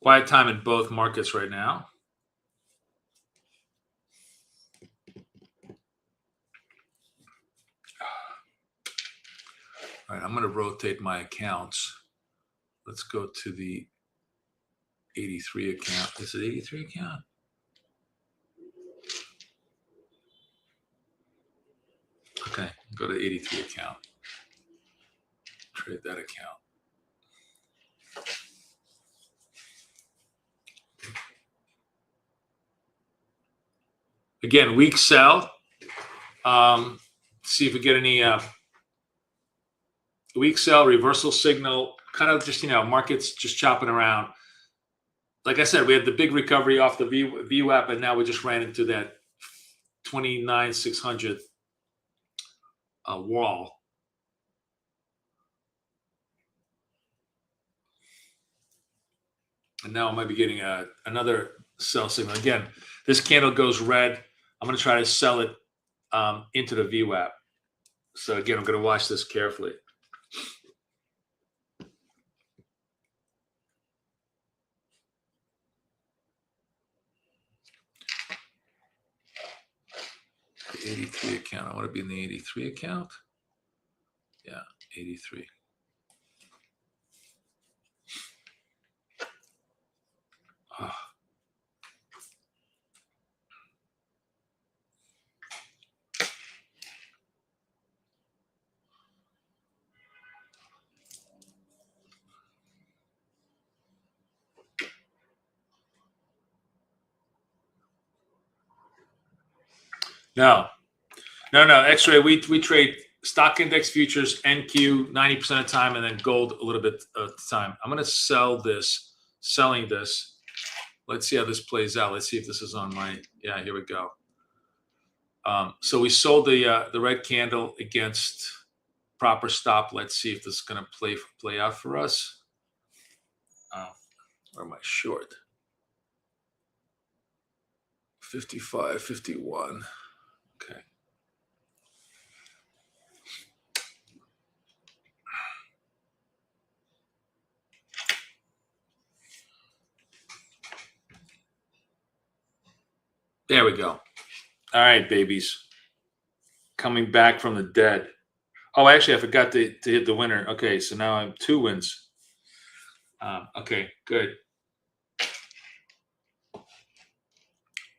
Quiet time in both markets right now. All right, I'm going to rotate my accounts. Let's go to the 83 account. Is it 83 account? Okay, go to 83 account. Trade that account. Again, weak sell. See if we get any weak sell, reversal signal, kind of just, markets just chopping around. Like I said, we had the big recovery off the VWAP, and now we just ran into that 29,600 wall. And now I might be getting another sell signal. Again, this candle goes red. I'm going to try to sell it into the VWAP. So again, I'm going to watch this carefully. The 83 account. I want to be in the 83 account. Yeah, 83. Oh. No. X-ray. We trade stock index futures, NQ 90% of the time, and then gold a little bit of the time. I'm going to sell this, selling this. Let's see how this plays out. Let's see if this is on my. Yeah, here we go. So we sold the red candle against proper stop. Let's see if this is going to play out for us. Where am I short? 55, 51. Okay. There we go. All right, babies. Coming back from the dead. Oh, actually, I forgot to hit the winner. Okay, so now I'm 2 wins. Okay, good.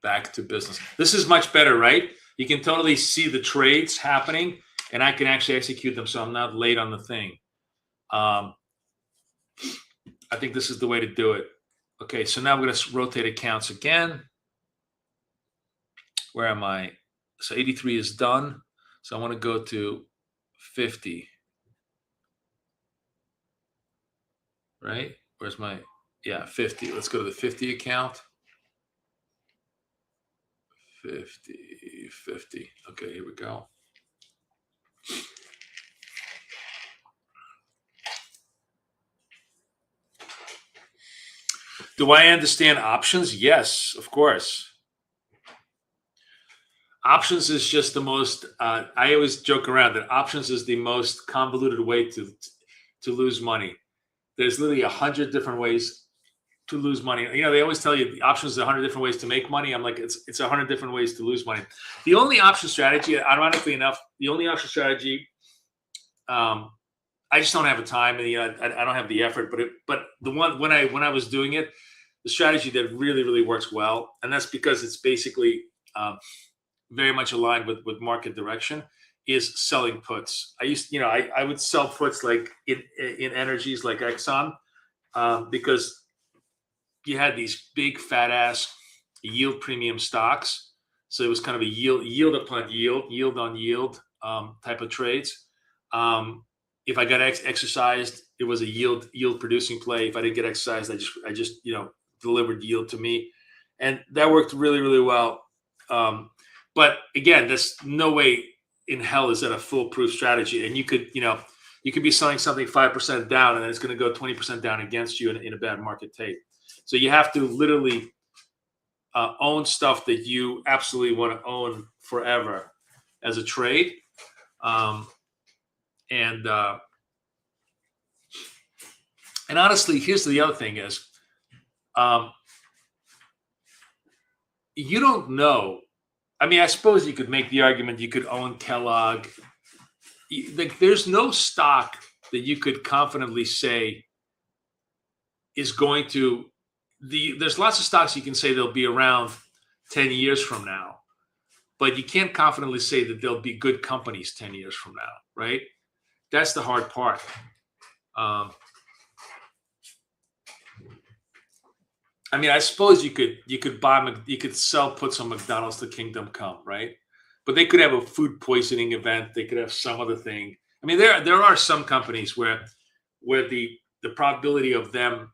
Back to business. This is much better, right? You can totally see the trades happening, and I can actually execute them, so I'm not late on the thing. I think this is the way to do it. Okay, so now I'm going to rotate accounts again. Where am I? So 83 is done. So I want to go to 50. Right? Where's my, 50. Let's go to the 50 account. 50. Okay, here we go. Do I understand options? Yes, of course. Options is just the most, I always joke around that options is the most convoluted way to lose money. There's literally 100 different ways to lose money. They always tell you the options is 100 different ways to make money. I'm like, it's 100 different ways to lose money. The only option strategy, ironically enough, I just don't have the time, and I don't have the effort. But the one when I was doing it, the strategy that really, really works well, and that's because it's basically very much aligned with market direction, is selling puts. I would sell puts like in energies like Exxon, because you had these big fat ass yield premium stocks. So it was kind of a yield upon yield on yield type of trades. If I got exercised, it was a yield producing play. If I didn't get exercised, I just delivered yield to me, and that worked really, really well. But again, there's no way in hell is that a foolproof strategy. And you could be selling something 5% down, and then it's going to go 20% down against you in a bad market tape. So you have to literally own stuff that you absolutely want to own forever as a trade. And honestly, here's the other thing is, You don't know. I mean, I suppose you could make the argument you could own Kellogg. Like, there's no stock that you could confidently say is going to there's lots of stocks you can say they'll be around 10 years from now, but you can't confidently say that they'll be good companies 10 years from now, right? That's the hard part. I mean, I suppose you could sell puts on McDonald's to Kingdom Come, right? But they could have a food poisoning event. They could have some other thing. I mean, there are some companies where the probability of them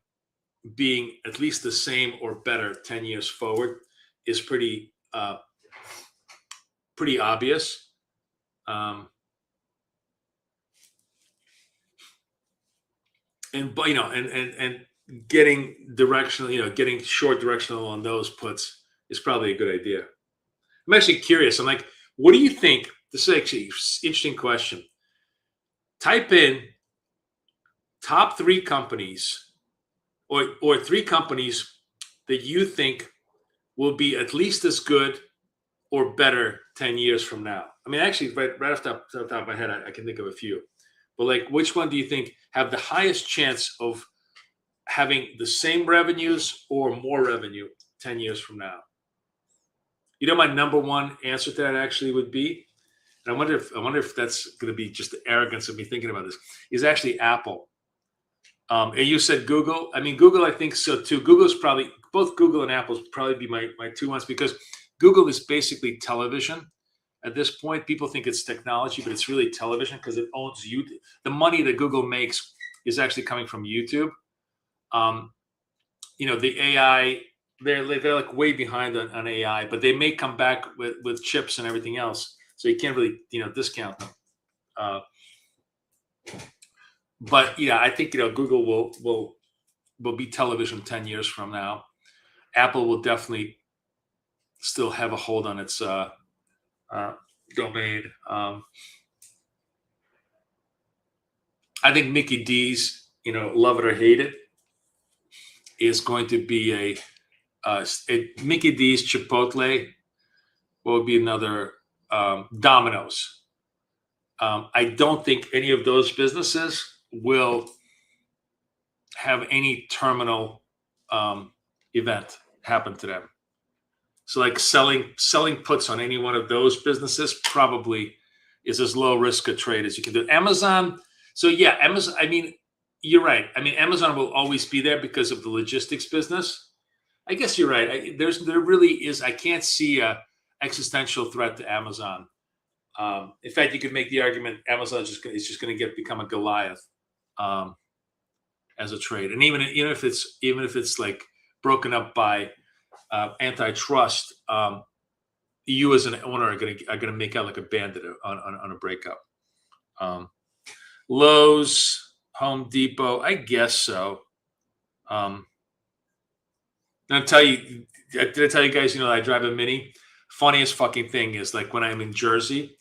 being at least the same or better 10 years forward is pretty obvious. And getting directional, getting short directional on those puts is probably a good idea. I'm actually curious. I'm like, what do you think? This is actually an interesting question. Type in top 3 companies or 3 companies that you think will be at least as good or better 10 years from now. I mean, actually, right off the top of my head, I can think of a few. But like, which one do you think have the highest chance of having the same revenues or more revenue 10 years from now? You know, my number one answer to that actually would be, and I wonder if that's going to be just the arrogance of me thinking about this, is actually Apple. And you said Google. I mean, Google, I think so too. Google's probably, both Google and Apple's probably be my 2 ones, because Google is basically television. At this point, people think it's technology, but it's really television because it owns YouTube. The money that Google makes is actually coming from YouTube. The AI, they're like way behind on AI, but they may come back with chips and everything else. So you can't really, discount them. But yeah, I think, Google will be television 10 years from now. Apple will definitely still have a hold on its domain. I think Mickey D's, love it or hate it, is going to be a Mickey D's, Chipotle will be another Domino's. I don't think any of those businesses will have any terminal event happen to them. So like selling puts on any one of those businesses probably is as low risk a trade as you can do. Amazon. So yeah, Amazon, I mean, you're right. I mean, Amazon will always be there because of the logistics business. I guess you're right. There really is, I can't see a existential threat to Amazon. In fact, you could make the argument Amazon is just going to become a Goliath as a trade. And even if it's like broken up by antitrust, you as an owner are going to make out like a bandit on a breakup. Lowe's, Home Depot, I guess so. Did I tell you guys, I drive a Mini? Funniest fucking thing is like when I'm in Jersey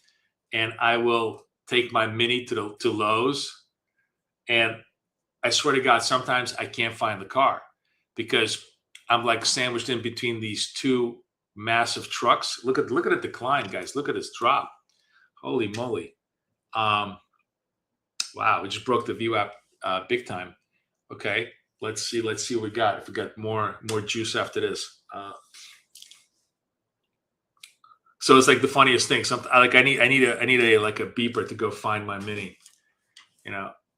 and I will take my Mini to Lowe's, and I swear to God, sometimes I can't find the car because I'm like sandwiched in between these 2 massive trucks. Look at the decline, guys. Look at this drop. Holy moly. Wow, we just broke the view app big time. Okay, let's see what we got. If we got more juice after this. So it's like the funniest thing. Something like I need a like a beeper to go find my Mini.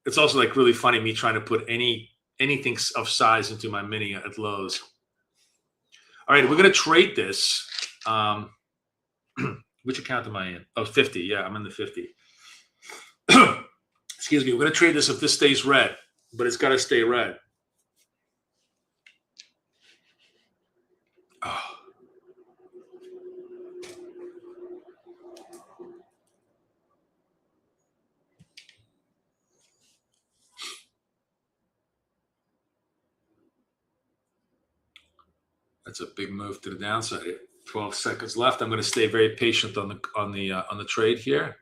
It's also like really funny me trying to put anything of size into my Mini at Lowe's. All right, we're gonna trade this. Which account am I in? Oh, 50. Yeah, I'm in the 50. Excuse me. We're gonna trade this if this stays red, but it's got to stay red. Oh. That's a big move to the downside. 12 seconds left. I'm going to stay very patient on the trade here.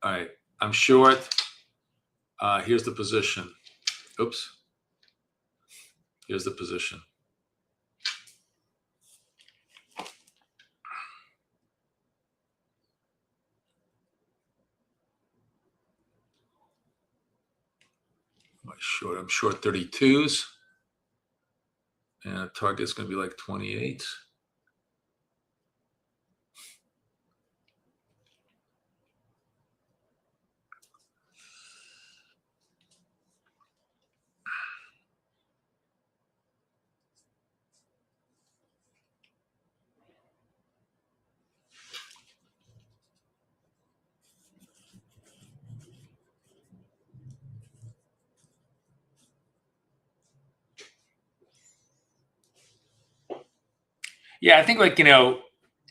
All right, I'm short. Here's the position. Oops. Here's the position. I'm short 32s. And the target's going to be like 28. Yeah, I think like,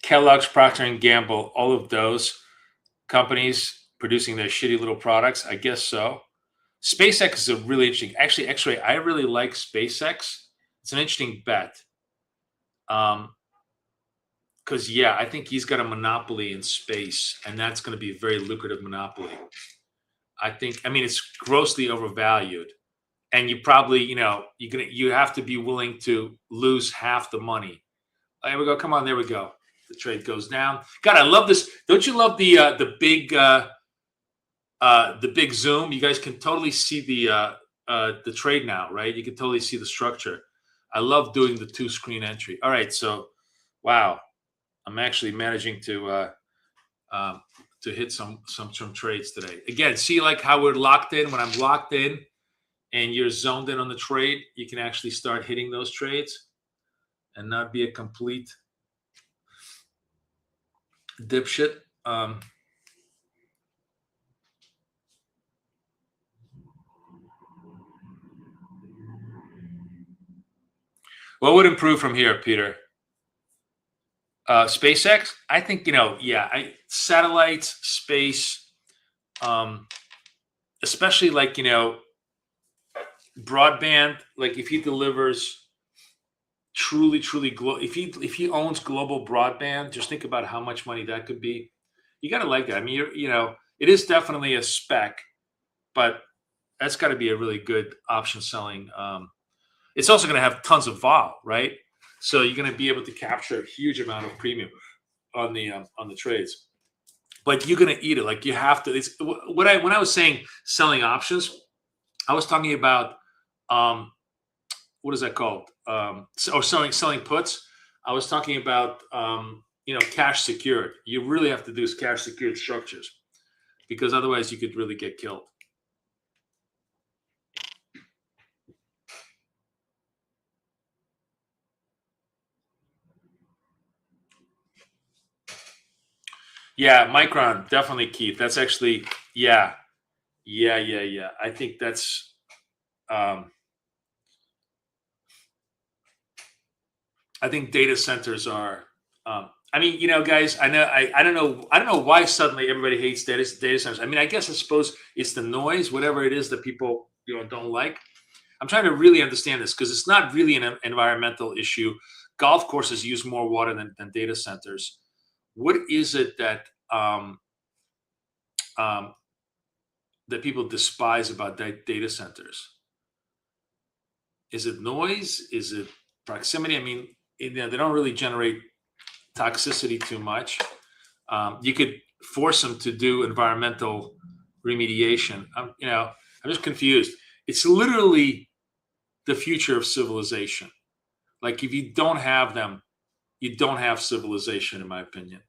Kellogg's, Procter and Gamble, all of those companies producing their shitty little products, I guess so. SpaceX is a really interesting, actually, X-Ray, I really like SpaceX. It's an interesting bet. Because, yeah, I think he's got a monopoly in space, and that's going to be a very lucrative monopoly. I mean, it's grossly overvalued. And you probably, you have to be willing to lose half the money. There we go. Come on, there we go. The trade goes down. God, I love this. Don't you love the big zoom? You guys can totally see the trade now, right? You can totally see the structure. I love doing the 2-screen entry. All right, so wow, I'm actually managing to hit some trades today. Again, see like how we're locked in. When I'm locked in and you're zoned in on the trade, you can actually start hitting those trades and not be a complete dipshit. What would improve from here, Peter? SpaceX? I think, satellites, space, especially like, broadband, like if he delivers truly if he owns global broadband, just think about how much money that could be. You got to like that. I mean, it is definitely a spec, but that's got to be a really good option selling. It's also going to have tons of vol, right? So you're going to be able to capture a huge amount of premium on the trades, but you're going to eat it. Like you have to. It's when I was saying selling options, I was talking about what is that called? Or selling puts. I was talking about cash secured. You really have to do cash secured structures because otherwise you could really get killed. Yeah, Micron, definitely, Keith. That's actually, yeah. I think that's, I think data centers are, I mean, guys, I don't know why suddenly everybody hates data centers. I mean, I suppose it's the noise, whatever it is that people, don't like. I'm trying to really understand this because it's not really an environmental issue. Golf courses use more water than data centers. What is it that that people despise about data centers? Is it noise? Is it proximity? I mean, they don't really generate toxicity too much. You could force them to do environmental remediation. I'm just confused. It's literally the future of civilization. Like if you don't have them, you don't have civilization, in my opinion.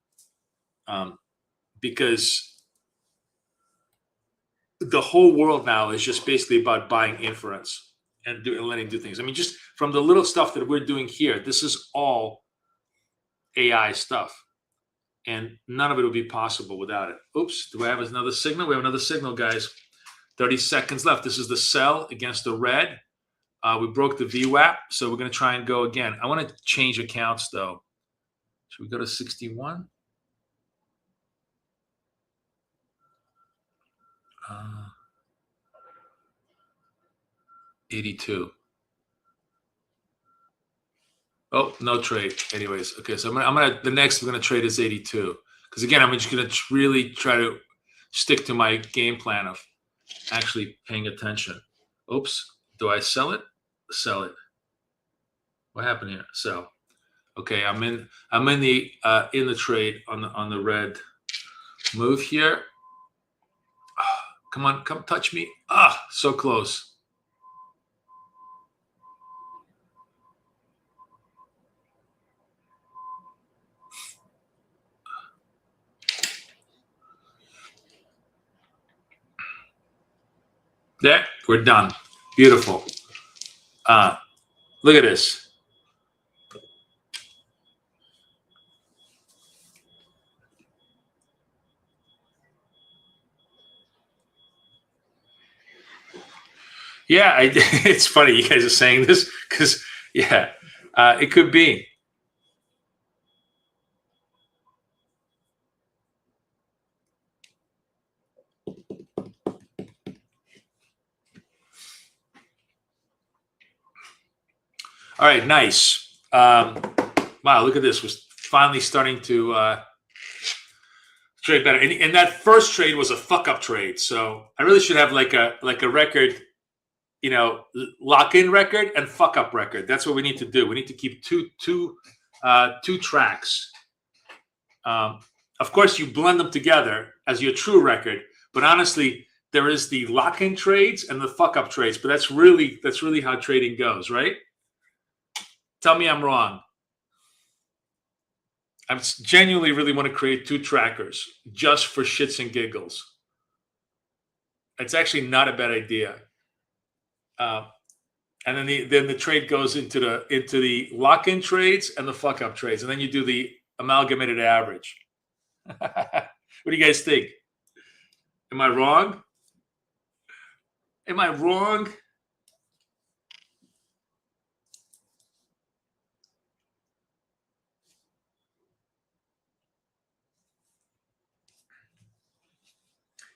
Because the whole world now is just basically about buying inference and letting do things. I mean, just from the little stuff that we're doing here, this is all AI stuff. And none of it would be possible without it. Oops, do I have another signal? We have another signal, guys. 30 seconds left. This is the sell against the red. We broke the VWAP, so we're going to try and go again. I want to change accounts, though. Should we go to 61? 82. Oh, no trade. Anyways, okay. So the next we're gonna trade is 82. Because again, I'm just gonna really try to stick to my game plan of actually paying attention. Oops. Do I sell it? Sell it. What happened here? Sell. Okay, I'm in the trade on the red. Move here. Come on, come touch me. So close. There, we're done. Beautiful. Look at this. Yeah, it's funny you guys are saying this because, yeah, it could be. All right, nice. Wow, look at this. We're finally starting to trade better. And that first trade was a fuck up trade. So I really should have like a record, lock-in record and fuck up record. That's what we need to do. We need to keep two tracks. Of course, you blend them together as your true record. But honestly, there is the lock-in trades and the fuck up trades. But that's really how trading goes, right? Tell me I'm wrong. I genuinely really want to create two trackers just for shits and giggles. It's actually not a bad idea. And then the trade goes into the lock-in trades and the fuck up trades, and then you do the amalgamated average. What do you guys think? Am I wrong? Am I wrong?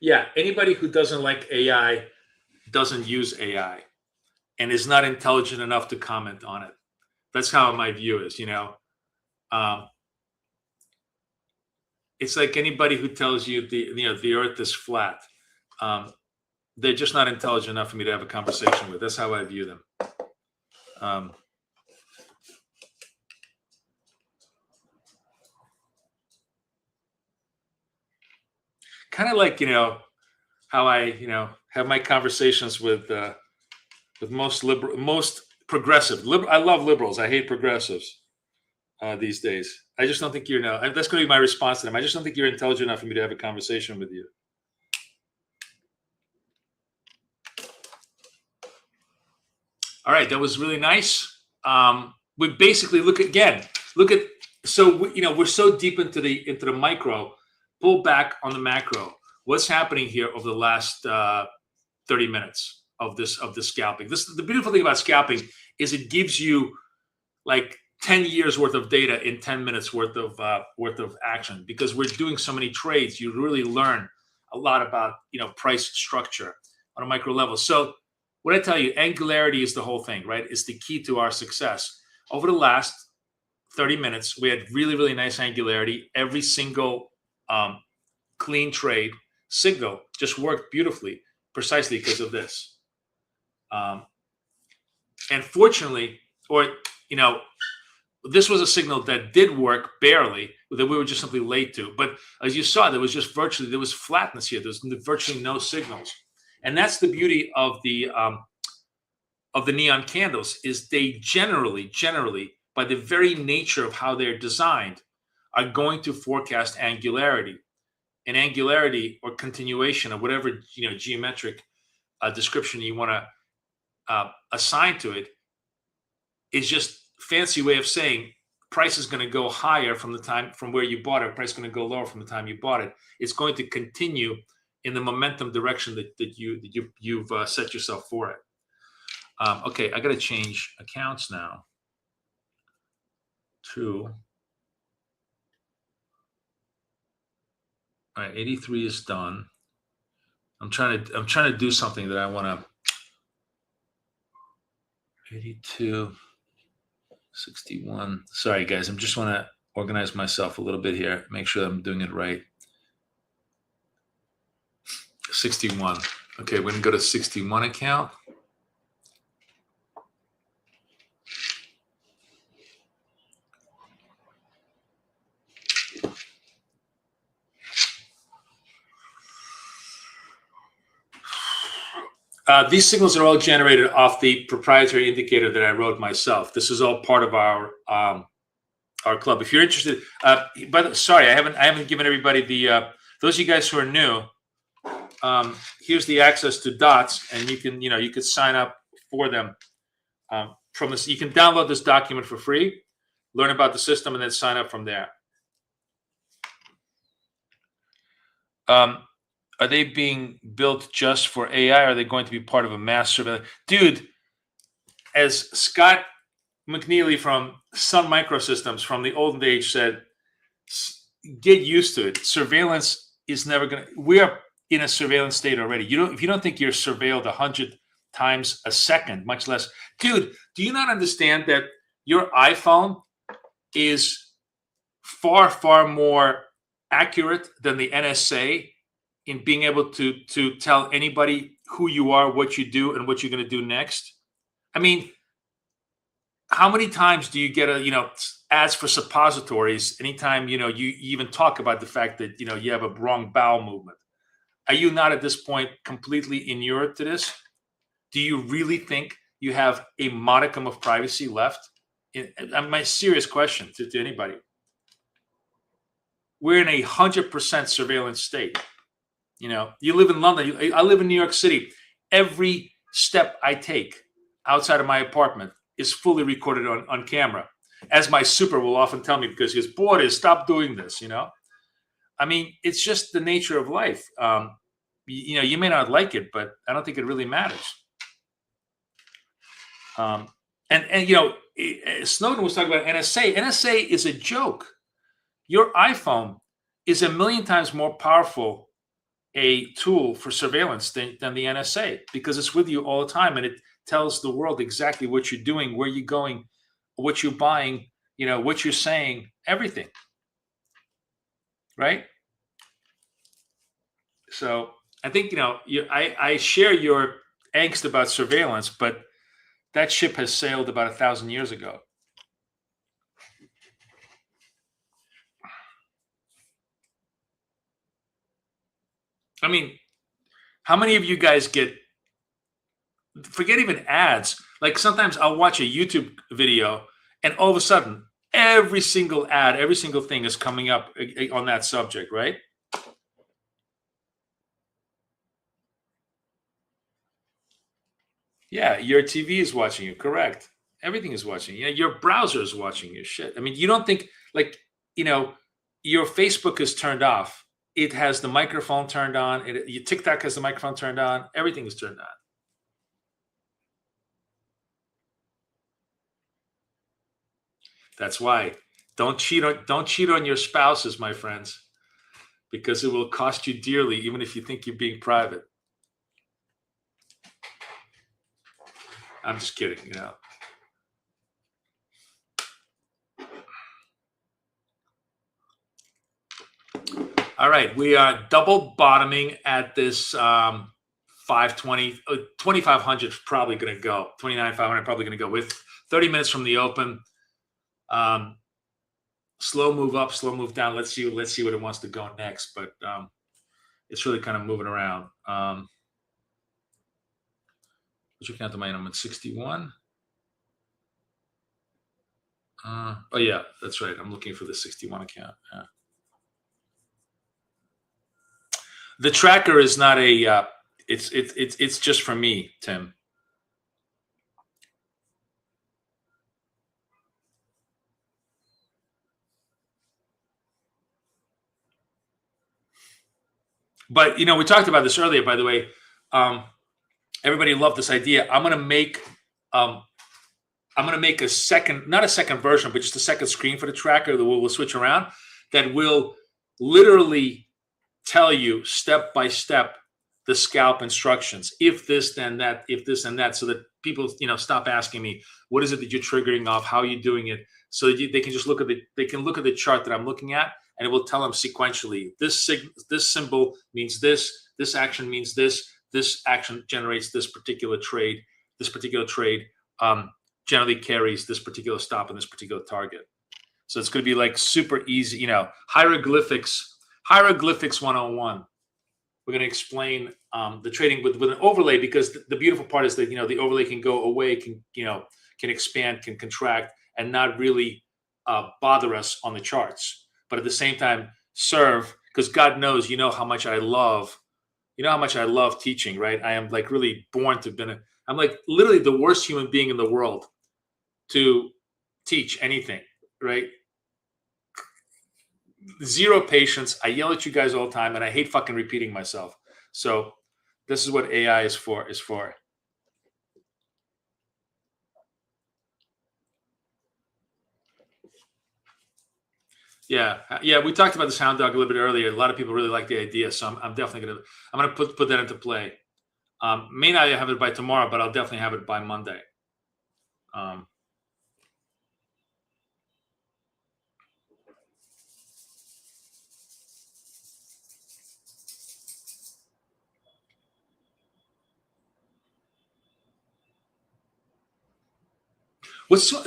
Yeah, anybody who doesn't like AI doesn't use AI and is not intelligent enough to comment on it. That's how my view is, it's like anybody who tells you the earth is flat. They're just not intelligent enough for me to have a conversation with. That's how I view them. Kind of like, how I, have my conversations with most progressive. I love liberals. I hate progressives these days. I just don't think that's going to be my response to them. I just don't think you're intelligent enough for me to have a conversation with you. All right, that was really nice. We basically we're so deep into the micro. Pull back on the macro. What's happening here over the last 30 minutes of this scalping? The beautiful thing about scalping is it gives you like 10 years worth of data in 10 minutes worth of action, because we're doing so many trades. You really learn a lot about price structure on a micro level. So what I tell you, angularity is the whole thing, right? It's the key to our success. Over the last 30 minutes, we had really, really nice angularity. Every single clean trade signal just worked beautifully, precisely because of this. And fortunately, this was a signal that did work barely, that we were just simply late to. But as you saw, there was flatness here. There's virtually no signals. And that's the beauty of the neon candles, is they generally, by the very nature of how they're designed, are going to forecast angularity. And angularity, or continuation, or whatever geometric description you want to assign to it, is just fancy way of saying price is going to go higher from where you bought it. Price is going to go lower from the time you bought it. It's going to continue in the momentum direction that you've set yourself for it. Okay, I got to change accounts now to. All right, 83 is done. I'm trying to do something that I want to. 82, 61. Sorry, guys. I just want to organize myself a little bit here. Make sure I'm doing it right. 61. Okay, we're gonna go to 61 account. These signals are all generated off the proprietary indicator that I wrote myself. This is all part of our club. If you're interested, sorry, I haven't given everybody the those of you guys who are new. Here's the access to dots, and you could sign up for them from this. You can download this document for free, learn about the system, and then sign up from there. Are they being built just for AI? Or are they going to be part of a mass surveillance? Dude, as Scott McNeely from Sun Microsystems from the olden age said, get used to it. Surveillance is never going to, we are in a surveillance state already. If you don't think you're surveilled 100 times a second, much less, dude, do you not understand that your iPhone is far, far more accurate than the NSA in being able to tell anybody who you are, what you do, and what you're going to do next? I mean, how many times do you get ads for suppositories anytime you even talk about the fact that you have a wrong bowel movement? Are you not at this point completely inured to this? Do you really think you have a modicum of privacy left? My serious question to anybody. We're in 100% surveillance state. You live in London. I live in New York City. Every step I take outside of my apartment is fully recorded on camera, as my super will often tell me, because he goes, "Boy, stop doing this." I mean, it's just the nature of life. You may not like it, but I don't think it really matters. Snowden was talking about NSA. NSA is a joke. Your iPhone is 1,000,000 times more powerful a tool for surveillance than the NSA, because it's with you all the time, and it tells the world exactly what you're doing, where you're going, what you're buying, what you're saying, everything. Right? So I think, I share your angst about surveillance, but that ship has sailed about 1,000 years ago. I mean, how many of you guys forget even ads? Like sometimes I'll watch a YouTube video and all of a sudden every single ad, every single thing is coming up on that subject, right? Yeah, your TV is watching you, correct. Everything is watching you. Your browser is watching your shit. I mean, you don't think your Facebook is turned off. It has the microphone turned on. Your TikTok has the microphone turned on. Everything is turned on. That's why don't cheat on your spouses, my friends, because it will cost you dearly, even if you think you're being private. I'm just kidding, All right, we are double bottoming at this 520, 2,500 is probably going to go. 29,500 probably going to go with 30 minutes from the open. Slow move up, slow move down. Let's see what it wants to go next, but it's really kind of moving around. What's your count to my I'm at 61. Oh yeah, that's right. I'm looking for the 61 account. Yeah. The tracker is not a. It's just for me, Tim. But we talked about this earlier. By the way, everybody loved this idea. I'm going to make a second, not a second version, but just a second screen for the tracker that we'll switch around. That will literally tell you step by step the scalp instructions. If this, then that. If this, then that. So that people, stop asking me, what is it that you're triggering off? How are you doing it? So that they can just look at the chart that I'm looking at, and it will tell them sequentially. This symbol means this. This action means this. this action generates this particular trade. This particular trade generally carries this particular stop and this particular target. So it's going to be like super easy, hieroglyphics 101. We're going to explain the trading with an overlay, because the beautiful part is that, the overlay can go away, can expand, can contract, and not really bother us on the charts. But at the same time, serve, because God knows, how much I love, teaching, right? I am like really born to have I'm like literally the worst human being in the world to teach anything, right? Zero patience. I yell at you guys all the time, and I hate fucking repeating myself. So this is what AI is for. Yeah. We talked about this hound dog a little bit earlier. A lot of people really like the idea, so I'm definitely gonna put that into play. May not have it by tomorrow, but I'll definitely have it by Monday.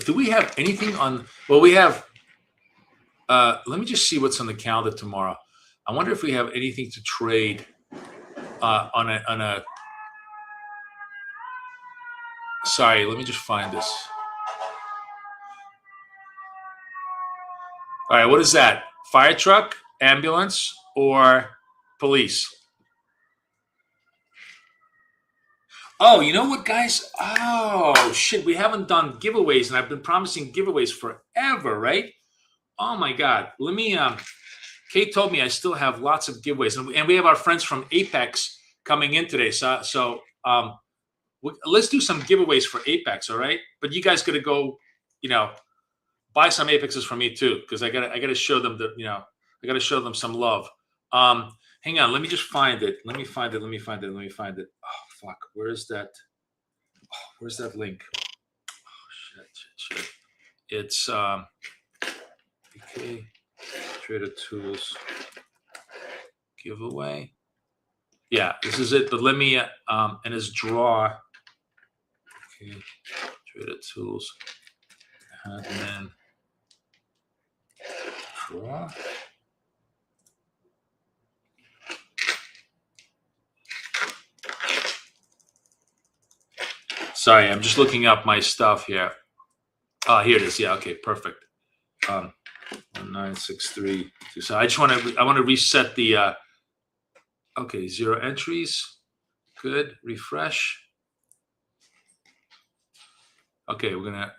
Do we have anything on? Well, we have. Let me just see what's on the calendar tomorrow. I wonder if we have anything to trade on a. Sorry, let me just find this. All right, what is that? Fire truck, ambulance, or police? Oh, you know what, guys? Oh, shit, we haven't done giveaways, and I've been promising giveaways forever, right? Oh, my God. Let me, Kate told me I still have lots of giveaways, and we have our friends from Apex coming in today. So let's do some giveaways for Apex, all right? But you guys got to go, buy some Apexes from me too, because I gotta show them that, I gotta show them some love. Hang on, let me just find it. Let me find it. Oh fuck, where is that? Oh, where's that link? Oh shit. It's okay. Trader Tools giveaway. Yeah, this is it. But let me and it's draw. Okay, Trader Tools. Admin. Draw. Sorry, I'm just looking up my stuff here. Oh, here it is. Yeah, okay, perfect. 1963. So I want to reset the. Okay, 0 entries. Good. Refresh. Okay, we're gonna.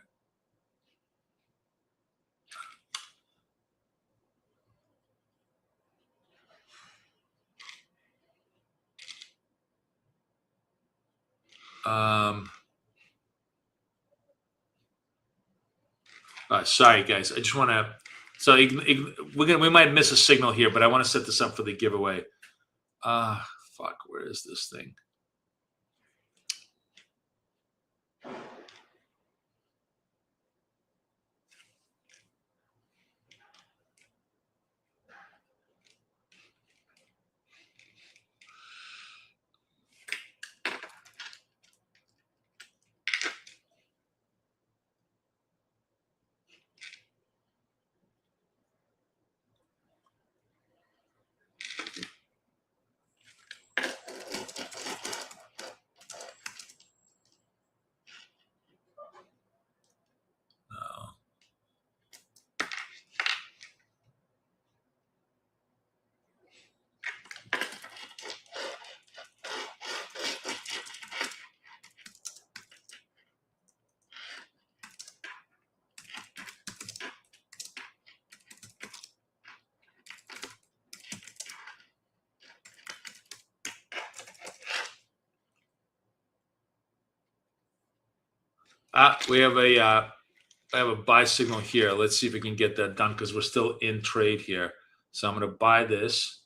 Sorry, guys. I just want to. So we might miss a signal here, but I want to set this up for the giveaway. Fuck. Where is this thing? We have a buy signal here. Let's see if we can get that done, because we're still in trade here. So I'm going to buy this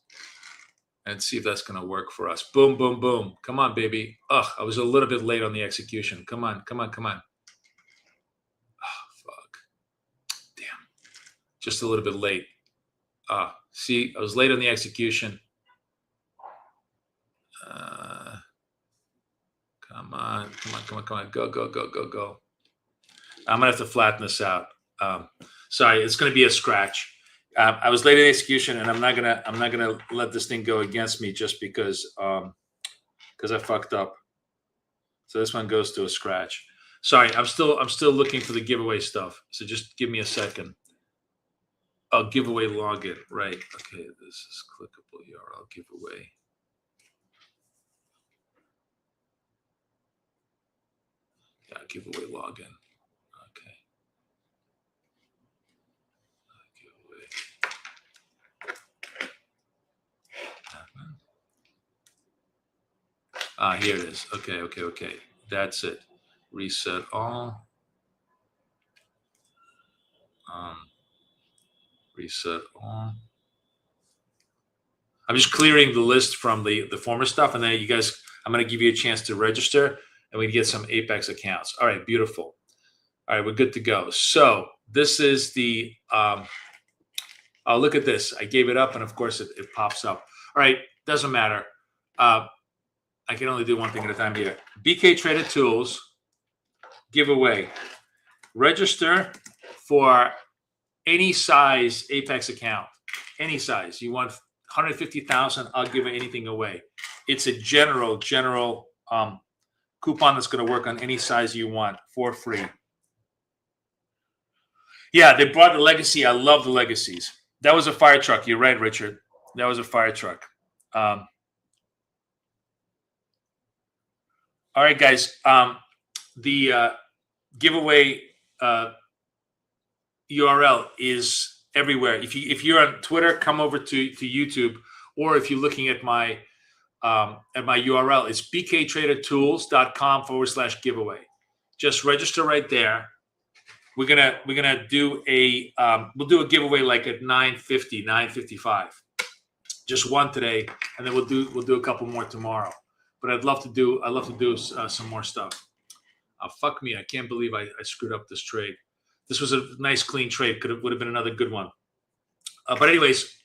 and see if that's going to work for us. Boom, boom, boom. Come on, baby. Ugh, I was a little bit late on the execution. Come on. Oh, fuck. Damn. Just a little bit late. See, I was late on the execution. Come on. Go. I'm gonna have to flatten this out. Sorry, it's gonna be a scratch. I was late in execution, and I'm not gonna let this thing go against me just because I fucked up. So this one goes to a scratch. Sorry, I'm still looking for the giveaway stuff. So just give me a second. Oh, giveaway login. Right. Okay, this is clickable URL giveaway. Yeah, giveaway login. Okay. Giveaway. Here it is. Okay. That's it. Reset all. Reset all. I'm just clearing the list from the former stuff, and then you guys, I'm going to give you a chance to register, and we get some Apex accounts. All right, beautiful. All right, we're good to go. So this is the. Oh, look at this. I gave it up, and of course it pops up. All right, doesn't matter. I can only do one thing at a time here. BK Traded Tools giveaway. Register for any size Apex account. Any size. You want 150,000, I'll give anything away. It's a general coupon that's going to work on any size you want for free. Yeah, they brought the Legacy. I love the Legacies. That was a fire truck. You're right, Richard. That was a fire truck. All right, guys. The giveaway URL is everywhere. If you're on Twitter, come over to YouTube, or if you're looking at my URL, it's bktradedtools.com/giveaway. Just register right there. We're gonna do a we'll do a giveaway like at 9:50, 9:55. Just one today, and then we'll do a couple more tomorrow. But I'd love to do some more stuff. Fuck me, I can't believe I screwed up this trade. This was a nice clean trade. Would have been another good one. But anyways,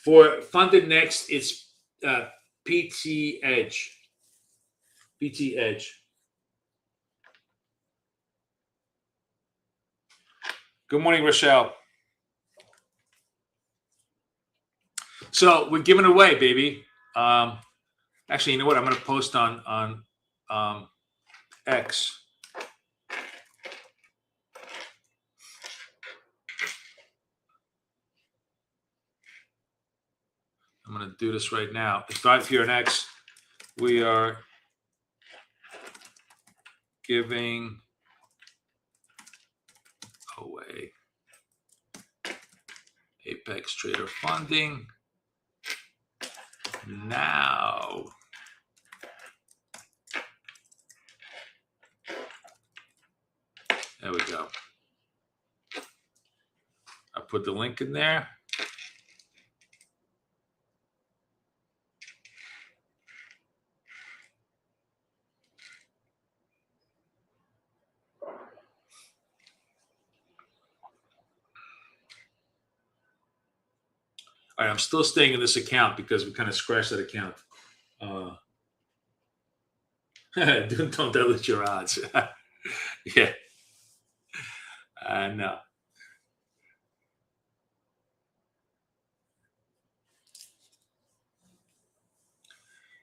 for funded next, it's PT Edge. PT Edge. Good morning, Rochelle. So we're giving away, baby. Actually, you know what? I'm going to post on X. I'm going to do this right now. It's right here on X. We are giving away Apex Trader funding now. There we go. I put the link in there. All right, I'm still staying in this account because we kind of scratched that account. Don't dilute your odds. Yeah. No.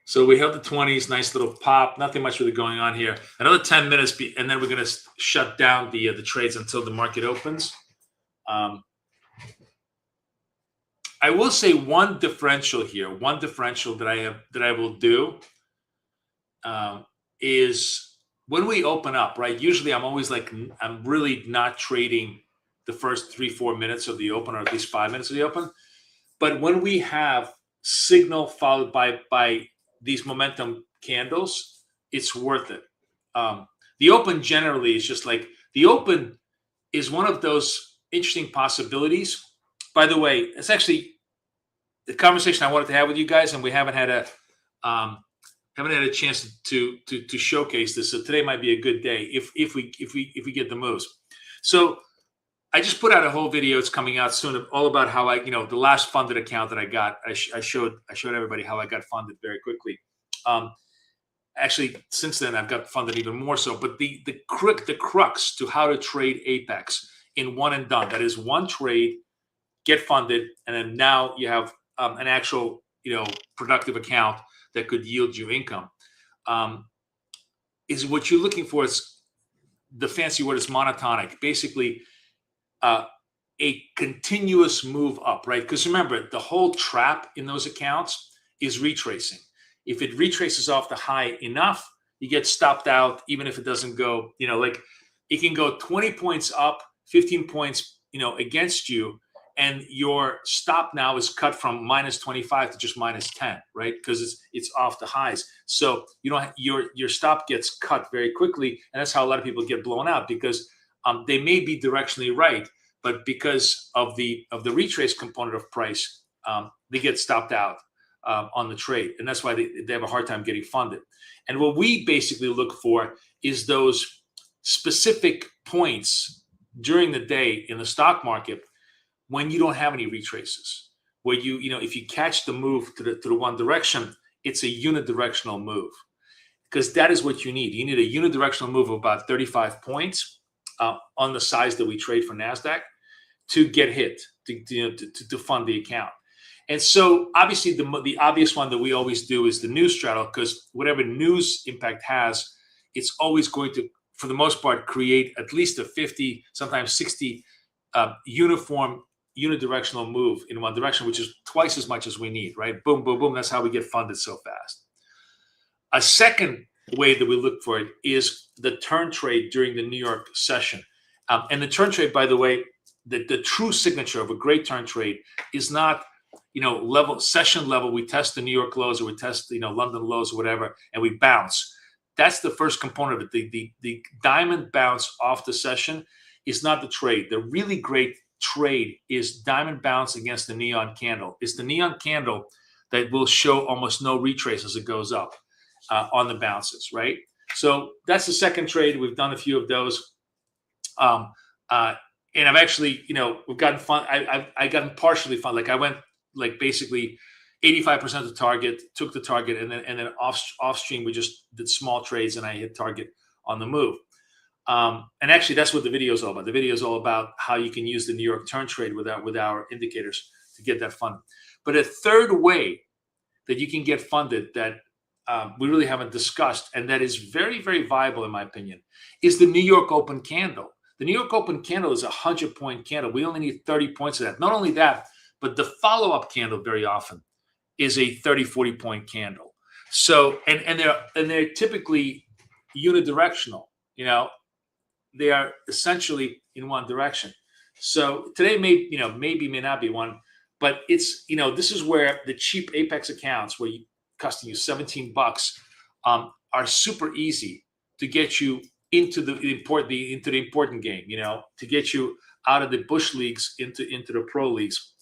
So we held the 20s, nice little pop. Nothing much really going on here. Another 10 minutes, and then we're going to shut down the trades until the market opens. I will say one differential here. One differential that I will do is when we open up, right? Usually I'm always like, I'm really not trading the first 3-4 minutes of the open, or at least 5 minutes of the open. But when we have signal followed by these momentum candles, it's worth it. The open generally is just like, the open is one of those interesting possibilities. By the way, it's actually the conversation I wanted to have with you guys, and we haven't had a chance to showcase this. So today might be a good day if we get the moves. So I just put out a whole video. It's coming out soon, all about how I, the last funded account that I got. I showed everybody how I got funded very quickly. Actually, since then I've got funded even more so. But the crux to how to trade Apex in one and done. That is one trade, get funded, and then now you have an actual productive account that could yield you income. Is what you're looking for is the fancy word is monotonic. Basically, a continuous move up, right? Because remember, the whole trap in those accounts is retracing. If it retraces off the high enough, you get stopped out, even if it doesn't go, like it can go 20 points up, 15 points, against you, and your stop now is cut from minus 25 to just minus 10, right? Because it's off the highs. So your stop gets cut very quickly, and that's how a lot of people get blown out, because they may be directionally right, but because of the retrace component of price, they get stopped out on the trade, and that's why they have a hard time getting funded. And what we basically look for is those specific points during the day in the stock market when you don't have any retraces, where if you catch the move to the one direction, it's a unidirectional move, because that is what you need. You need a unidirectional move of about 35 points on the size that we trade for NASDAQ to get hit, to fund the account. And so obviously the obvious one that we always do is the news straddle, because whatever news impact has, it's always going to, for the most part, create at least a 50, sometimes 60 uniform unidirectional move in one direction, which is twice as much as we need, right? Boom, boom, boom. That's how we get funded so fast. A second way that we look for it is the turn trade during the New York session. And the turn trade, by the way, the true signature of a great turn trade is not, session level. We test the New York lows, or we test, London lows or whatever, and we bounce. That's the first component of it. The diamond bounce off the session is not the trade. The really great trade is diamond bounce against the neon candle. It's the neon candle that will show almost no retrace as it goes up on the bounces, right? So that's the second trade. We've done a few of those. And I've actually, we've gotten fun. I gotten partially fun. Like I went basically 85% of the target, took the target, and then off stream we just did small trades, and I hit target on the move. And actually, that's what the video is all about. The video is all about how you can use the New York turn trade with our indicators to get that funded. But a third way that you can get funded that we really haven't discussed, and that is very, very viable in my opinion, is the New York Open candle. The New York Open candle is a 100-point candle. We only need 30 points of that. Not only that, but the follow-up candle very often is a 30, 40-point candle. So, and they're typically unidirectional. They are essentially in one direction. So today may not be one, but it's, this is where the cheap Apex accounts, where costing you $17, are super easy to get you into the important game, to get you out of the bush leagues into the pro leagues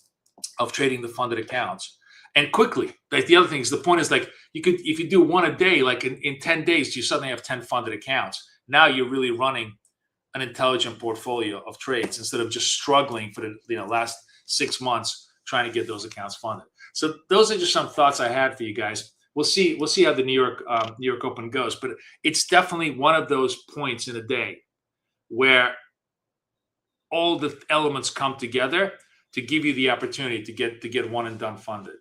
of trading the funded accounts, and quickly. Like the other thing is, the point is, like, if you do one a day, like in 10 days, you suddenly have 10 funded accounts. Now you're really running an intelligent portfolio of trades instead of just struggling for the last 6 months trying to get those accounts funded. So those are just some thoughts I had for you guys. We'll see how the New York Open goes, but it's definitely one of those points in a day where all the elements come together to give you the opportunity to get one and done funded.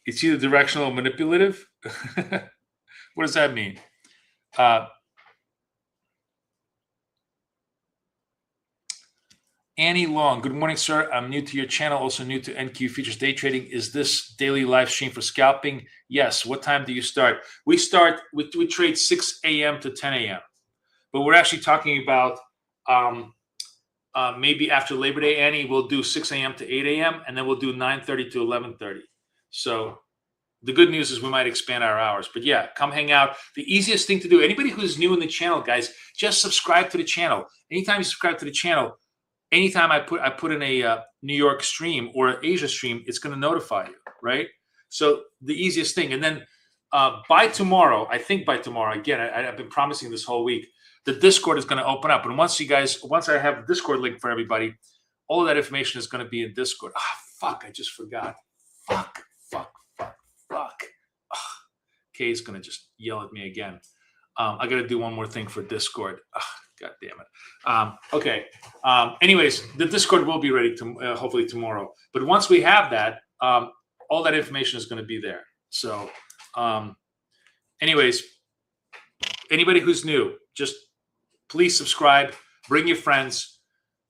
It's either directional or manipulative. What does that mean? Annie Long, good morning, sir. I'm new to your channel, also new to NQ Futures Day Trading. Is this daily live stream for scalping? Yes. What time do you start? We trade 6 a.m. to 10 a.m. But we're actually talking about maybe after Labor Day, Annie, we'll do 6 a.m. to 8 a.m. and then we'll do 9:30 to 11:30. So the good news is we might expand our hours. But yeah, come hang out. The easiest thing to do, anybody who's new in the channel, guys, just subscribe to the channel. Anytime you subscribe to the channel, anytime I put in a New York stream or an Asia stream, it's going to notify you, right? So the easiest thing. And then by tomorrow, I think by tomorrow, again, I've been promising this whole week, the Discord is going to open up. And once I have the Discord link for everybody, all of that information is going to be in Discord. Fuck, I just forgot. Fuck. Kay's is going to just yell at me again. I got to do one more thing for Discord. God damn it. Okay. Anyways, the Discord will be ready to hopefully tomorrow. But once we have that, all that information is going to be there. So anyways, anybody who's new, just please subscribe, bring your friends.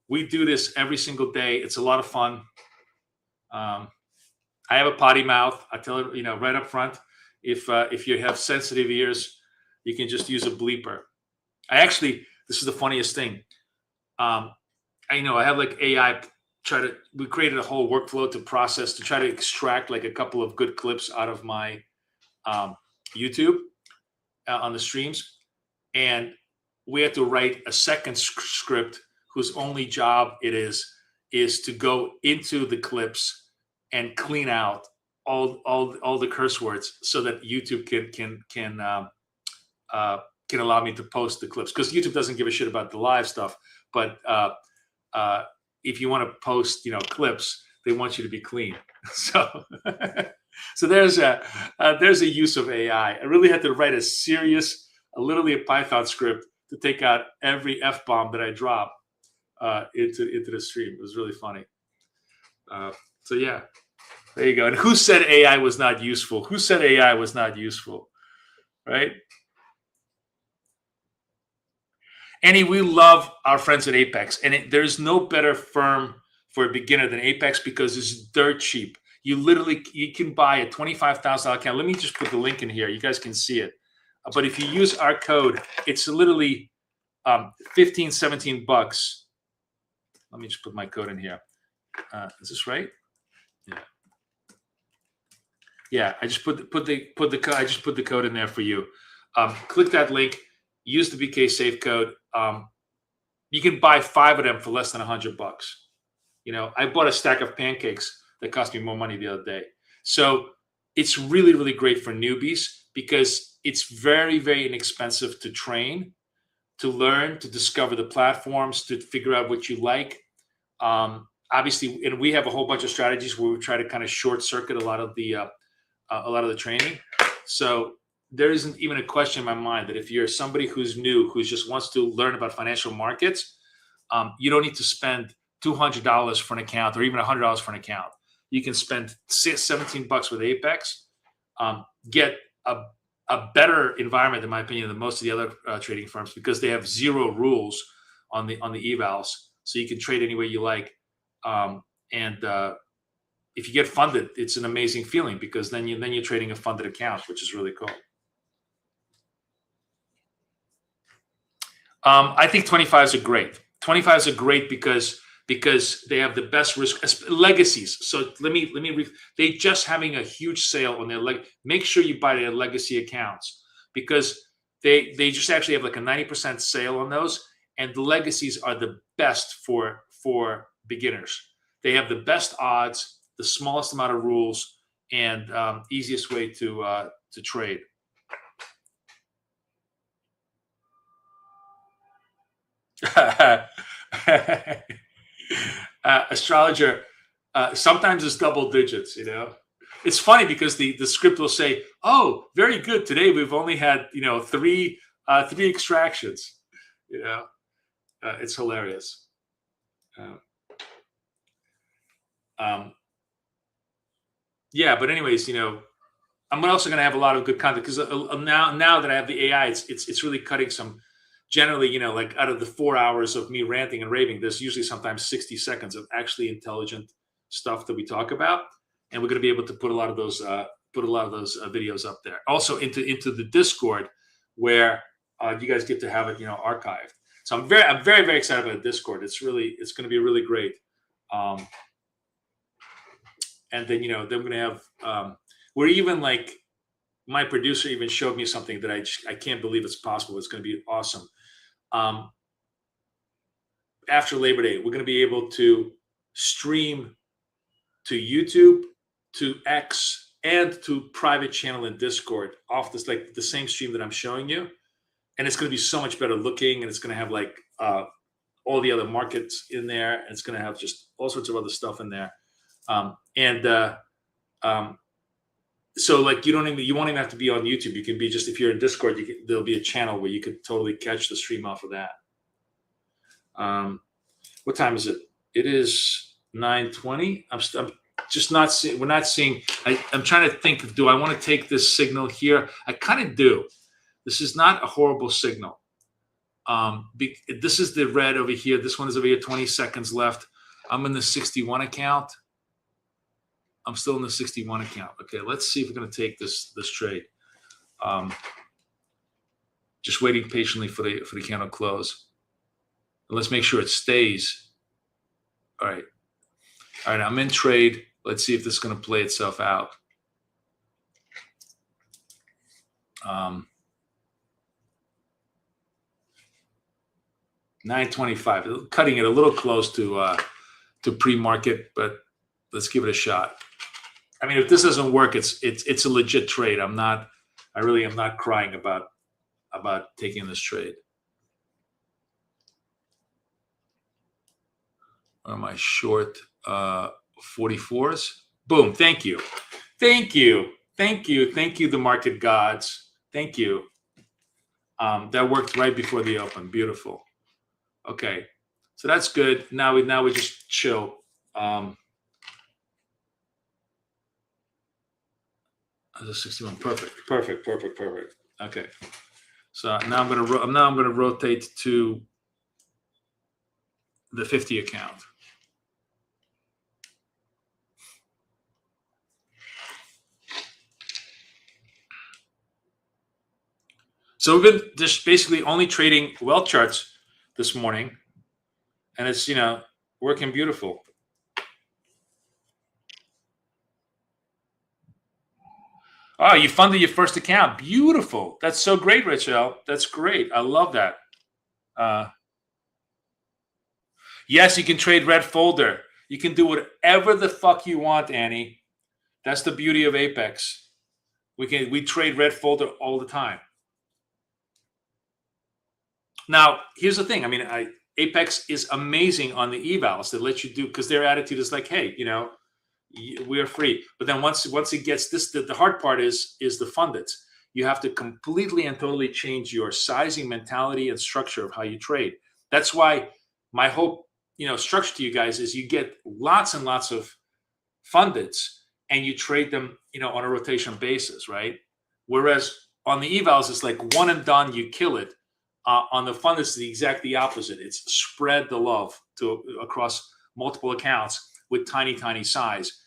We do this every single day. It's a lot of fun. I have a potty mouth. I tell it, right up front. If you have sensitive ears, you can just use a bleeper. This is the funniest thing. I have like AI we created a whole workflow to process, to try to extract like a couple of good clips out of my YouTube on the streams. And we had to write a second script whose only job it is to go into the clips and clean out all the curse words so that YouTube can allow me to post the clips, because YouTube doesn't give a shit about the live stuff. But if you want to post, clips, they want you to be clean. So, so there's a use of AI. I really had to write literally a Python script to take out every F-bomb that I drop into the stream. It was really funny. So yeah, there you go. And who said AI was not useful? Who said AI was not useful? Right? Annie, we love our friends at Apex, and there's no better firm for a beginner than Apex because it's dirt cheap. You can buy a $25,000 account. Let me just put the link in here. You guys can see it. But if you use our code, it's literally 15, 17 bucks. Let me just put my code in here. Is this right? Yeah. Yeah, I just put the code in there for you. Click that link. Use the BK Safe code. You can buy 5 of them for less than $100. I bought a stack of pancakes that cost me more money the other day. So it's really, really great for newbies because it's very, very inexpensive to train, to learn, to discover the platforms, to figure out what you like. Obviously, and we have a whole bunch of strategies where we try to kind of short circuit a lot of the training. So there isn't even a question in my mind that if you're somebody who's new, who just wants to learn about financial markets, you don't need to spend $200 for an account or even $100 for an account. You can spend $17 with Apex, get a better environment, in my opinion, than most of the other trading firms because they have zero rules on the evals, so you can trade any way you like. If you get funded, it's an amazing feeling because then you're trading a funded account, which is really cool. I think 25s are great. 25s are great because they have the best risk legacies. So they just having a huge sale on their make sure you buy their legacy accounts because they just actually have like a 90% sale on those, and the legacies are the best for beginners. They have the best odds, the smallest amount of rules, and easiest way to trade. Astrologer, sometimes it's double digits. It's funny because the script will say, "Oh, very good. Today we've only had three extractions." It's hilarious. Yeah, but anyways, I'm also going to have a lot of good content because now that I have the AI, it's really cutting some. Generally, like out of the 4 hours of me ranting and raving, there's usually sometimes 60 seconds of actually intelligent stuff that we talk about, and we're going to be able to put a lot of those videos up there. Also into the Discord where you guys get to have it, archived. So I'm very, very excited about the Discord. It's going to be really great. And then then we're going to have We're even like, my producer even showed me something that I can't believe it's possible. It's going to be awesome. After Labor Day, we're going to be able to stream to YouTube, to X, and to private channel in Discord off this, like the same stream that I'm showing you. And it's going to be so much better looking, and it's going to have like all the other markets in there, and it's going to have just all sorts of other stuff in there. So like you won't even have to be on YouTube. You can be just, if you're in Discord, there'll be a channel where you could totally catch the stream off of that. What time is it? It is 9:20. I'm just not seeing. We're not seeing. I'm trying to think. Do I want to take this signal here? I kind of do. This is not a horrible signal. This is the red over here. This one is over here. 20 seconds left. I'm in the 61 account. I'm still in the 61 account. Okay, let's see if we're going to take this trade. Just waiting patiently for the candle close. And let's make sure it stays. All right. I'm in trade. Let's see if this is going to play itself out. 925. Cutting it a little close to pre-market, but let's give it a shot. I mean, if this doesn't work, it's a legit trade. I really am not crying about taking this trade. Or am I short 44s? Boom. Thank you. Thank you. Thank you. Thank you, the market gods. Thank you. That worked right before the open. Beautiful. Okay. So that's good. Now we just chill. That's a 61. Perfect. Okay. So now I'm gonna rotate to the 50 account. So we've been just basically only trading wealth charts this morning, and it's working beautiful. Oh, you funded your first account. Beautiful. That's so great, Rachel. That's great. I love that. Yes, you can trade red folder. You can do whatever the fuck you want, Annie. That's the beauty of Apex. We trade red folder all the time. Now, here's the thing. I mean, Apex is amazing on the evals that let you do, because their attitude is like, hey, we are free. But then once it gets this, the hard part is the fundeds. You have to completely and totally change your sizing, mentality, and structure of how you trade. That's why my hope, structure to you guys is you get lots and lots of fundeds and you trade them, on a rotation basis, right? Whereas on the evals, it's like one and done, you kill it. On the fundeds, it's exactly the opposite. It's spread the love across multiple accounts with tiny size.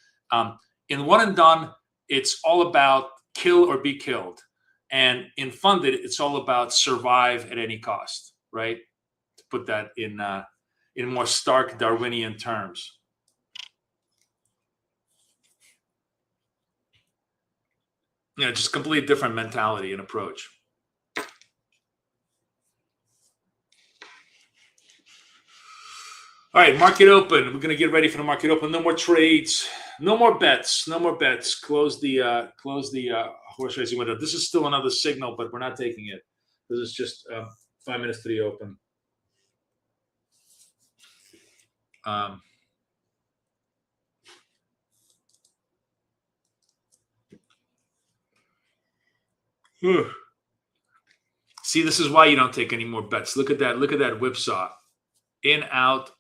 In one and done, it's all about kill or be killed. And in funded, it's all about survive at any cost, right? To put that in more stark Darwinian terms. Just completely different mentality and approach. All right, market open. We're going to get ready for the market open. No more trades. No more bets. Close the horse racing window. This is still another signal, but we're not taking it because it's just 5 minutes to the open. See, this is why you don't take any more bets. Look at that whipsaw. In, out,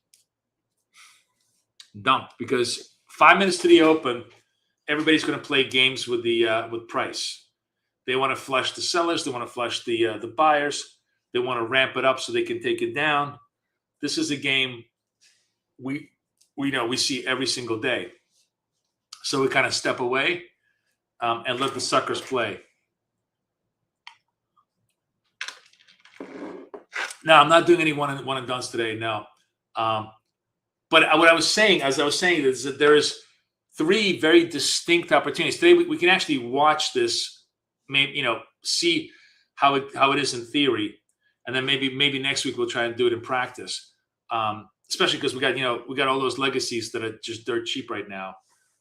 dump, because 5 minutes to the open, everybody's going to play games with price. They want to flush the sellers. They want to flush the buyers. They want to ramp it up so they can take it down. This is a game we see every single day. So we kind of step away and let the suckers play. No, I'm not doing any one and dones today. No. But what I was saying, is that there is three very distinct opportunities. Today we can actually watch this, maybe, see how it is in theory, and then maybe next week we'll try and do it in practice. Especially because we got all those legacies that are just dirt cheap right now.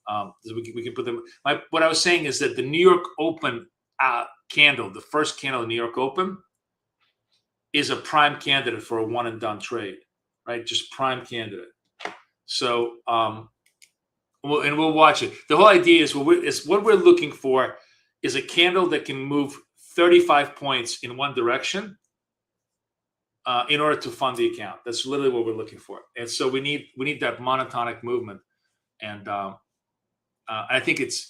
So we can put them. What I was saying is that the New York Open candle, the first candle in New York Open, is a prime candidate for a one and done trade, right? Just prime candidate. So we'll watch it. The whole idea is what we're looking for is a candle that can move 35 points in one direction in order to fund the account. That's literally what we're looking for. And so we need that monotonic movement. And I think it's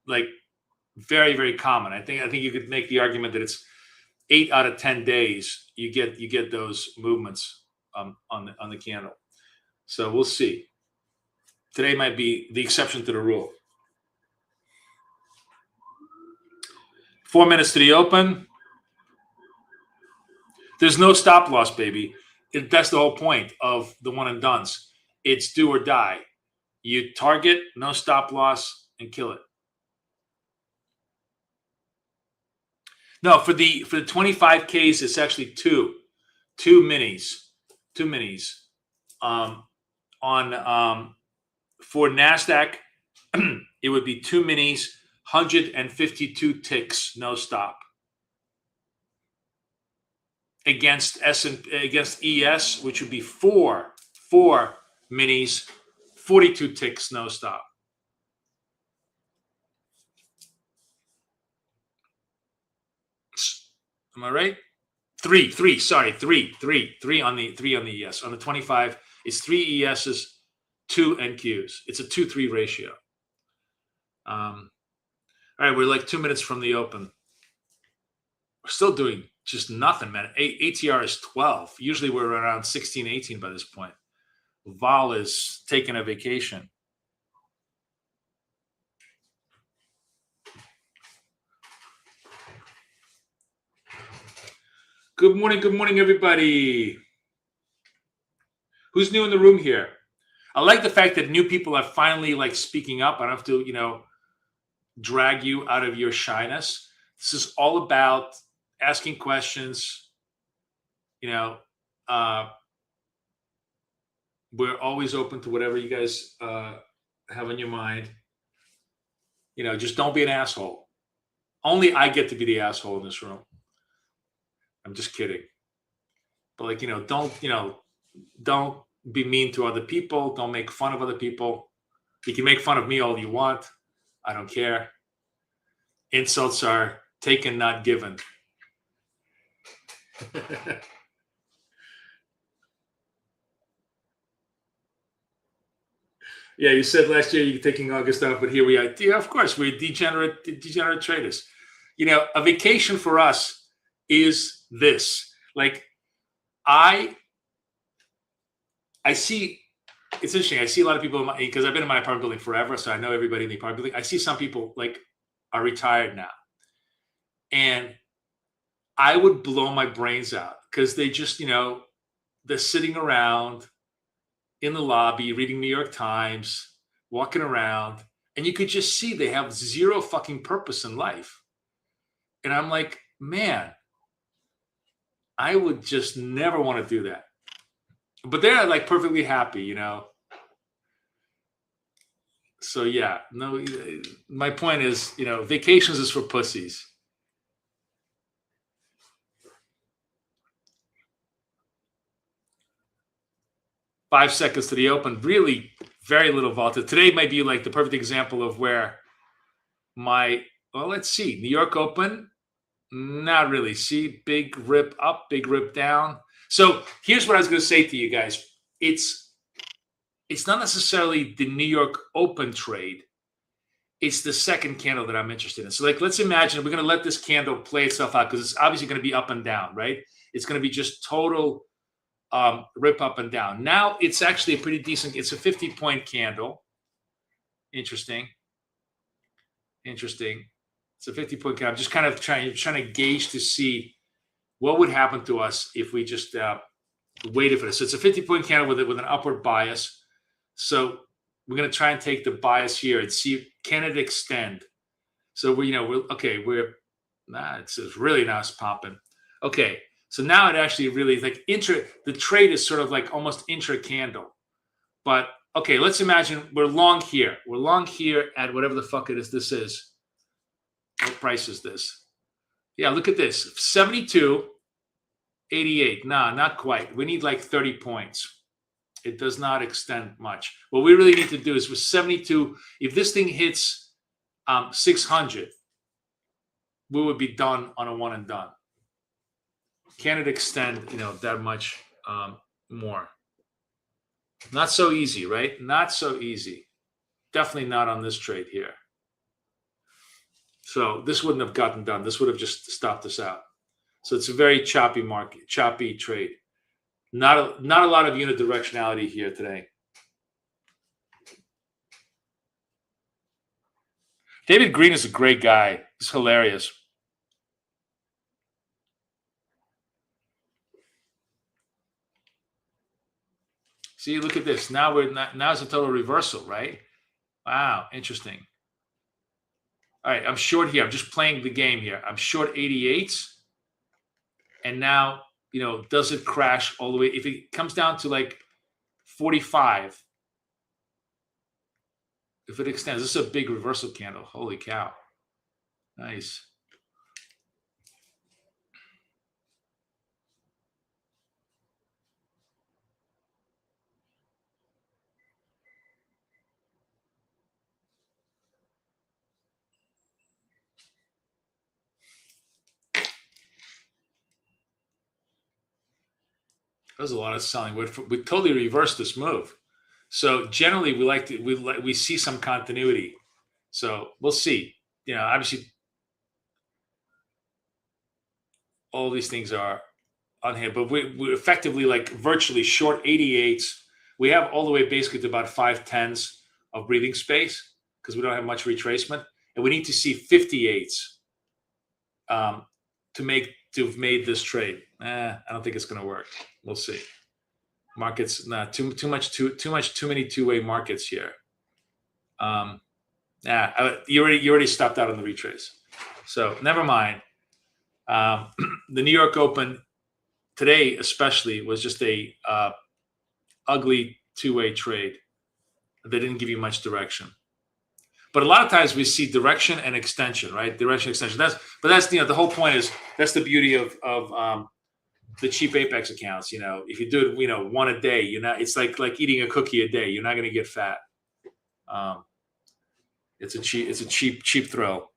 like very, very common. I think you could make the argument that it's 8 out of 10 days you get those movements on the candle. So we'll see. Today might be the exception to the rule. 4 minutes to the open. There's no stop loss, baby. That's the whole point of the one and dones. It's do or die. You target, no stop loss, and kill it. No, for the 25Ks, it's actually two minis. For NASDAQ, it would be 2 minis, 152 ticks, no stop. Against ES, which would be four minis, 42 ticks, no stop. Am I right? Three on the ES. On the 25, it's 3 ESs, 2 NQs. It's a 2-3 ratio. All right, we're like 2 minutes from the open. We're still doing just nothing, man. ATR is 12. Usually we're around 16, 18 by this point. Vol is taking a vacation. Good morning, everybody. Who's new in the room here? I like the fact that new people are finally speaking up. I don't have to, drag you out of your shyness. This is all about asking questions. We're always open to whatever you guys have on your mind. Just don't be an asshole. Only I get to be the asshole in this room. I'm just kidding. But don't be mean to other people. Don't make fun of other people. You can make fun of me all you want. I don't care. Insults are taken, not given. Yeah, you said last year you're taking August off, but here we are. Yeah, of course, we're degenerate traders. A vacation for us is this. I see, it's interesting. I see a lot of people, because I've been in my apartment building forever, so I know everybody in the apartment building. I see some people are retired now, and I would blow my brains out because they just, they're sitting around in the lobby, reading New York Times, walking around, and you could just see they have zero fucking purpose in life. And I'm like, man, I would just never want to do that. But they're perfectly happy, So yeah, no, my point is, vacations is for pussies. Five seconds to the open. Really very little volatility. Today might be the perfect example of where let's see. New York Open, not really. See, big rip up, big rip down. So here's what I was going to say to you guys. It's not necessarily the New York Open trade. It's the second candle that I'm interested in. So let's imagine we're going to let this candle play itself out because it's obviously going to be up and down, right? It's going to be just total rip up and down. Now it's actually a pretty decent, it's a 50-point candle. Interesting. It's a 50-point candle. I'm just kind of trying to gauge to see what would happen to us if we just waited for this. So it's a 50-point candle with an upward bias. So we're going to try and take the bias here and see, can it extend? So it's really now it's popping. Okay, so now it actually really like the trade is sort of like almost intra candle. But okay, let's imagine we're long here. We're long here at whatever the fuck it is. This is. What price is this? Yeah, look at this. 72.88. Nah, not quite. We need like 30 points. It does not extend much. What we really need to do is with 72, if this thing hits 600, we would be done on a one and done. Can it extend, that much more? Not so easy, right? Not so easy. Definitely not on this trade here. So this wouldn't have gotten done. This would have just stopped us out. So it's a very choppy market, choppy trade. Not a lot of unit directionality here today. David Green is a great guy. He's hilarious. See, look at this. Now it's a total reversal, right? Wow, interesting. All right, I'm short here. I'm just playing the game here. I'm short 88s. And now, does it crash all the way? If it comes down to like 45, if it extends, this is a big reversal candle. Holy cow. Nice. There's a lot of selling. We totally reversed this move. So generally, we see some continuity. So we'll see. Obviously, all these things are on here, but we're effectively like virtually short 88s. We have all the way basically to about 5/10s of breathing space because we don't have much retracement, and we need to see 58s to have made this trade. I don't think it's going to work. We'll see. Markets, too many two-way markets here. You already stopped out on the retrace, so never mind. The New York Open today, especially, was just a ugly two-way trade. They didn't give you much direction. But a lot of times we see direction and extension, right? Direction, extension. That's the whole point is that's the beauty of the cheap Apex accounts. If you do it, one a day, it's like eating a cookie a day. You're not going to get fat. It's a cheap thrill.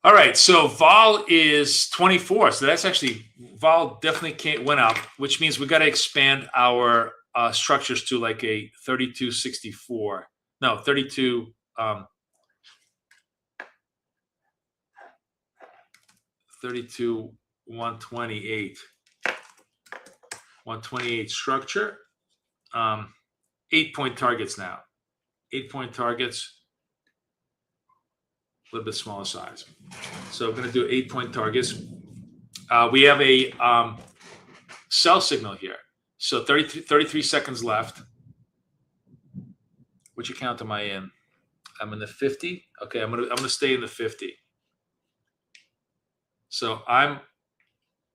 All right, so vol is 24. So that's actually vol definitely went up, which means we got to expand our structures to like a 3264. No, 32. 128. 128 structure. 8-point targets now. 8-point targets. A little bit smaller size. So I'm going to do 8-point targets. We have a sell signal here. So 33 seconds left. Which account am I in? I'm in the 50. Okay, I'm gonna stay in the 50. So I'm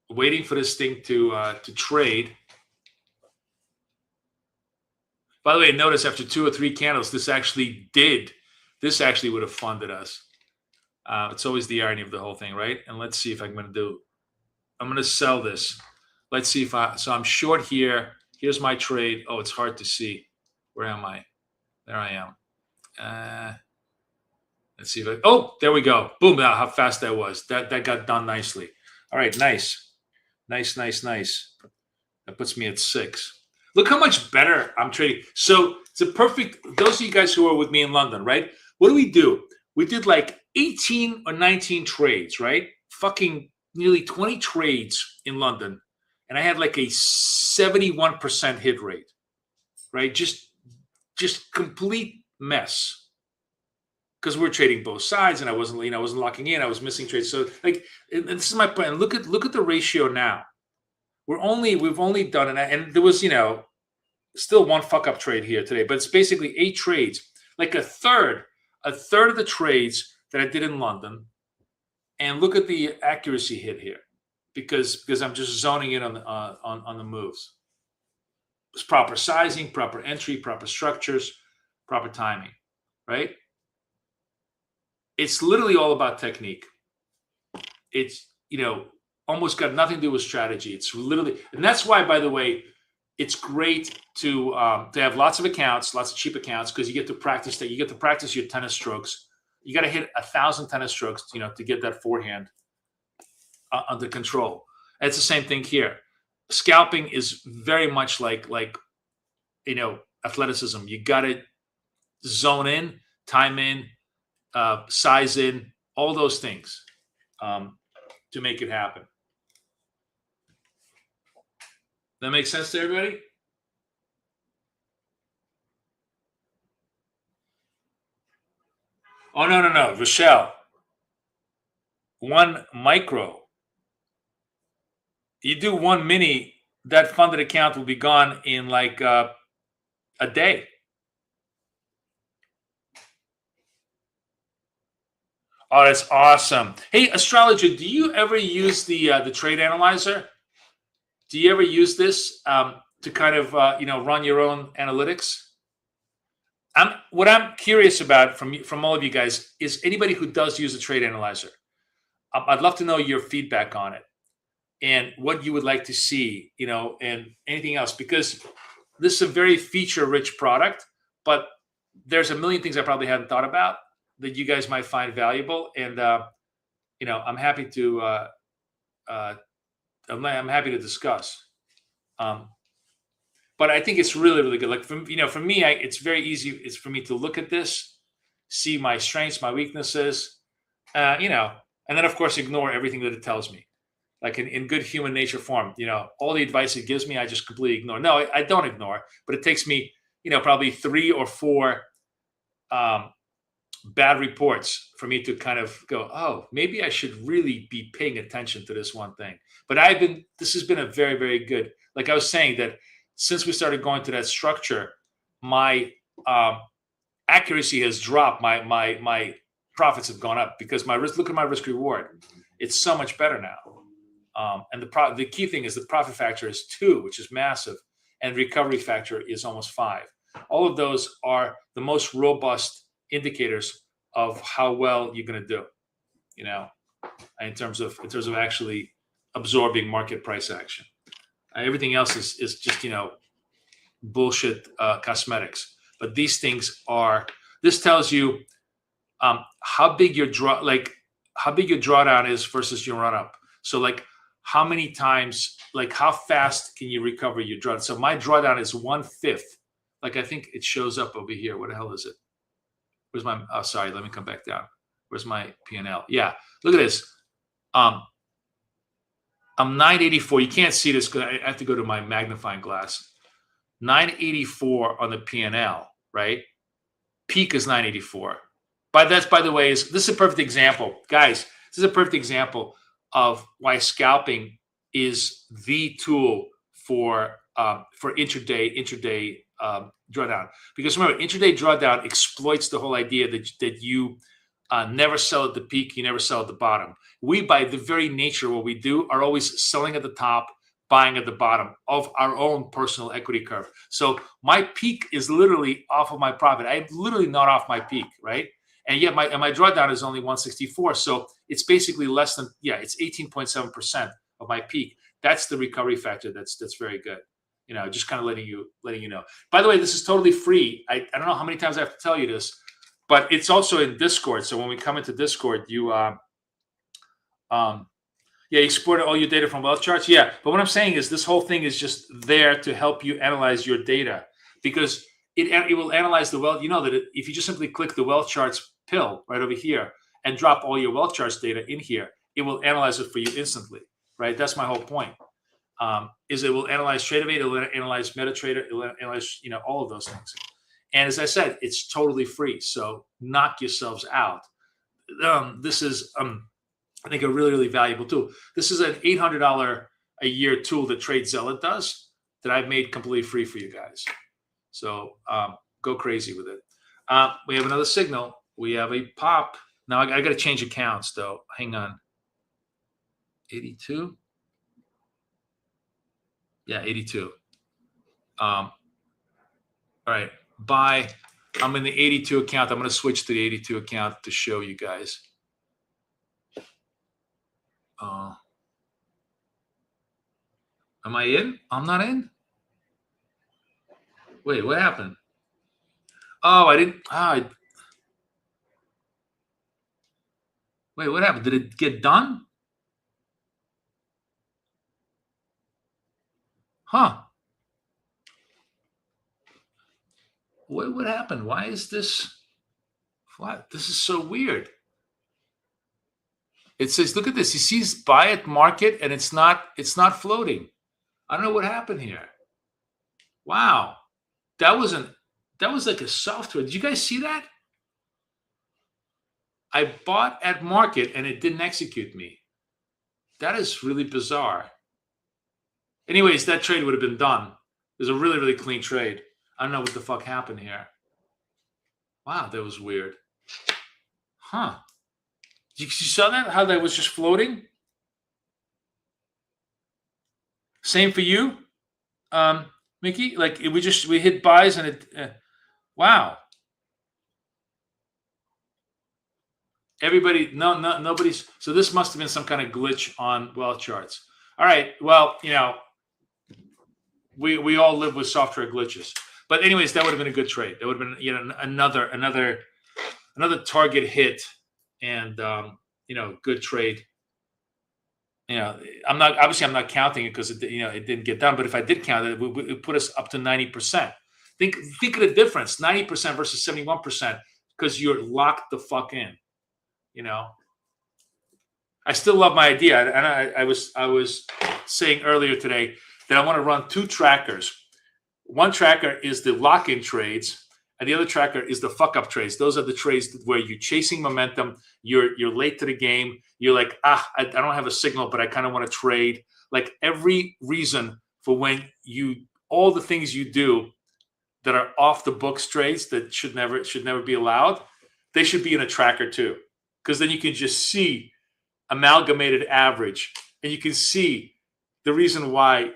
waiting for this thing to trade. By the way, notice after 2 or 3 candles, this actually would have funded us. It's always the irony of the whole thing, right? And let's see if I'm going to sell this. Let's see so I'm short here. Here's my trade. Oh, it's hard to see. Where am I? There I am. Let's see there we go. Boom, how fast that was. That got done nicely. All right, nice. Nice. That puts me at 6. Look how much better I'm trading. So it's a perfect, those of you guys who are with me in London, right? What do? We did like 18 or 19 trades, right? Fucking nearly 20 trades in London. And I had like a 71% hit rate, right? Just complete mess. Because we're trading both sides and I wasn't locking in. I was missing trades. So and this is my point. Look at the ratio now. we've only done it, and there was, still one fuck up trade here today, but it's basically 8 trades, like a third of the trades that I did in London. And look at the accuracy hit here, because I'm just zoning in on the moves. It's proper sizing, proper entry, proper structures, proper timing, right? It's literally all about technique. It's, almost got nothing to do with strategy. It's literally, and that's why, by the way, it's great to have lots of accounts, lots of cheap accounts, because you get to practice that. You get to practice your tennis strokes. You got to hit 1,000 tennis strokes, to get that forehand under control. And it's the same thing here. Scalping is very much like athleticism. You got to zone in, time in, size in, all those things to make it happen. That makes sense to everybody? Oh, no. Rochelle. 1 micro. You do 1 mini, that funded account will be gone in like a day. Oh, that's awesome. Hey, astrologer, do you ever use the trade analyzer? Do you ever use this to kind of run your own analytics? What I'm curious about from all of you guys is anybody who does use a trade analyzer. I'd love to know your feedback on it and what you would like to see, and anything else, because this is a very feature-rich product, but there's a million things I probably hadn't thought about that you guys might find valuable, and I'm happy to I'm happy to discuss. But I think it's really, really good. Like for me, it's very easy. It's for me to look at this, see my strengths, my weaknesses, and then of course ignore everything that it tells me. Like in good human nature form, all the advice it gives me, I just completely ignore. No, I don't ignore, but it takes me, probably 3 or 4 bad reports for me to kind of go, oh, maybe I should really be paying attention to this one thing. But this has been a very, very good, like I was saying, that since we started going to that structure, my accuracy has dropped. My profits have gone up because look at my risk reward. It's so much better now. And the key thing is the profit factor is 2, which is massive. And recovery factor is almost 5. All of those are the most robust indicators of how well you're going to do, in terms of actually absorbing market price action. Everything else is just bullshit cosmetics. But these things this tells you how big your drawdown is versus your run up. So like how many times, like how fast can you recover your drawdown? So my drawdown is 1/5. Like I think it shows up over here. What the hell is it? Where's my? Oh, sorry. Let me come back down. Where's my P&L? Yeah, look at this. I'm 984. You can't see this because I have to go to my magnifying glass. 984 on the P&L, right? Peak is 984. By the way, this is a perfect example, guys. This is a perfect example of why scalping is the tool for intraday drawdown. Because remember, intraday drawdown exploits the whole idea that you never sell at the peak, you never sell at the bottom. We, by the very nature of what we do, are always selling at the top, buying at the bottom of our own personal equity curve. So my peak is literally off of my profit. I'm literally not off my peak, right? And yet my drawdown is only 164. So it's basically less than, it's 18.7% of my peak. That's the recovery factor. That's very good. Just kind of letting you know. By the way, this is totally free. I don't know how many times I have to tell you this, but it's also in Discord. So when we come into Discord, you you export all your data from wealth charts. Yeah, but what I'm saying is this whole thing is just there to help you analyze your data, because it will analyze the wealth. You know that if you just simply click the wealth charts pill right over here and drop all your wealth charts data in here, it will analyze it for you instantly, right? That's my whole point. Is it will analyze TradeAvate, it will analyze MetaTrader, it will analyze all of those things. And as I said, it's totally free. So knock yourselves out. This is I think a really, really valuable tool. This is an $800 a year tool that Trade Zealot does that I've made completely free for you guys. So go crazy with it. We have another signal. We have a pop. Now I got to change accounts though. Hang on. 82. Yeah, 82. All right. Buy. I'm in the 82 account. I'm going to switch to the 82 account to show you guys. Am I in? I'm not in. Wait, what happened? Oh, I didn't. Wait, what happened? Did it get done? Huh. What happened? Why is this flat? This is so weird. It says, look at this. He sees buy at market and it's not floating. I don't know what happened here. Wow. That was like a software. Did you guys see that? I bought at market and it didn't execute me. That is really bizarre. Anyways, that trade would have been done. It was a really, really clean trade. I don't know what the fuck happened here. Wow, that was weird. Huh. You saw that? How that was just floating? Same for you, Mickey? Like we hit buys and it, wow. Everybody, nobody's, so this must have been some kind of glitch on wealth charts. All right, well, we all live with software glitches. But anyways, that would have been a good trade. That would have been another target hit and good trade. I'm not counting it because it didn't get done. But if I did count it, it would put us up to 90%. Think of the difference: 90% versus 71%, because you're locked the fuck in. I still love my idea, and I was saying earlier today that I want to run two trackers. One tracker is the lock-in trades, and the other tracker is the fuck-up trades. Those are the trades where you're chasing momentum. You're late to the game. You're like, I don't have a signal, but I kind of want to trade. Like every reason for all the things you do that are off the books trades that should never be allowed, they should be in a tracker too, because then you can just see amalgamated average, and you can see the reason why,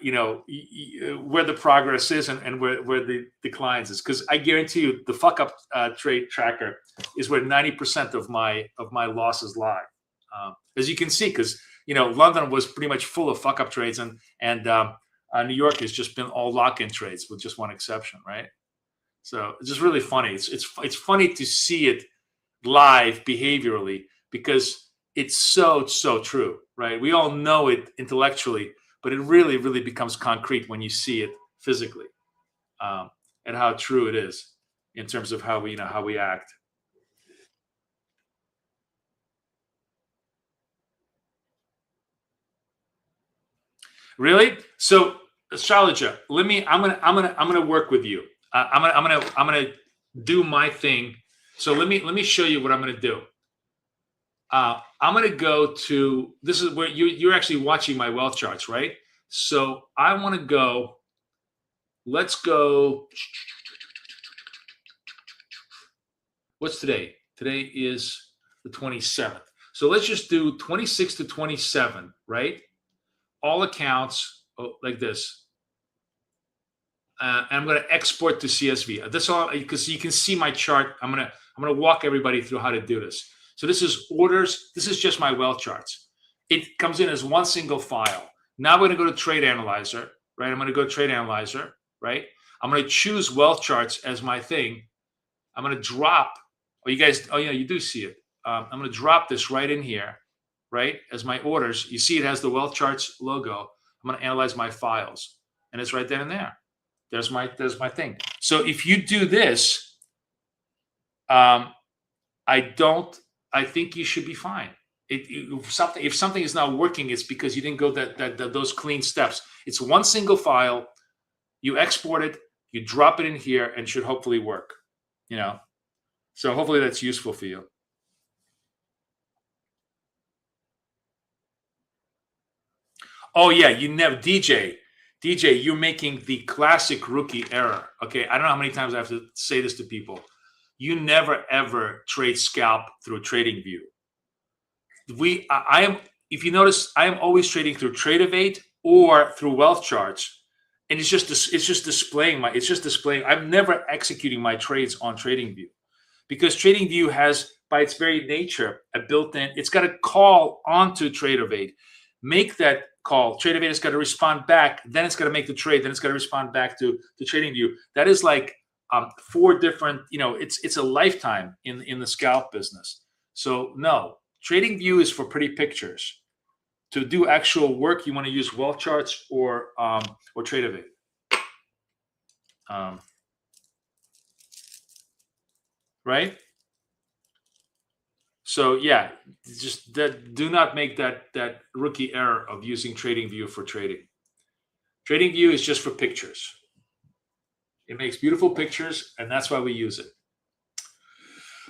where the progress is and where the declines is. Because I guarantee you the fuck up trade tracker is where 90% of my losses lie. As you can see, because London was pretty much full of fuck up trades, and New York has just been all lock-in trades with just one exception, right? So it's just really funny. It's funny to see it live behaviorally, because it's so true, right? We all know it intellectually, but it really, really becomes concrete when you see it physically, and how true it is in terms of how we act. Really? So, astrologer, I'm gonna work with you. I'm gonna do my thing. So let me show you what I'm gonna do. I'm going to go to, this is where you're actually watching my wealth charts, right? So I want to go, let's go, what's today? Today is the 27th. So let's just do 26 to 27, right? All accounts like this. And I'm going to export to CSV. That's all, because you can see my chart. I'm going to walk everybody through how to do this. So this is orders. This is just my wealth charts. It comes in as one single file. Now we're going to go to Trade Analyzer, right? I'm going to go to Trade Analyzer, right? I'm going to choose wealth charts as my thing. I'm going to drop. You do see it. I'm going to drop this right in here, right? As my orders. You see it has the wealth charts logo. I'm going to analyze my files, and it's right there and there. There's my thing. So if you do this, I think you should be fine. If something is not working, it's because you didn't go those clean steps. It's one single file. You export it, you drop it in here, and it should hopefully work. So hopefully that's useful for you. Oh yeah, you never DJ, you're making the classic rookie error. Okay, I don't know how many times I have to say this to people. You never ever trade scalp through TradingView. I am, if you notice, I am always trading through TradeOvate or through wealth charts, and it's just displaying I'm never executing my trades on TradingView, because TradingView has, by its very nature, a built-in. It's got to call onto TradeOvate, make that call. TradeOvate has got to respond back. Then it's got to make the trade. Then it's got to respond back to TradingView. That is like 4 different. It's a lifetime in the scalp business. So no, TradingView is for pretty pictures. To do actual work, you want to use wealth charts or TradeOvate. Right? So yeah, just do not make that rookie error of using TradingView for trading. TradingView is just for pictures. It makes beautiful pictures, and that's why we use it.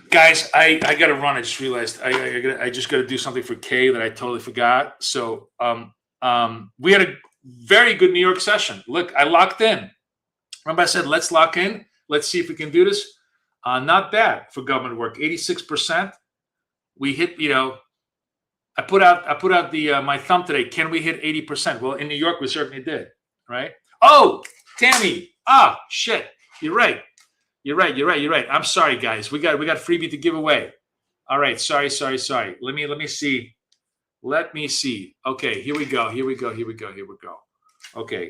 Guys, I got to run. I just realized I just got to do something for Kay that I totally forgot. So we had a very good New York session. Look, I locked in. Remember I said, let's lock in. Let's see if we can do this. Not bad for government work. 86%. We hit, I put out the my thumb today. Can we hit 80%? Well, in New York, we certainly did, right? Oh, Tammy. Shit. You're right. You're right. I'm sorry, guys. We got freebie to give away. All right. Sorry. Let me see. Okay, here we go. Okay.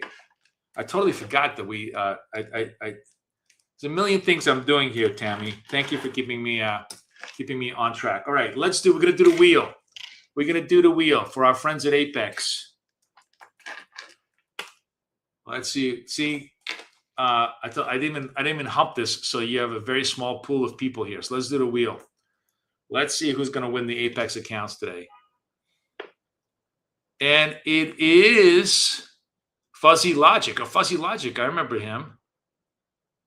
I totally forgot that we there's a million things I'm doing here, Tammy. Thank you for keeping me on track. All right, we're gonna do the wheel. We're gonna do the wheel for our friends at Apex. Let's see. I didn't even hump this, so you have a very small pool of people here. So let's do the wheel. Let's see who's gonna win the Apex accounts today. And it is Fuzzy Logic. Fuzzy Logic, I remember him.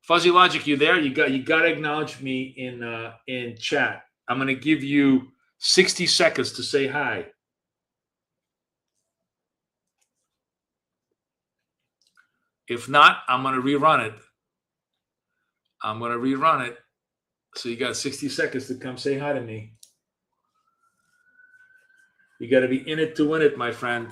Fuzzy Logic, you there? You got to acknowledge me in chat. I'm going to give you 60 seconds to say hi. If not, I'm going to rerun it. So you got 60 seconds to come say hi to me. You got to be in it to win it, my friend.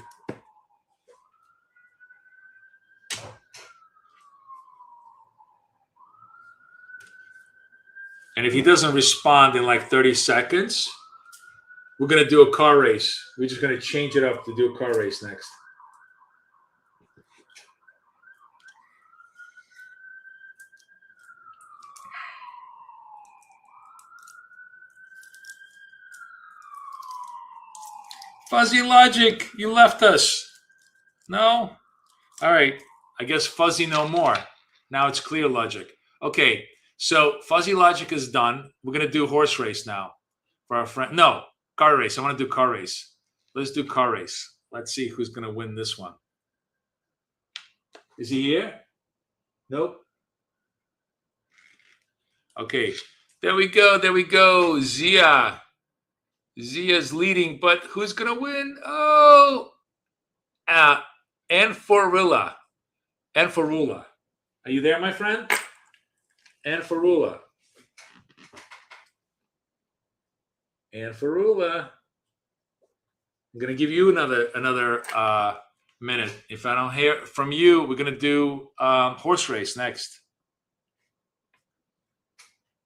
And if he doesn't respond in like 30 seconds, we're going to do a car race. We're just going to change it up to do a car race next. Fuzzy Logic, you left us. No? All right. I guess Fuzzy no more. Now it's Clear Logic. Okay. So Fuzzy Logic is done. We're going to do horse race now for our friend. No, car race. I want to do car race. Let's do car race. Let's see who's going to win this one. Is he here? Nope. Okay. There we go. Zia's leading, but who's going to win? Oh, Anforula. Are you there, my friend? Anforula. I'm going to give you another minute. If I don't hear from you, we're going to do horse race next.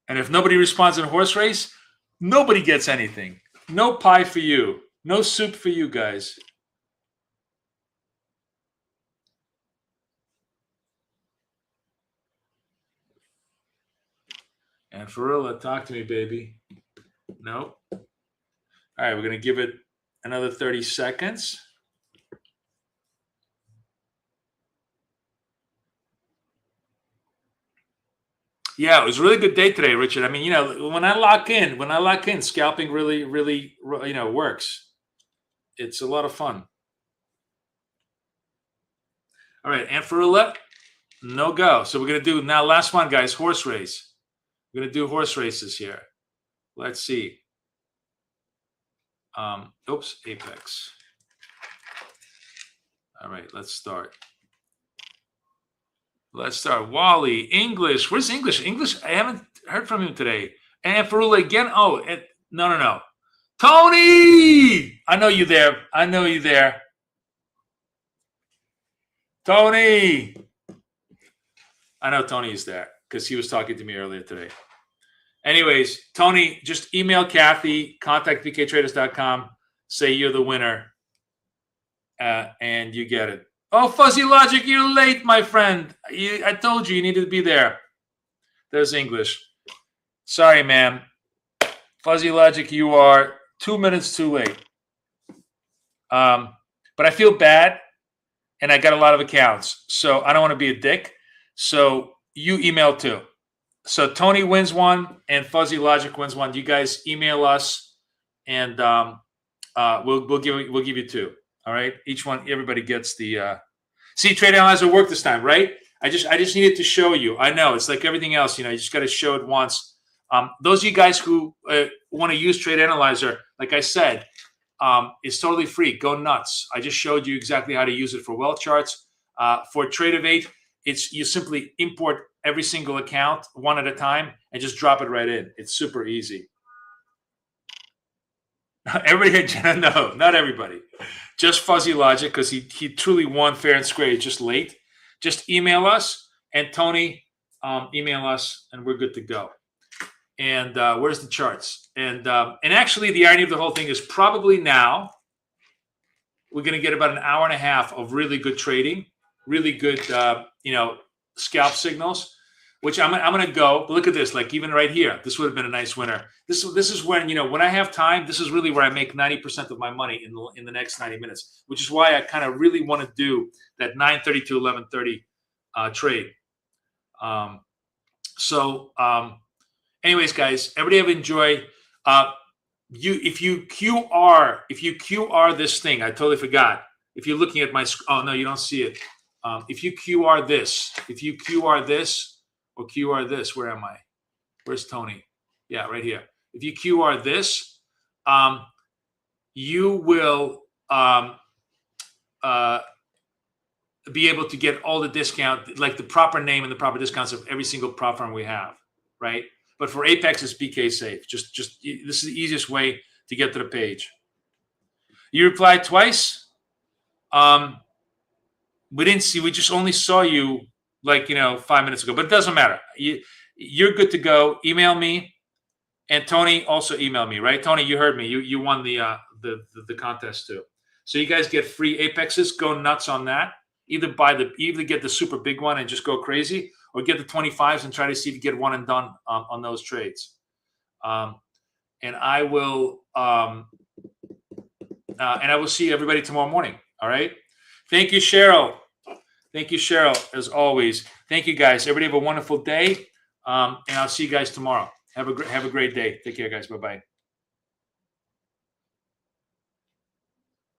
And if nobody responds in horse race, nobody gets anything. No pie for you. No soup for you guys. And Farilla, talk to me, baby. No. All right, we're going to give it another 30 seconds. Yeah, it was a really good day today, Richard. I mean, when I lock in, scalping really, works. It's a lot of fun. All right, and for roulette, no go. So we're going to do now, last one, guys, horse race. We're going to do horse races here. Let's see. Apex. All right, let's start. Let's start. Wally, English. Where's English? English, I haven't heard from him today. And Farula again. Oh, no. Tony! I know you there. I know you there. Tony! I know Tony is there because he was talking to me earlier today. Anyways, Tony, just email Kathy, contact.bktraders.com, say you're the winner, and you get it. Oh, Fuzzy Logic, you're late, my friend. I told you needed to be there. There's English. Sorry, ma'am. Fuzzy Logic, you are 2 minutes too late. But I feel bad, and I got a lot of accounts, so I don't want to be a dick. So you email too. So Tony wins one, and Fuzzy Logic wins one. You guys email us, and we'll give you two. All right, each one, everybody gets the. See, Trade Analyzer worked this time, right? I just needed to show you. I know it's like everything else, you just got to show it once. Those of you guys who want to use Trade Analyzer, like I said, it's totally free. Go nuts! I just showed you exactly how to use it for well charts. For Tradeovate, you simply import every single account one at a time and just drop it right in. It's super easy. Everybody, no, not everybody. Just Fuzzy Logic, because he truly won fair and square. He's just late. Just email us, and Tony, email us, and we're good to go. And where's the charts? And actually, the irony of the whole thing is probably now we're going to get about an hour and a half of really good trading, really good, scalp signals. Which I'm going to go. But look at this. Like even right here, this would have been a nice winner. This is when when I have time. This is really where I make 90% of my money in the next 90 minutes. Which is why I kind of really want to do that 9:30 to 11:30 trade. Anyways, guys, everybody have enjoyed. If you QR this thing, I totally forgot. If you're looking at my oh no, you don't see it. If you QR this, or QR this, where am I? Where's Tony? Yeah, right here. If you QR this, you will be able to get all the discount, like the proper name and the proper discounts of every single prop firm we have, right? But for Apex, it's BK Safe. Just this is the easiest way to get to the page. You replied twice. We didn't see. We just only saw you 5 minutes ago. But it doesn't matter. You're good to go. Email me, and Tony also email me. Right, Tony? You heard me. You won the contest too. So you guys get free Apexes. Go nuts on that. Either get the super big one and just go crazy, or get the 25s and try to see if you get one and done on those trades. And I will see everybody tomorrow morning. All right. Thank you, Cheryl. Thank you, Cheryl, as always. Thank you, guys. Everybody have a wonderful day, and I'll see you guys tomorrow. Have a great day. Take care, guys. Bye-bye.